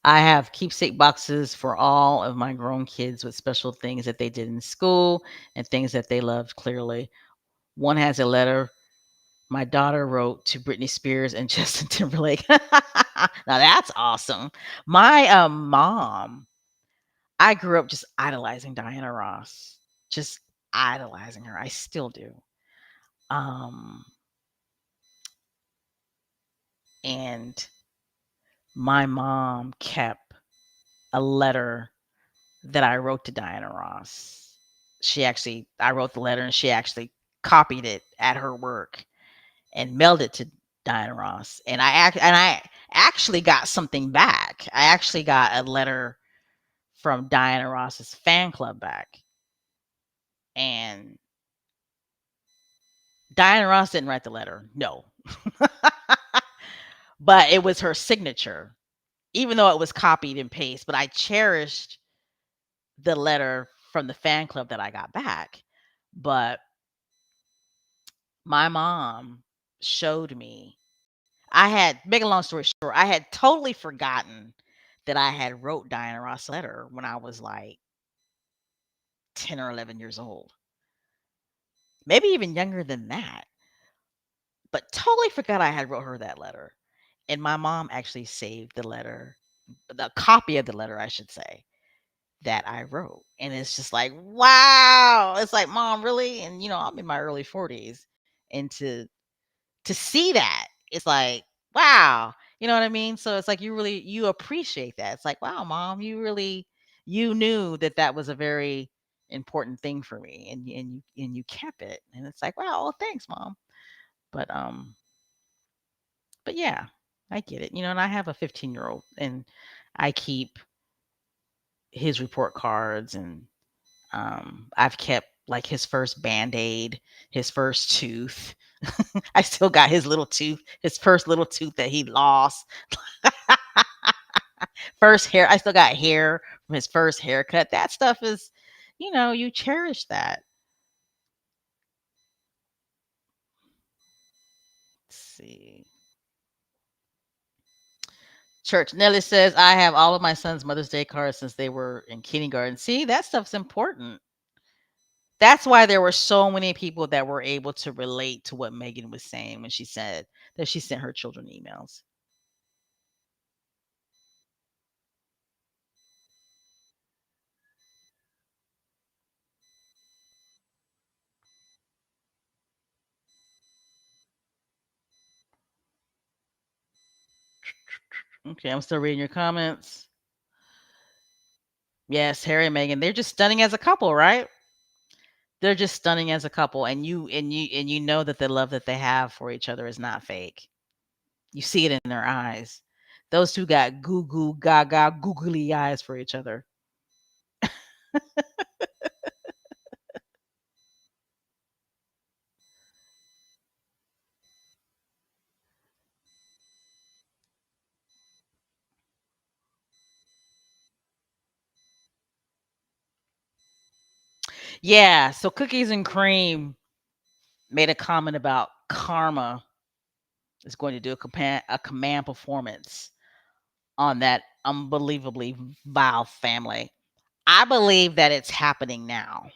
I have keepsake boxes for all of my grown kids with special things that they did in school and things that they loved clearly. One has a letter my daughter wrote to Britney Spears and Justin Timberlake. Now that's awesome. My mom, I grew up just idolizing Diana Ross, just idolizing her. I still do. Um, and my mom kept a letter that I wrote to Diana Ross. I wrote the letter and she actually copied it at her work and mailed it to Diana Ross. And I actually got something back. I actually got a letter from Diana Ross's fan club back. And Diana Ross didn't write the letter. No. But it was her signature, even though it was copied and paste. But I cherished the letter from the fan club that I got back. But my mom showed me. I had, make a long story short, I had totally forgotten that I had wrote Diana Ross a letter when I was like 10 or 11 years old. Maybe even younger than that. But totally forgot I had wrote her that letter. And my mom actually saved the letter, the copy of the letter, I should say, that I wrote. And it's just like, wow. It's like, mom, really? And I'm in my early 40s. And to see that, it's like, wow. You know what I mean? So it's like you appreciate that. It's like, wow, mom, you knew that that was a very important thing for me, and you kept it. And it's like, wow, well, thanks, mom. But but yeah, I get it. And I have a 15-year-old, and I keep his report cards, and I've kept like his first band-aid, his first tooth. I still got his little tooth, his first little tooth that he lost. First hair, I still got hair from his first haircut. That stuff is, you cherish that. Let's see. Church Nelly says, I have all of my son's Mother's Day cards since they were in kindergarten. See, that stuff's important. That's why there were so many people that were able to relate to what Megan was saying when she said that she sent her children emails. Okay, I'm still reading your comments. Yes, Harry and Meghan, they're just stunning as a couple, right? They're just stunning as a couple, and you know that the love that they have for each other is not fake. You see it in their eyes. Those two got goo goo gaga googly eyes for each other. Yeah, so Cookies and Cream made a comment about Karma is going to do a command performance on that unbelievably vile family. I believe that it's happening now.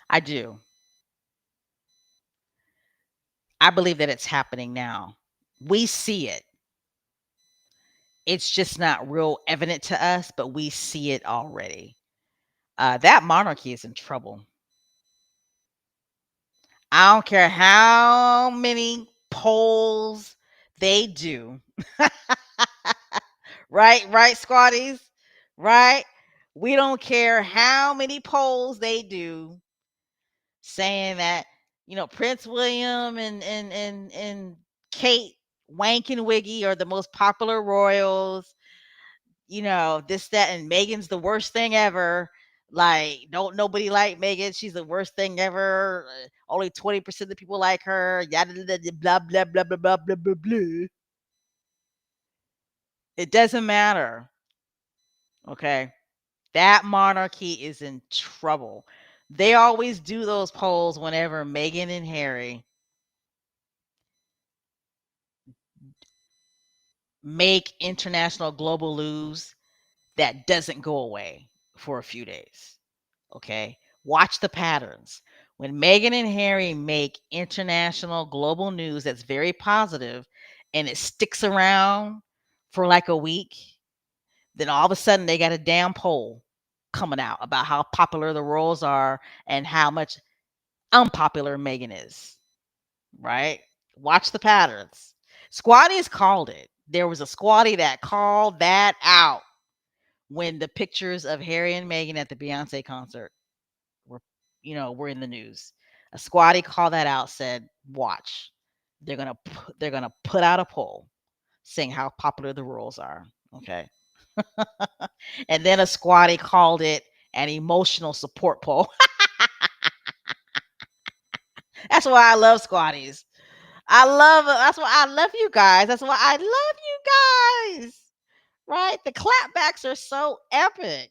I do. I believe that it's happening now. We see it. It's just not real evident to us, but we see it already. That monarchy is in trouble. I don't care how many polls they do. Right, squaddies? Right? We don't care how many polls they do saying that, Prince William and Kate Wankin Wiggy are the most popular royals, this, that, and Megan's the worst thing ever. Like, don't nobody like Megan. She's the worst thing ever. Only 20% of the people like her. Yada, yada, yada, blah, blah, blah, blah, blah, blah, blah, blah. It doesn't matter. Okay. That monarchy is in trouble. They always do those polls whenever Meghan and Harry make international global news that doesn't go away for a few days. Okay. Watch the patterns. When Meghan and Harry make international global news that's very positive and it sticks around for like a week, then all of a sudden they got a damn poll coming out about how popular the royals are and how much unpopular Meghan is. Right? Watch the patterns. Squatties called it. There was a squatty that called that out when the pictures of Harry and Meghan at the Beyonce concert were. were in the news. A squatty called that out, said, "Watch, they're gonna put out a poll saying how popular the rules are." Okay, and then a squatty called it an emotional support poll. That's why I love squatties. That's why I love you guys. That's why I love you guys. Right? The clapbacks are so epic.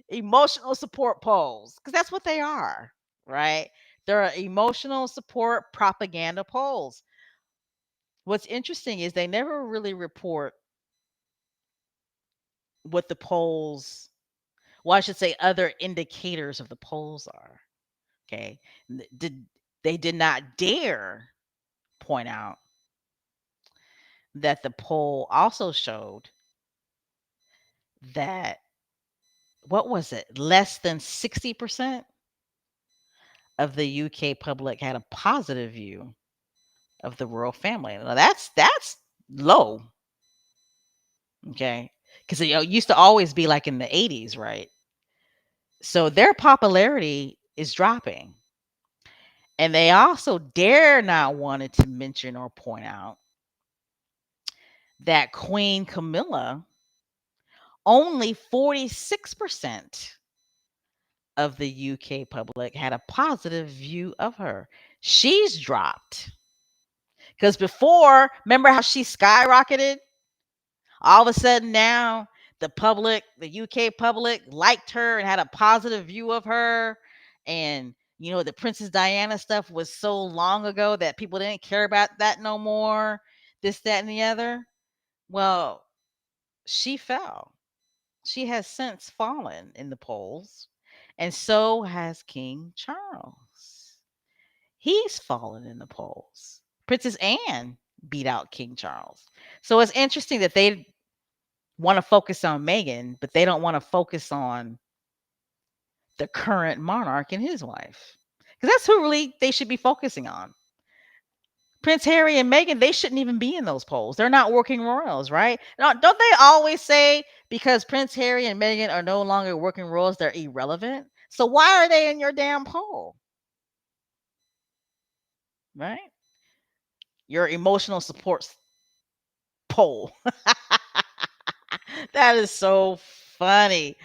Emotional support polls, because that's what they are, right? They're emotional support propaganda polls. What's interesting is they never really report what the polls, well, I should say other indicators of the polls are. Okay. They did not dare point out that the poll also showed that, what was it? Less than 60% of the UK public had a positive view of the royal family. Now that's low, okay? Because it used to always be like in the 80s, right? So their popularity is dropping. And they also dare not wanted to mention or point out that Queen Camilla, only 46% of the UK public had a positive view of her. She's dropped. Because before, remember how she skyrocketed? All of a sudden now, the UK public liked her and had a positive view of her. And, the Princess Diana stuff was so long ago that people didn't care about that no more. This, that, and the other. Well, she fell. She has since fallen in the polls. And so has King Charles. He's fallen in the polls. Princess Anne beat out King Charles. So it's interesting that they want to focus on Meghan, but they don't want to focus on the current monarch and his wife. Because that's who really they should be focusing on. Prince Harry and Meghan, they shouldn't even be in those polls. They're not working royals, right? Now, don't they always say because Prince Harry and Meghan are no longer working royals, they're irrelevant? So why are they in your damn poll? Right? Your emotional support poll. That is so funny.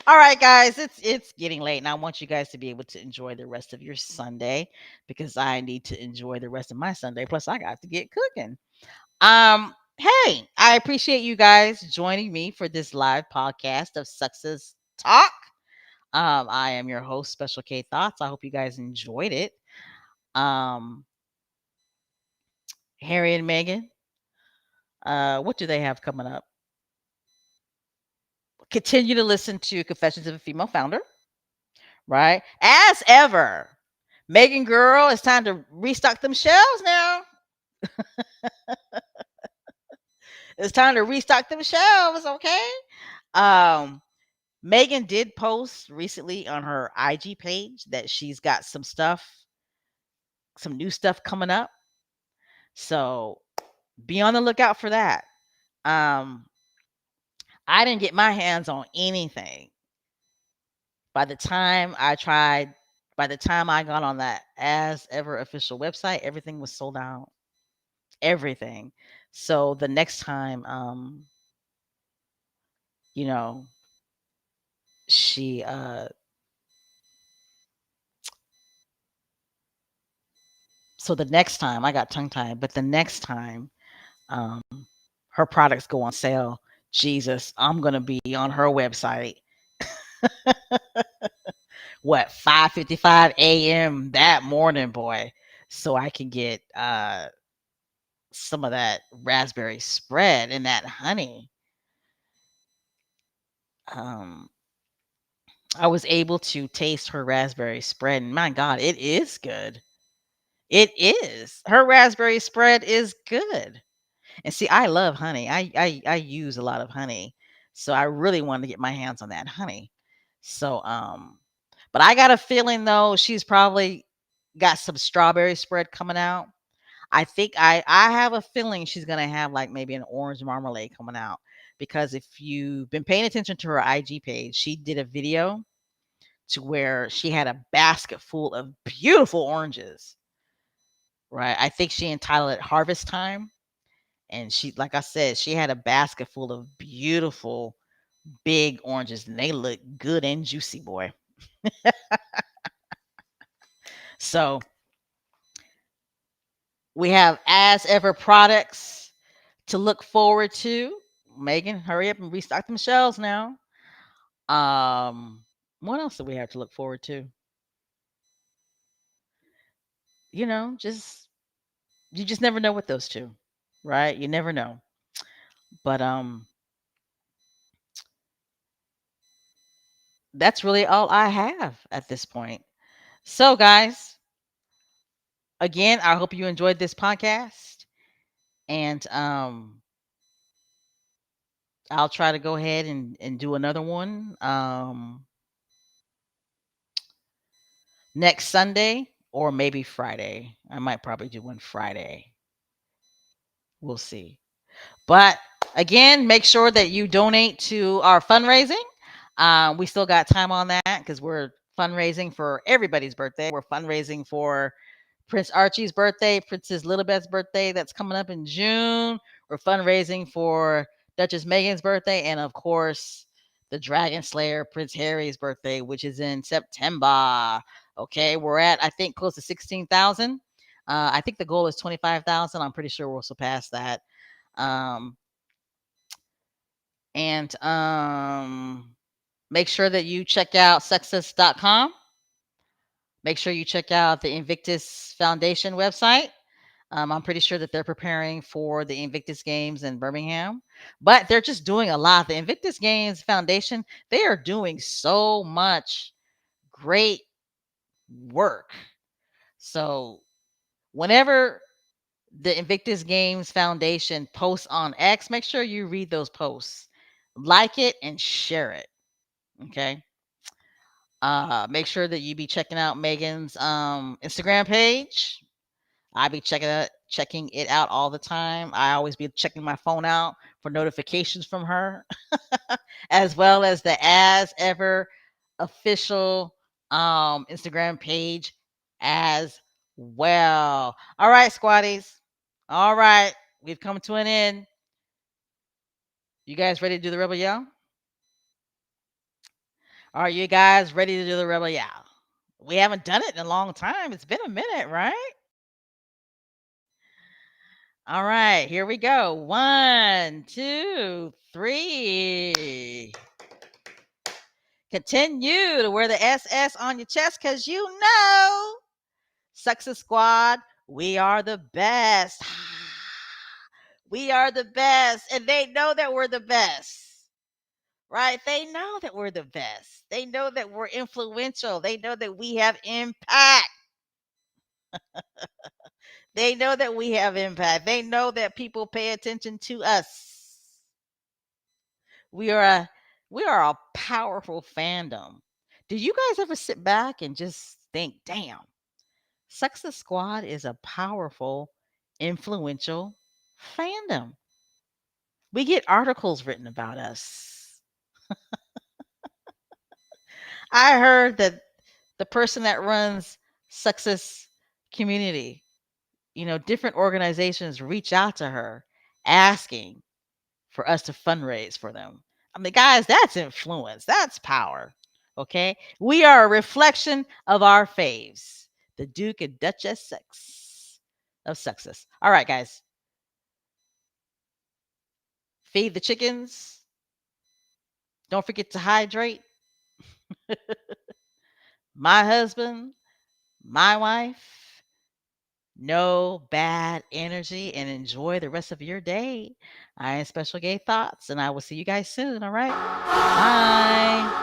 All right, guys, it's getting late, and I want you guys to be able to enjoy the rest of your Sunday because I need to enjoy the rest of my Sunday. Plus, I got to get cooking. Hey, I appreciate you guys joining me for this live podcast of Success Talk. I am your host, Special K Thoughts. I hope you guys enjoyed it. Um, Harry and Meghan, what do they have coming up? Continue to listen to Confessions of a Female Founder, right? As ever, Megan girl, it's time to restock them shelves now. It's time to restock them shelves, okay? Um, Megan did post recently on her IG page that she's got some new stuff coming up. So be on the lookout for that. Um, I didn't get my hands on anything. By the time I tried, by the time I got on that As Ever official website, everything was sold out. Everything. So the next time, you know, she so the next time I got tongue tied, but the next time um her products go on sale, Jesus, I'm gonna be on her website. What, 5:55 a.m. that morning, boy, so I can get some of that raspberry spread and that honey. Um, I was able to taste her raspberry spread, and my God, it is good. It is. Her raspberry spread is good. And see, I love honey. I use a lot of honey. So I really wanted to get my hands on that honey. So but I got a feeling though she's probably got some strawberry spread coming out. I think I have a feeling she's gonna have like maybe an orange marmalade coming out. because if you've been paying attention to her IG page, she did a video to where she had a basket full of beautiful oranges, right? I think she entitled it Harvest Time. And she, like I said, she had a basket full of beautiful big oranges, and they look good and juicy, boy. So we have as ever products to look forward to. Megan, hurry up and restock them shelves now. What else do we have to look forward to? Just you just never know with those two, right? You never know. But that's really all I have at this point. So guys, again, I hope you enjoyed this podcast. And I'll try to go ahead and do another one next Sunday or maybe Friday. I might probably do one Friday. We'll see. But again, make sure that you donate to our fundraising. We still got time on that because we're fundraising for everybody's birthday. We're fundraising for Prince Archie's birthday, Princess Lilibeth's birthday that's coming up in June. We're fundraising for Duchess Megan's birthday, and of course, the Dragon Slayer Prince Harry's birthday, which is in September. Okay, we're at I think close to 16,000. I think the goal is 25,000. I'm pretty sure we'll surpass that. Um, and make sure that you check out success.com. Make sure you check out the Invictus Foundation website. I'm pretty sure that they're preparing for the Invictus Games in Birmingham, but they're just doing a lot. The Invictus Games Foundation, they are doing so much great work. So, whenever the Invictus Games Foundation posts on X, make sure you read those posts, like it, and share it. Okay. Make sure that you be checking out Megan's Instagram page. I be checking it out all the time. I always be checking my phone out for notifications from her, as well as the As Ever official Instagram page as well. All right, squaddies. All right, we've come to an end. You guys ready to do the rebel yell? Are you guys ready to do the rebel yell? We haven't done it in a long time. It's been a minute, right? All right, here we go. 1, 2, 3. Continue to wear the SS on your chest because Success Squad, we are the best. We are the best. And they know that we're the best, right? They know that we're the best. They know that we're influential. They know that we have impact. They know that we have impact. They know that people pay attention to us. We are a powerful fandom. Do you guys ever sit back and just think, damn, Success Squad is a powerful, influential fandom. We get articles written about us. I heard that the person that runs Success Community, different organizations reach out to her asking for us to fundraise for them. I mean, guys, that's influence. That's power. Okay. We are a reflection of our faves, the Duke and Duchess sex of Success. All right, guys. Feed the chickens. Don't forget to hydrate. My husband, my wife, no bad energy, and enjoy the rest of your day. I am Special Gay Thoughts, and I will see you guys soon. All right. Bye.